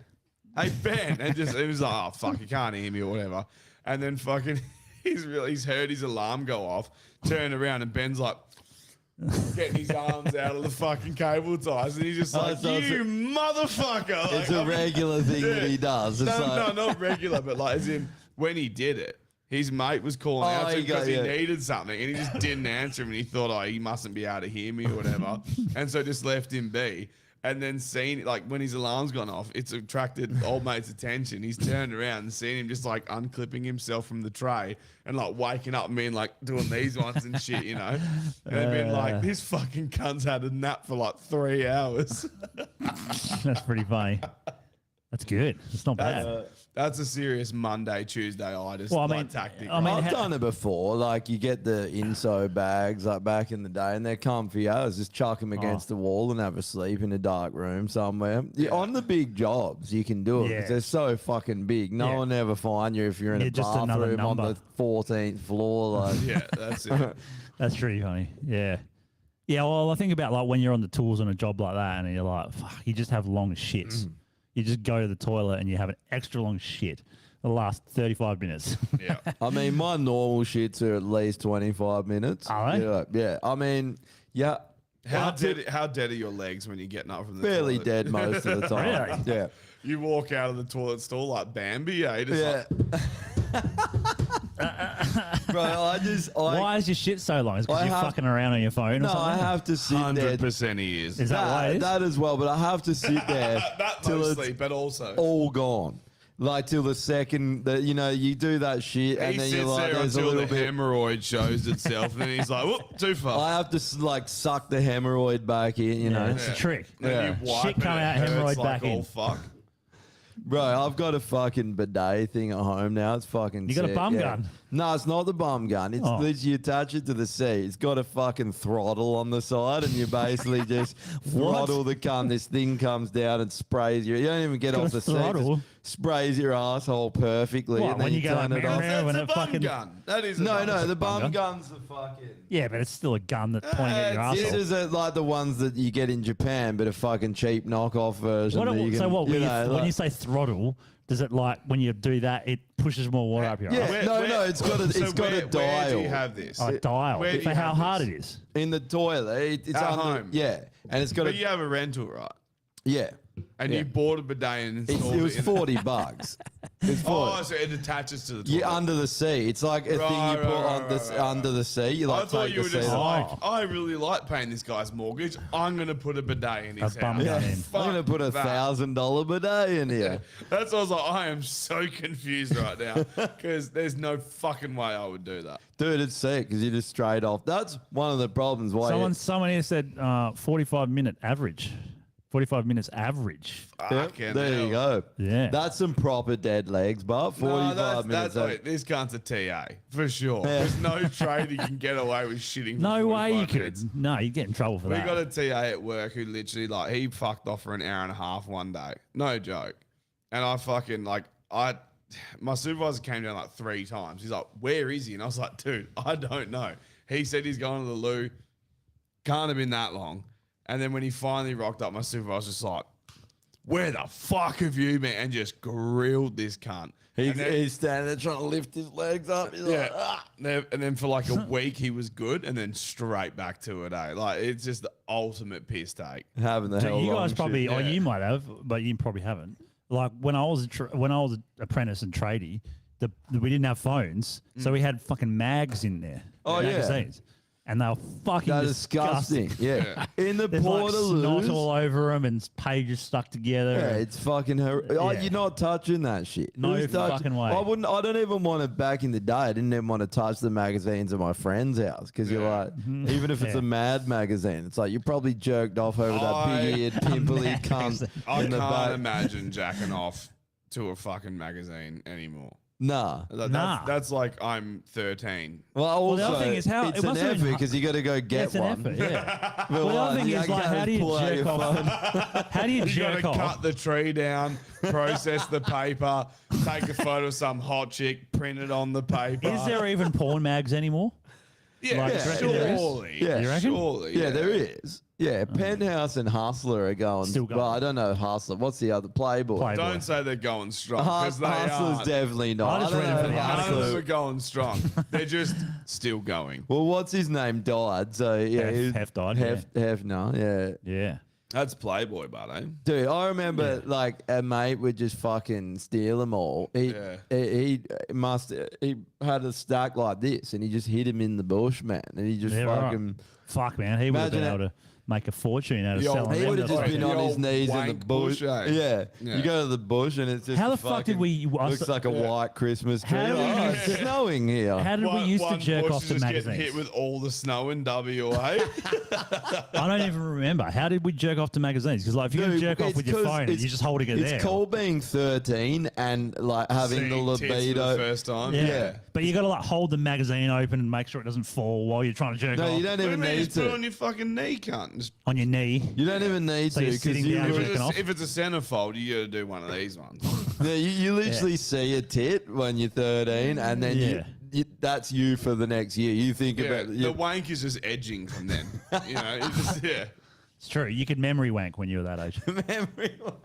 hey, Ben." And just, it was like, "Oh, fuck, you can't hear me or whatever." And then fucking, he's heard his alarm go off, turned around, and Ben's like, getting his arms out of the fucking cable ties. And he's just Oh, like, so it's "You a- motherfucker." It's Like, a regular thing that he does. It's no, like, not regular, but like as in when he did it, his mate was calling Oh, out to him he got- because he yeah. needed something, and he just didn't answer him, and he thought, "Oh, he mustn't be able to hear me or whatever," and so just left him be. And then seen like when his alarm's gone off, it's attracted old mate's attention. He's turned around and seen him just like unclipping himself from the tray and like waking up and being like doing these ones and shit, you know. And they've been like, "This fucking cunt's had a nap for like 3 hours." That's pretty funny. That's good. It's not bad. That's a serious Monday, Tuesday itis Well, I mean- tactic. I mean, I've ha- done it before. Like you get the inso bags like back in the day, and they're comfy as. Just chuck them against the wall and have a sleep in a dark room somewhere. Yeah, on the big jobs, you can do it because Yeah. they're so fucking big. No Yeah. one ever find you if you're in Yeah, a just another bathroom on number. the 14th floor. Like, Yeah, that's it. That's pretty funny. Yeah. Yeah, well, I think about like when you're on the tools on a job like that and you're like, fuck, you just have long shits. You just go to the toilet and you have an extra long shit the last 35 minutes. Yeah. I mean, my normal shits are at least 25 minutes. Are they? Yeah, yeah. I mean, yeah. How dead are your legs when you're getting up from the Fairly toilet? dead most of the time. Really? Yeah. You walk out of the toilet stall like Bambi, eh? Just Yeah. like, Bro, Why is your shit so long? Is it because I you're have- fucking around on your phone or no, something? I have to sit there. 100% he is. Is that why it is? That as well, but I have to sit there That till mostly, it's but also. all gone. Like till the second that you do that shit, and He then sits you're like, there there's a until little the bit. hemorrhoid shows itself, and then he's like, "Whoop, too far." I have to like suck the hemorrhoid back in, you know. Yeah, it's a trick. Then Yeah. you wipe Shit and come it out, hurts hemorrhoid like back all in. fuck. Bro, I've got a fucking bidet thing at home now. It's fucking You got a sick, bum yeah. gun? No, it's not the bum gun. It's Oh. literally you attach it to the seat. It's got a fucking throttle on the side, and you basically just throttle the gun. This thing comes down and sprays you. You don't even get Got off a the seat. throttle? Just sprays your asshole perfectly. What, and then when you go turn like, it off. meow, when That's it a bum fucking- gun. That is a No, bum no, gun. the bum gun? gun's the fucking. Yeah, but it's still a gun that's pointing at your This This asshole. is like the ones that you get in Japan, but a fucking cheap knockoff version. that you So can- what? you When you, know, when like- you say throttle, does it like when you do that, it pushes more water up your Yeah. ass? No, it's got a- so it's got a where do dial. you have this? Oh, dial. Where do For you how have hard this? it is. in the toilet. It's At under, home? yeah, and it's got But a you have a rental, right? yeah. And Yeah. you bought a bidet and installed It was in 40 bucks. It's 40. Oh, so it attaches to the toilet. Yeah, under the seat. It's like a thing Right, you put right, on right, the right, under the seat. You like I thought take you the were seat just off. like, I really like paying this guy's mortgage. I'm going to put a bidet in his bum house. gun in. I'm Fuck gonna put a that. $1,000 bidet in here. That's what I was like, I am so confused right now because there's no fucking way I would do that. Dude, it's sick because you just straight off. That's one of the problems. Why? Someone here said 45-minute average. 45 minutes average. Yep, Fucking there you hell. go. Yeah. That's some proper dead legs, but 45 No, minutes. that's like, this cunt's a TA for sure. Yeah. There's no trade you can get away with shitting. For No way you 45 could. minutes. No, you get in trouble for We that. got a TA at work who literally like he fucked off for an hour and a half one day. No joke. And I fucking my supervisor came down like 3 times. He's like, "Where is he?" And I was like, "Dude, I don't know." He said he's going to the loo. Can't have been that long. And then when he finally rocked up, my supervisor was just like, "Where the fuck have you been?" And just grilled this cunt. He's, And then- he's standing there trying to lift his legs up. He's like, yeah. And then for like a week he was good and then straight back to it, eh? Like it's just the ultimate piss take. having the So hell you long guys probably, shit. oh, yeah. you might have, but you probably haven't. Like when I was when I was an apprentice and tradie, we didn't have phones, so we had fucking mags in there. Oh, yeah. magazines. And they were fucking They're disgusting. Yeah. In the There's like snot Portaloos. all over them and pages stuck together. Yeah, it's fucking Oh, Yeah. you're not touching that shit. No Who's fucking way. I wouldn't. I don't even want to. Back in the day, I didn't even want to touch the magazines at my friend's house because you're like, even if it's Yeah. a Mad magazine, it's like you probably jerked off over that big-eared, pimply Mad cunt magazine. I in the can't back. imagine jacking off to a fucking magazine anymore. Nah. Nah. That's like I'm 13. Well, also, the other thing is how- it's it an must have effort been because you got to go Yeah, get it's an one. effort, yeah. But Well, the other thing you is, like, can't how do you pull out jerk your off? phone. How do you You jerk gotta off? cut the tree down, process the paper, take a photo of some hot chick, print it on the paper. Is there even porn mags anymore? Yeah, like, do you reckon there is? surely. Yeah. You reckon? Surely. Yeah, there is. Yeah, Penthouse and Hustler are going. Still going. Well, I don't know Hustler. What's the other? Playboy. Playboy. Don't say they're going strong because they Hustler's are. definitely not. I just don't read it know for if the None of article. them Hustler- are going strong. They're just still going. Well, what's his name? Died. So yeah, Hef- he was- Hef died, Hefner. Yeah. Yeah. That's Playboy, but eh? Dude, I remember like a mate would just fucking steal them all. He had a stack like this, and he just hit him in the bush, man, and he just Yeah, right. fucking. Fuck, man. He would have been Imagine able to make a fortune out of The old- selling He them. would have That's just what been I the on his old knees in the wank bush. bush, eh? Yeah. Yeah. You go to the bush and it's just How a the fuck did fucking- we- looks like a white Christmas tree. How did we Oh, use it's snowing here. How did we used to jerk bush off is to just getting magazines? hit with all the snow in WA. I don't even remember. How did we jerk off to magazines? Because like, if you're going to Dude, jerk off it's with your 'cause phone, it's- you're just holding it there. It's called being 13 and like having the Seeing tits for libido. the first time. Yeah. But you got to like hold the magazine open and make sure it doesn't fall while you're trying to jerk No, off you don't What do you even mean? need Just put it to. on your fucking knee, cunt. Just- on your knee. You don't even need So to you're because sitting down If jerking it's, off? if it's a centerfold, you got to do one of these ones. No, you literally see a tit when you're 13, and then Yeah. that's you for the next year. You think Yeah, about the wank is just edging from then. You know, you just, yeah. It's true. You could memory wank when you were that age. memory wank.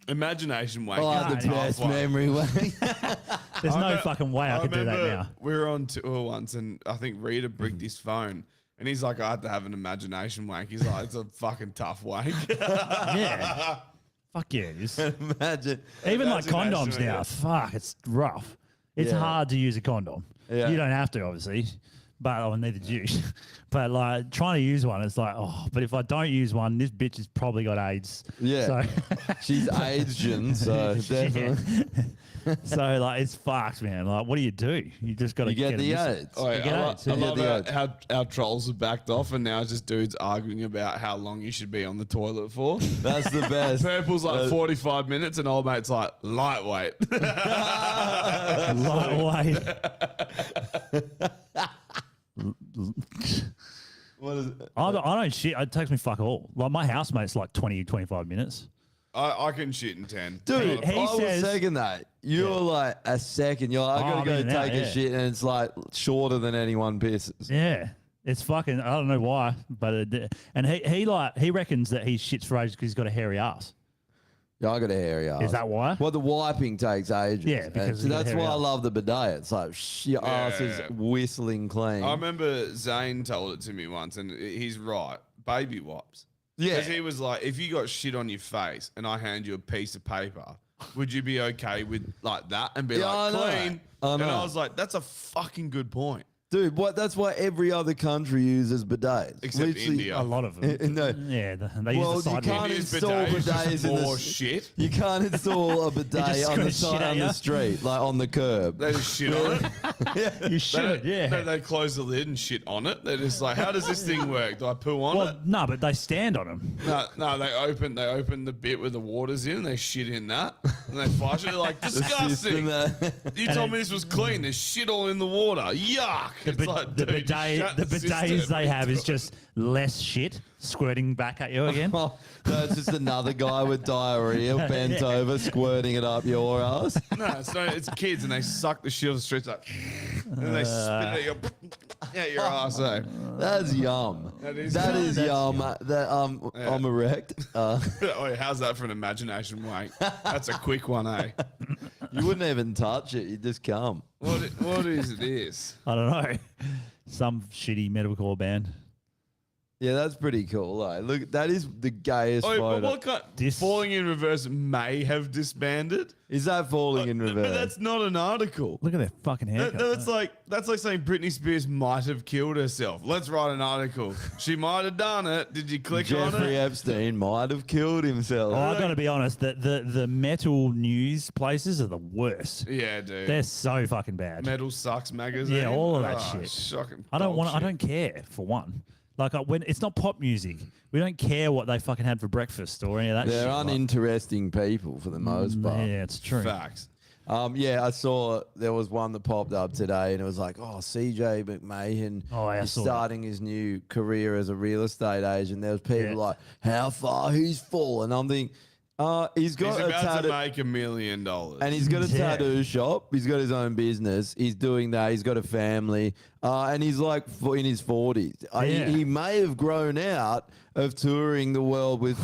Imagination wank. Oh, is the a tough best one. memory wank. There's no remem- fucking way I could do that remember now. We were on tour once, and I think Rita bricked his phone. And he's like, I had to have an imagination wank. He's like, it's a fucking tough wank. Yeah. Fuck yeah. It is. Imagine. Even like Imagination, condoms now. yeah. Fuck, it's rough. It's Yeah. hard to use a condom. Yeah. You don't have to, obviously. But neither do you. But like trying to use one, it's like, oh, but if I don't use one, this bitch has probably got AIDS. Yeah. So, She's Asian, so definitely. so like it's fucked, man. Like, what do? You just got to You get the a miss- AIDS. Oh, yeah, You get I, AIDS, I yeah. love You get the how our trolls have backed off, and now it's just dudes arguing about how long you should be on the toilet for. That's the best. Purple's like 45 minutes, and old mate's like lightweight. lightweight. What is it? I don't shit. It takes me fuck all. Like my housemate's like 20, 25 minutes. I can shit in 10. Dude, He I says- will second that. You're like a second. You're like, I Oh, gotta I'm go in and out, take a yeah. shit, and it's like shorter than anyone pisses. Yeah. It's fucking. I don't know why, but and he reckons that he shits for ages because he's got a hairy ass. Yeah, I got a hairy ass. Is that why? Well, the wiping takes ages. Yeah, because so you got a that's hairy why I ass. love the bidet. It's like your ass is Yeah. whistling clean. I remember Zane told it to me once, and he's right. Baby wipes. Yeah. Because he was like, if you got shit on your face and I hand you a piece of paper, would you be okay with like that and be Yeah, I like know. clean? I And know. I was like, that's a fucking good point. Dude, that's why every other country uses bidets. Except Literally- India. A lot of them. No. Yeah, they Well, use the you side can't one. India's install bidet is just bidets in the more s- shit. You can't install a bidet just on the screw shit side at on ya. the street, like on the curb. They just shit on it. You should, yeah. They close the lid and shit on it. They're just like, how does this thing work? Do I poo on Well, it? no, but they stand on them. No, they open the bit where the water's in, they shit in that, and they flush it. They're like, disgusting. System that- You told me this was clean. There's shit all in the water. Yuck. The, It's like, the dude, just bidet, shut the the bidets system. they have is just less shit squirting back at you again. Oh, no, it's just another guy with diarrhea bent Yeah. over, squirting it up your ass. No, it's kids, and they suck the shit off the streets like, and they spit it at your ass. Eh? That's yum. That is That yum. is yum. That I'm erect. Oh, yeah, how's that for an imagination wank? That's a quick one, eh? You wouldn't even touch it. You just come. What is this? I don't know. Some shitty metalcore band. Yeah, that's pretty cool. Like, look, that is the gayest Oh, photo. but what kind? This- Falling in Reverse may have disbanded. Is that falling in reverse? But that's not an article. Look at their fucking haircut. That's like saying Britney Spears might have killed herself. Let's write an article. She might have done it. Did you click on Jeffrey it? Epstein might have killed himself. Oh, I've got to be honest. The metal news places are the worst. Yeah, dude. They're so fucking bad. Metal Sucks magazine. Yeah, all of that Ah, shit. Shocking. I don't want. I bullshit. don't care for one. Like when it's not pop music, we don't care what they fucking had for breakfast or any of that. They're shit. Like, uninteresting people for the most part. yeah, it's true. Facts. Yeah, I saw there was one that popped up today, and it was like, oh, CJ McMahon Oh, I is saw that. starting his new career as a real estate agent. There was people Yeah. like, how far he's fallen. I'm thinking, he's got He's a about to tattoo. make $1 million. And he's got a Yeah. tattoo shop. He's got his own business. He's doing that. He's got a family. And he's like in his 40s. Yeah. He may have grown out of touring the world with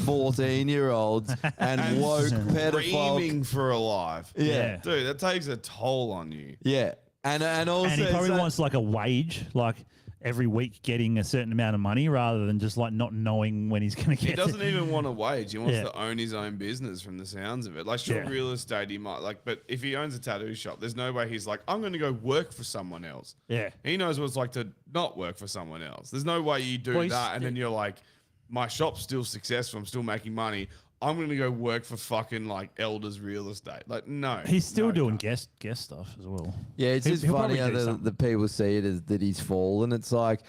14-year-olds and woke pedophile. Screaming for a life. Yeah. Dude, that takes a toll on you. Yeah. And also, And he probably it's wants like a wage, like every week getting a certain amount of money, rather than just like not knowing when he's going to get. He doesn't even want a wage. He wants Yeah. to own his own business from the sounds of it. Like, sure, Yeah. real estate, he might, like, but if he owns a tattoo shop, there's no way he's like, I'm going to go work for someone else. Yeah. He knows what it's like to not work for someone else. There's no way you do Well, he's- that and then you're like, my shop's still successful. I'm still making money. I'm going to go work for fucking like Elders Real Estate. Like, no. He's still No, doing can't. guest stuff as well. Yeah, it's He'll- just he'll funny probably how do the something. people see it as that he's fallen. It's like,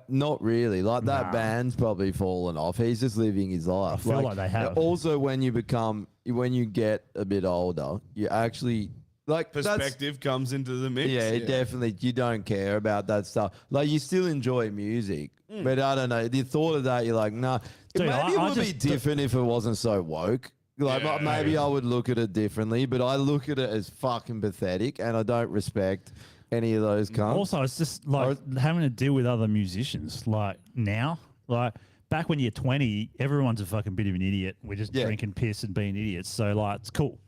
not really. Like that Nah. band's probably fallen off. He's just living his life. feel like they have. Also, when you get a bit older, you actually like that's- Perspective comes into the mix. Yeah, definitely. You don't care about that stuff. Like you still enjoy music, but I don't know. The thought of that, you're like, nah. Dude, Maybe it I would be just- different if it wasn't so woke. Like Yeah. maybe I would look at it differently, but I look at it as fucking pathetic, and I don't respect any of those cunts. Also, it's just like having to deal with other musicians. Like now, like back when you're 20, everyone's a fucking bit of an idiot. We're just Yeah. drinking piss and being idiots. So like, it's cool.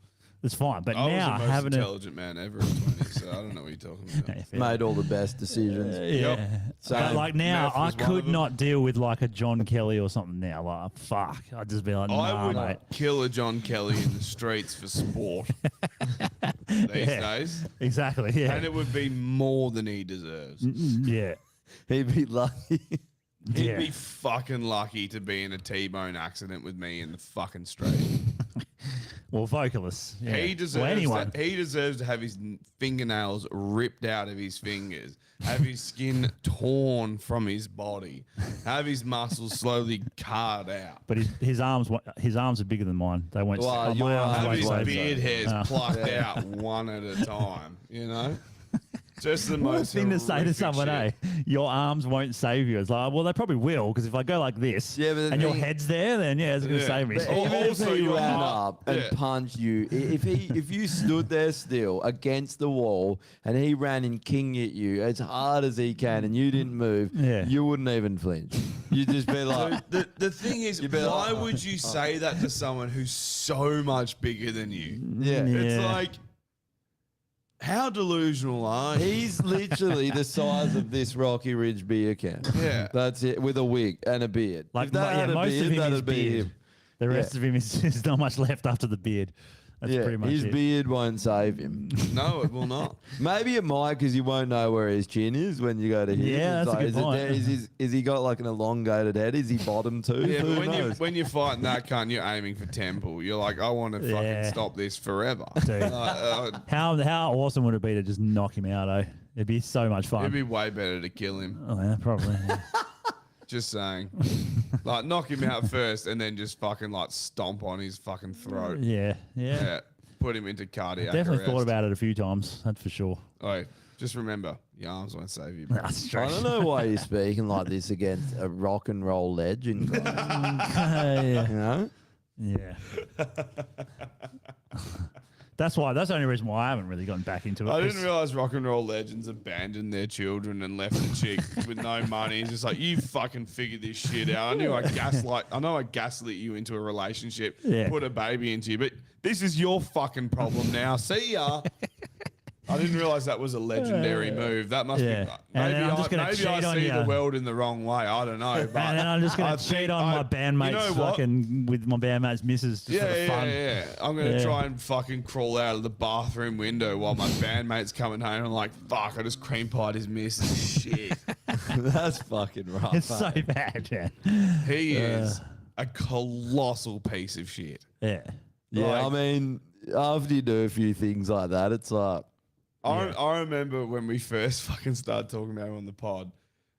It's fine. But I now was the most having to. intelligent man ever at 20, so I don't know what you're talking about. Made all the best decisions. Yeah. Same. But like now, Meth I was one of could them. not deal with like a John Kelly or something now. Like, fuck. I'd just be like, I nah, would mate. kill a John Kelly in the streets for sport these Yeah. days. Exactly. Yeah. And it would be more than he deserves. Yeah. He'd be lucky. He'd Yeah. be fucking lucky to be in a T-bone accident with me in the fucking street. Well, vocalists. Yeah. He deserves well, anyone. he deserves to have his fingernails ripped out of his fingers, have his skin torn from his body, have his muscles slowly carved out. But his arms are bigger than mine. They won't. Well, my your arms Have won't his save me. beard hairs Oh. plucked out one at a time, you know? Just the What a most thing to say to horrific someone, shit. Your arms won't save you. It's like, well, they probably will, because if I go like this Yeah, but the and your thing- head's there, then yeah, it's going to Yeah. save me. But Oh, even if also he your ran heart- up and yeah. punched you, if you stood there still against the wall and he ran and king at you as hard as he can and you didn't move, Yeah. you wouldn't even flinch. You'd just be like, The thing is, You better- why would you say that to someone who's so much bigger than you? yeah. It's Yeah. like, how delusional are you? He's literally the size of this Rocky Ridge beer can. Yeah. That's it, with a wig and a beard. Like, if that had a most beard, of him is that'd be beard. him. The rest of him is not much left after the beard. That's Yeah, pretty much his it. beard won't save him. No, it will not. Maybe it might because you won't know where his chin is when you go to him. Yeah, It's that's a good is it point. there? Is he got like an elongated head? Is he bottom tooth? Yeah, Who but knows? when you're fighting that cunt, you're aiming for temple. You're like, I want to fucking Yeah. stop this forever. Dude. How awesome would it be to just knock him out, eh? It'd be so much fun. It'd be way better to kill him. Oh, yeah, probably. yeah. Just saying. Like, knock him out first and then just fucking, like, stomp on his fucking throat. yeah. Yeah. Put him into cardiac Definitely arrest. thought about it a few times. That's for sure. Oh, just remember, your arms won't save you. bro. That's I true. don't know why you're speaking like this against a rock and roll legend. yeah. You know? Yeah. That's the only reason why I haven't really gotten back into it. I didn't 'cause- realize rock and roll legends abandoned their children and left the chick with no money. It's just like, you fucking figured this shit out. I know I gaslit you into a relationship, Yeah. put a baby into you, but this is your fucking problem now. See ya. I didn't realize that was a legendary move. That must Yeah. be. And then Maybe I'm just gonna maybe cheat I on see the you. world in the wrong way. I don't know. But And then I'm just I going to think cheat on my bandmates You know what? fucking with my bandmates' missus just for the Yeah, fun. yeah. I'm gonna Yeah. try and fucking crawl out of the bathroom window while my bandmate's coming home. I'm like, fuck! I just cream pied his missus. Shit. That's fucking rough. It's so eh? bad, man. He is a colossal piece of shit. Yeah. Yeah, I Like- mean, after you do a few things like that, it's like, I remember when we first fucking started talking about it on the pod,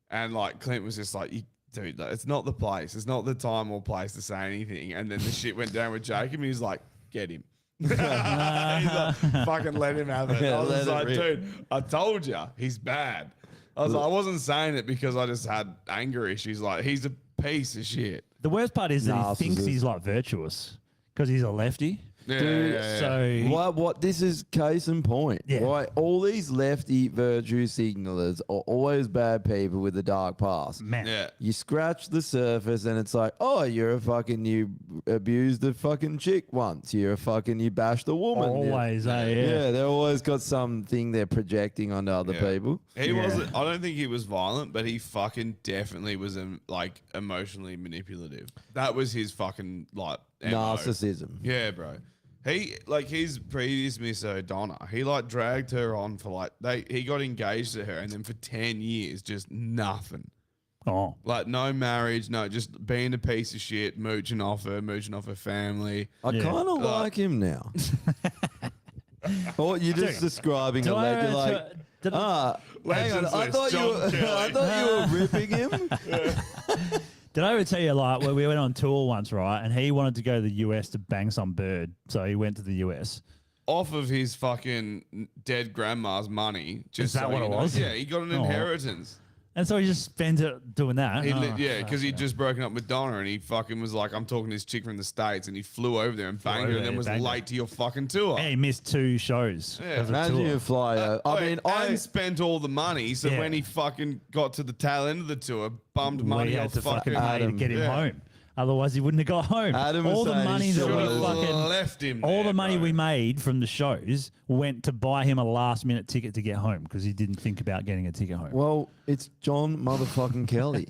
and like Clint was just like, dude, like, it's not the place, it's not the time or place to say anything. And then the shit went down with Jacob, and he's like, get him. He's like, fucking let him have it. Yeah, I was let it like, rip. dude, I told you, he's bad. I was like, I wasn't saying it because I just had anger issues. Like, he's a piece of shit. The worst part is that he thinks Narcissist. he's like virtuous because he's a lefty. Yeah, Dude, yeah, yeah. So what? This is case in point. Yeah. Right? All these lefty virtue signalers are always bad people with a dark past. man, Yeah. You scratch the surface and it's like, oh, you abused a fucking chick once. You bashed a woman. always, Yeah. yeah. Yeah, they always got something they're projecting onto other Yeah. people. He wasn't. I don't think he was violent, but he fucking definitely was like emotionally manipulative. That was his fucking like MO. Narcissism. Yeah, bro. He like his previous Miss O'Donnell. He like dragged her on for like he got engaged to her, and then for 10 years just nothing. Oh, Like no marriage, no, just being a piece of shit, mooching off her family. I Yeah. kind of like him now. Or you're just describing a Do I legend like, did I- hang on, Legends I list, thought you John were, Kelly. I thought you were ripping him. Did I ever tell you like when we went on tour once, right? And he wanted to go to the US to bang some bird, so he went to the US. Off of his fucking dead grandma's money. Just Is that so what you it know. was? Yeah, he got an Oh. inheritance. And so he just spent it doing that. He Oh, because he'd just broken up with Donna, and he fucking was like, I'm talking to this chick from the States, and he flew over there and banged over her, and there, then was banged her. late to your fucking tour. And he missed 2 shows. Yeah. of the Imagine tour. you fly. And spent all the money, so Yeah. when he fucking got to the tail end of the tour, bummed We money had off to fucking fucking pay to Adam. get him Yeah. home. Otherwise, he wouldn't have got home. Adam was all the saying money he that should we have fucking left him. all there, the money bro. we made from the shows went to buy him a last minute ticket to get home because he didn't think about getting a ticket home. Well, it's John motherfucking Kelly.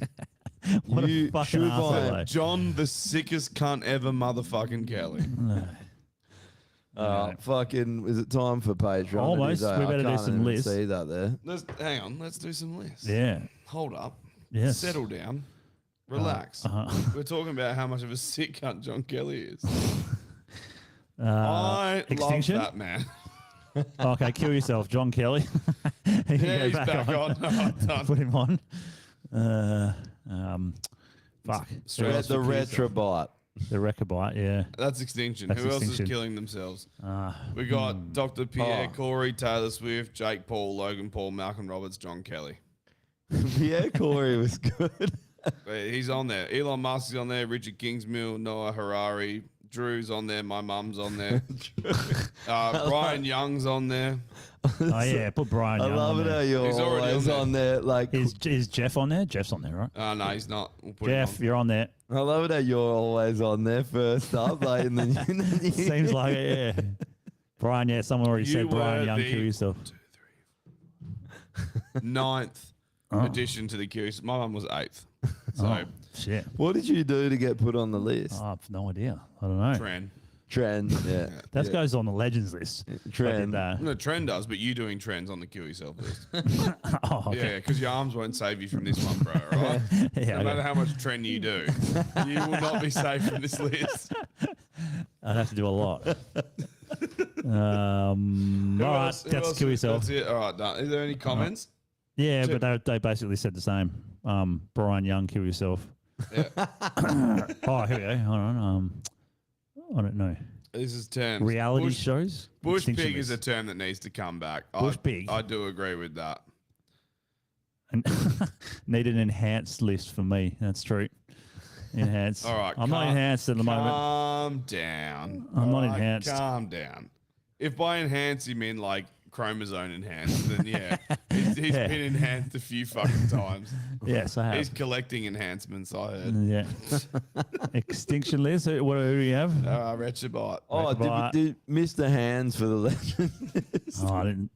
What a you fucking should arsehole, buy- though. John, the sickest cunt ever, motherfucking Kelly. Fucking, is it time for Patreon? Almost. It is, We I better do can't some even lists. See that there. Hang on, let's do some lists. Yeah. Hold up. Yes. Settle down. Relax. We're talking about how much of a sick cunt John Kelly is. I Extinction? love that man. Okay, kill yourself, John Kelly. You can Yeah, go he's back on. Alright, done. Put him on. Fuck. Straight up The to kill yourself. Retrobite. The Rechabite, yeah. That's extinction. That's Who else extinction. is killing themselves? Uh, We got Dr. Pierre, Oh. Corey, Taylor Swift, Jake Paul, Logan Paul, Malcolm Roberts, John Kelly. Pierre Corey was good. He's on there. Elon Musk is on there. Richard Kingsmill, Noah Harari, Drew's on there. My mum's on there. Brian Young's on there. oh, yeah, put Brian I Young love on it how there. you're He's already always on on there. Like, Is Jeff on there? Jeff's on there, right? No, he's not. We'll put Jeff, him you're on there. I love it how you're always on there first up. Like, in the Seems like it, yeah. Brian, yeah, someone already You said Brian were Young, the- kill yourself. on. Ninth addition to the queue. My mum was 8th. So, Oh, shit. What did you do to get put on the list? Oh, I've no idea. I don't know. Tren. Trend, yeah. That yeah. goes on the legends list. Trend. No, Tren does, but you doing trends on the kill yourself list. Oh, okay. Yeah, because your arms won't save you from this one, bro, all right? Yeah, No matter okay. how much trend you do, you will not be safe from this list. I'd have to do a lot. Who all right, else- who that's else- kill yourself. That's it. All right, done. Is there any comments? Yeah, but they basically said the same. Brian Young, kill yourself. Yeah. Oh, here we go. Hold on. I don't know. This is terms. Reality Bush, shows? Bush Extinction pig is a list. term that needs to come back. Bush pig? I do agree with that. And need an enhanced list for me. That's true. Enhanced. All right. I'm not enhanced at the moment. Calm down. I'm not All right, enhanced. Calm down. If by enhanced you mean like chromosome enhanced, then yeah, he's Yeah. been enhanced a few fucking times. Yes, I He's have. collecting enhancements, I heard. Yeah. Extinction list. Who do you have? Retrobite. Oh, Retrobite. did Mr. Hands for the legend? Oh, I didn't.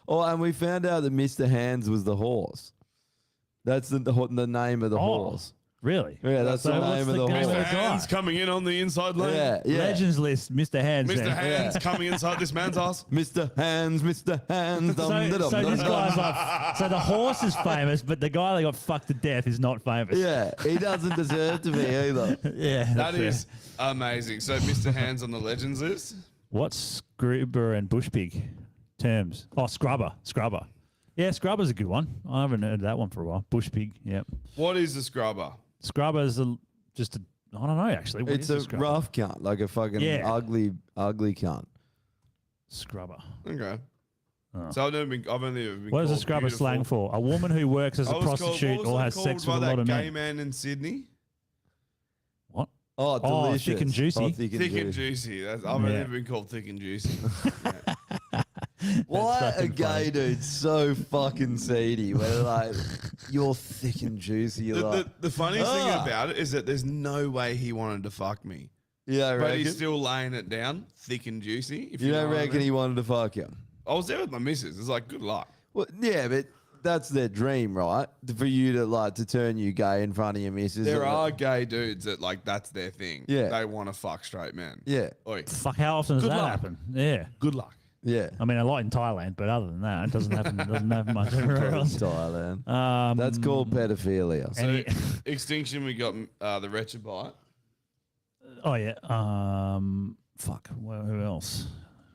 Oh, and we found out that Mr. Hands was the horse. That's the name of the horse. Really? Yeah, that's So the what's name of the game horse. of the Mr. guy? Hands coming in on the inside lane. Yeah, yeah. Legends list, Mr. Hands. Mr. then. Hands coming inside this man's ass. Mr. Hands, Mr. Hands. So this guy's like, so the horse is famous, but the guy that got fucked to death is not famous. Yeah, he doesn't deserve to be either. Yeah. That that's fair. is amazing. So Mr. Hands on the legends list. What's Scrubber and Bushpig terms? Oh, Scrubber. Yeah, Scrubber's a good one. I haven't heard that one for a while. Bushpig, yep. What is the scrubber? Scrubber's just a, I don't know actually. What It's is a scrubber? rough cunt, like a fucking Yeah. ugly cunt. Scrubber. Okay. Oh. So I've only ever been. What is a called scrubber beautiful. slang for? A woman who works as I a was called- prostitute what was or I has sex called with a by lot of that gay men. man in Sydney. Oh, Oh, delicious. thick and juicy. Oh, thick and Thick and juicy. juicy. I've only Yeah. ever been called thick and juicy. Why That's a fucking gay funny. dude so fucking seedy? Where like you're thick and juicy. You're like, the funniest thing Ah. about it is that there's no way he wanted to fuck me, yeah, I but reckon. he's still laying it down, thick and juicy. If You know don't what I reckon mean. he wanted to fuck you? I was there with my missus. It's like good luck. Well, yeah, but that's their dream, right? For you to turn you gay in front of your missus. There and are gay dudes that like that's their thing. Yeah. they want to fuck straight men. Yeah, Oi, Fuck, how often does Good that luck. happen? Yeah. good luck. yeah. I mean, a lot in Thailand, but other than that, it doesn't happen. It doesn't happen much everywhere else. Thailand. That's called pedophilia. So Any- extinction, we got the wretched bite. Oh yeah. Fuck. Well, who else?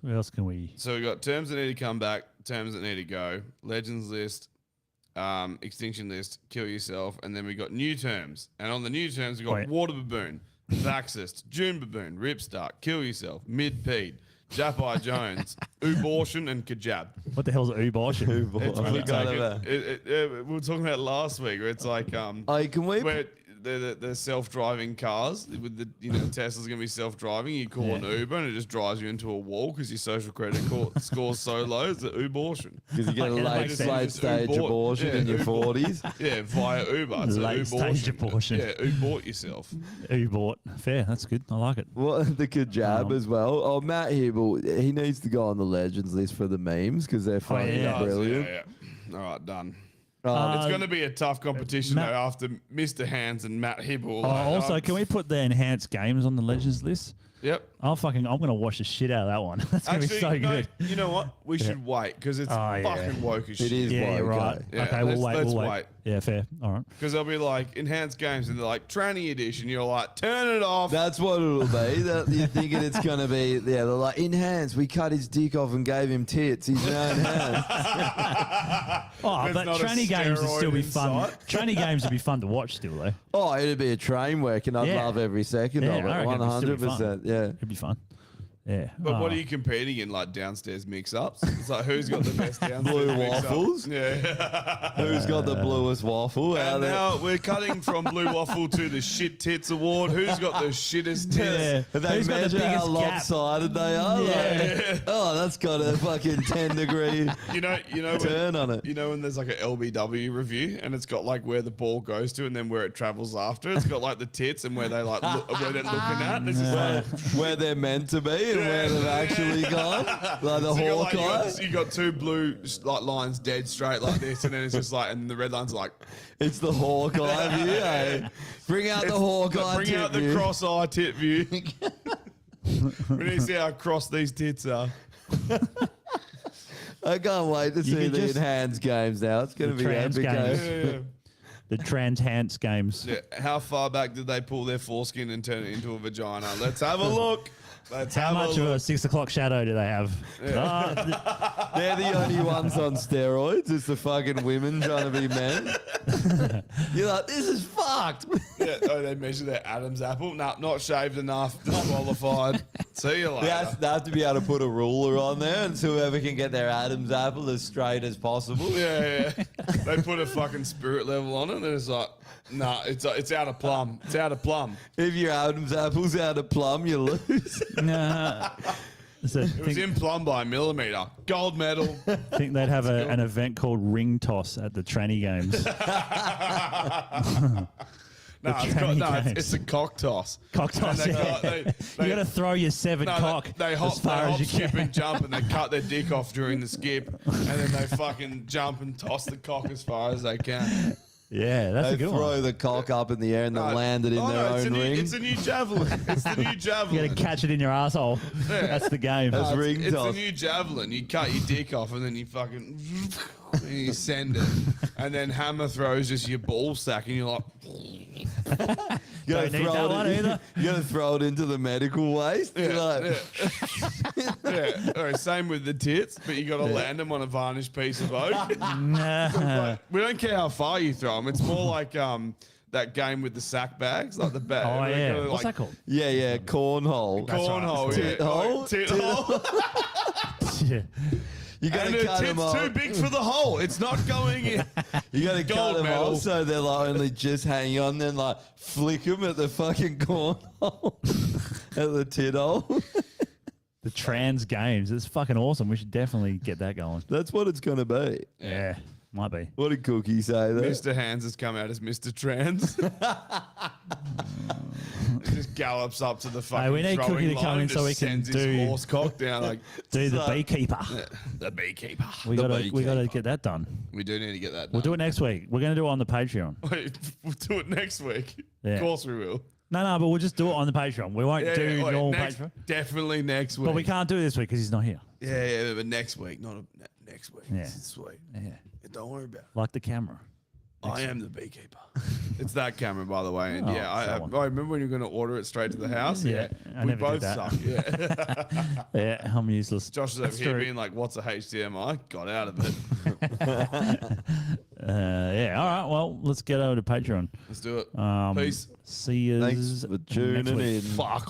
Who else can we? So we got terms that need to come back, terms that need to go, legends list, extinction list, kill yourself, and then we got new terms. And on the new terms, we got Wait. water baboon, Vaxist, June baboon, ripstart, kill yourself, mid-peed, Japai Jones, abortion, and kajab. What the hell's an Ubosh? It's I when you forgot take about we were talking about it last week, where it's like Hey, can we? where the self-driving cars with the Tesla's gonna be self-driving. You call an Yeah. Uber and it just drives you into a wall because your social credit score's so low. It's an abortion. Because you get a Yeah, late, makes sense. late Just stage abort- abortion yeah, in your abort. 40s. Yeah, via Uber. It's an Late stage abortion. Yeah, abort yourself. Ubort. Fair. That's good. I like it. What the kajab as well? Oh, Matt Hibble, he needs to go on the legends list for the memes because they're fucking yeah. brilliant. Yeah. All right, done. Um, It's going to be a tough competition Matt- though after Mr. Hands and Matt Hibble. Oh, also, can we put the enhanced games on the Legends list? Yep. I'm gonna watch the shit out of that one. That's gonna be so no, good. you know what? We should wait because it's Oh, yeah. fucking woke as shit. It is Yeah, woke, right. eh? Yeah, Okay, we'll wait. let's We'll wait. wait. Yeah, fair. All right. Because they'll be like enhanced games and they're like tranny edition. You're like, turn it off. That's what it'll be. That, you're thinking it's going to be, yeah, they're like, enhanced. We cut his dick off and gave him tits. He's now enhanced. Oh, There's but not a tranny games would still be steroid fun. inside. Tranny games would be fun to watch still, though. Oh, it'd be a train work, and I'd Yeah. love every second Yeah, of it. I reckon it'd still be fun. 100%. Yeah. It'd be fun. Yeah. But what Oh. are you competing in, like downstairs mix-ups? It's like who's got the best downstairs Blue mix-up? waffles? Yeah. Who's got the bluest waffle out And there? now we're cutting from Blue Waffle to the Shit Tits Award. Who's got the shittest tits? Yeah. They Who's got the measure how biggest gap? lopsided they are. Yeah. Like, oh, that's got a fucking 10-degree You know when, turn on it. you know when there's like a LBW review and it's got like where the ball goes to and then where it travels after. It's got like the tits and where they like where they're looking at. This is like Where they're meant to be and where they've actually gone. Like the so you got, like, Hawkeye. you got two blue like lines dead straight like this, and then it's just like, and the red line's like, It's the Hawkeye view. Eh? Bring out the Hawkeye bring tip out the view. cross-eye tit view. We need to see how cross these tits are. I can't wait to see can the just- enhanced games now. It's going to The be trans epic. games. eh? Yeah. The trans games. Yeah. How far back did they pull their foreskin and turn it into a vagina? Let's have a look. Let's How have much a of look. a 6 o'clock shadow do they have? They're the only ones on steroids. It's the fucking women trying to be men. You're like, this is fucked. Yeah, oh, they measure their Adam's apple. Nah, not shaved enough. Disqualified. See you later. They have to be able to put a ruler on there, and so whoever can get their Adam's apple as straight as possible. Yeah. They put a fucking spirit level on it, and it's like, nah, it's out of plum. It's out of plum. If your Adam's apple's out of plum, you lose. So It was in plum by a millimeter. Gold medal. think they'd have an event called Ring Toss at the tranny games. No, it's a cock toss. Cock toss. And You got to throw your severed cock They hop, as far as you skip can. and jump, and they cut their dick off during the skip, and then they fucking jump and toss the cock as far as they can. Yeah, that's They a good throw one. the cock up in the air and then land it in their it's own ring. It's a new javelin. It's the new You javelin. got to catch it in your asshole. That's the game. That's ring It's the toss. new javelin. You cut your dick off and then you fucking and you send it, and then Hammer throws just your ball sack, and you're like, You gotta Don't need that one either. You gotta throw it into the medical waste. You're like, yeah. All right, same with the tits, but you got to land them on a varnished piece of oak. Nah. We don't care how far you throw them. It's more like that game with the sack bags, like the bag. Oh, yeah. What's that called? yeah, cornhole. Cornhole, Tit yeah. hole? Like, tit hole. Yeah. You And gotta the cut them tit's off. too big for the hole. It's not going in. You gotta cut Gold them medal. off so they're like only just hanging on, then like flick them at the fucking cornhole, at the tit hole. The trans games. It's fucking awesome. We should definitely get that going. That's what it's gonna be. Yeah, might be. What did Cookie say there? Mr. Hands has come out as Mr. Trans. He just gallops up to the fucking we need throwing Cookie to line come in and so just we can sends do- his horse cock down like Do the beekeeper. the beekeeper. We gotta get that done. We do need to get that done. We'll do it next week. We're gonna do it on the Patreon. Wait, we'll do it next week. Yeah. Of course we will. No, but we'll just do it on the Patreon. We won't do wait, normal next, Patreon. definitely next week. But we can't do it this week because he's not here. Yeah, but next week, not next week. Yeah. Sweet. Yeah. Don't worry about it. Like the camera. I am the beekeeper. It's that camera, by the way. And Oh, yeah, I that one. remember when you were going to order it straight to the house? Yeah, I we never both did that. suck. Yeah. Yeah, I'm useless. Josh is over That's here true. being like, what's a HDMI? Got out of it. Yeah, all right. Well, let's get over to Patreon. Let's do it. Um, Peace. See you Thanks for tuning next week. in. Fuck off.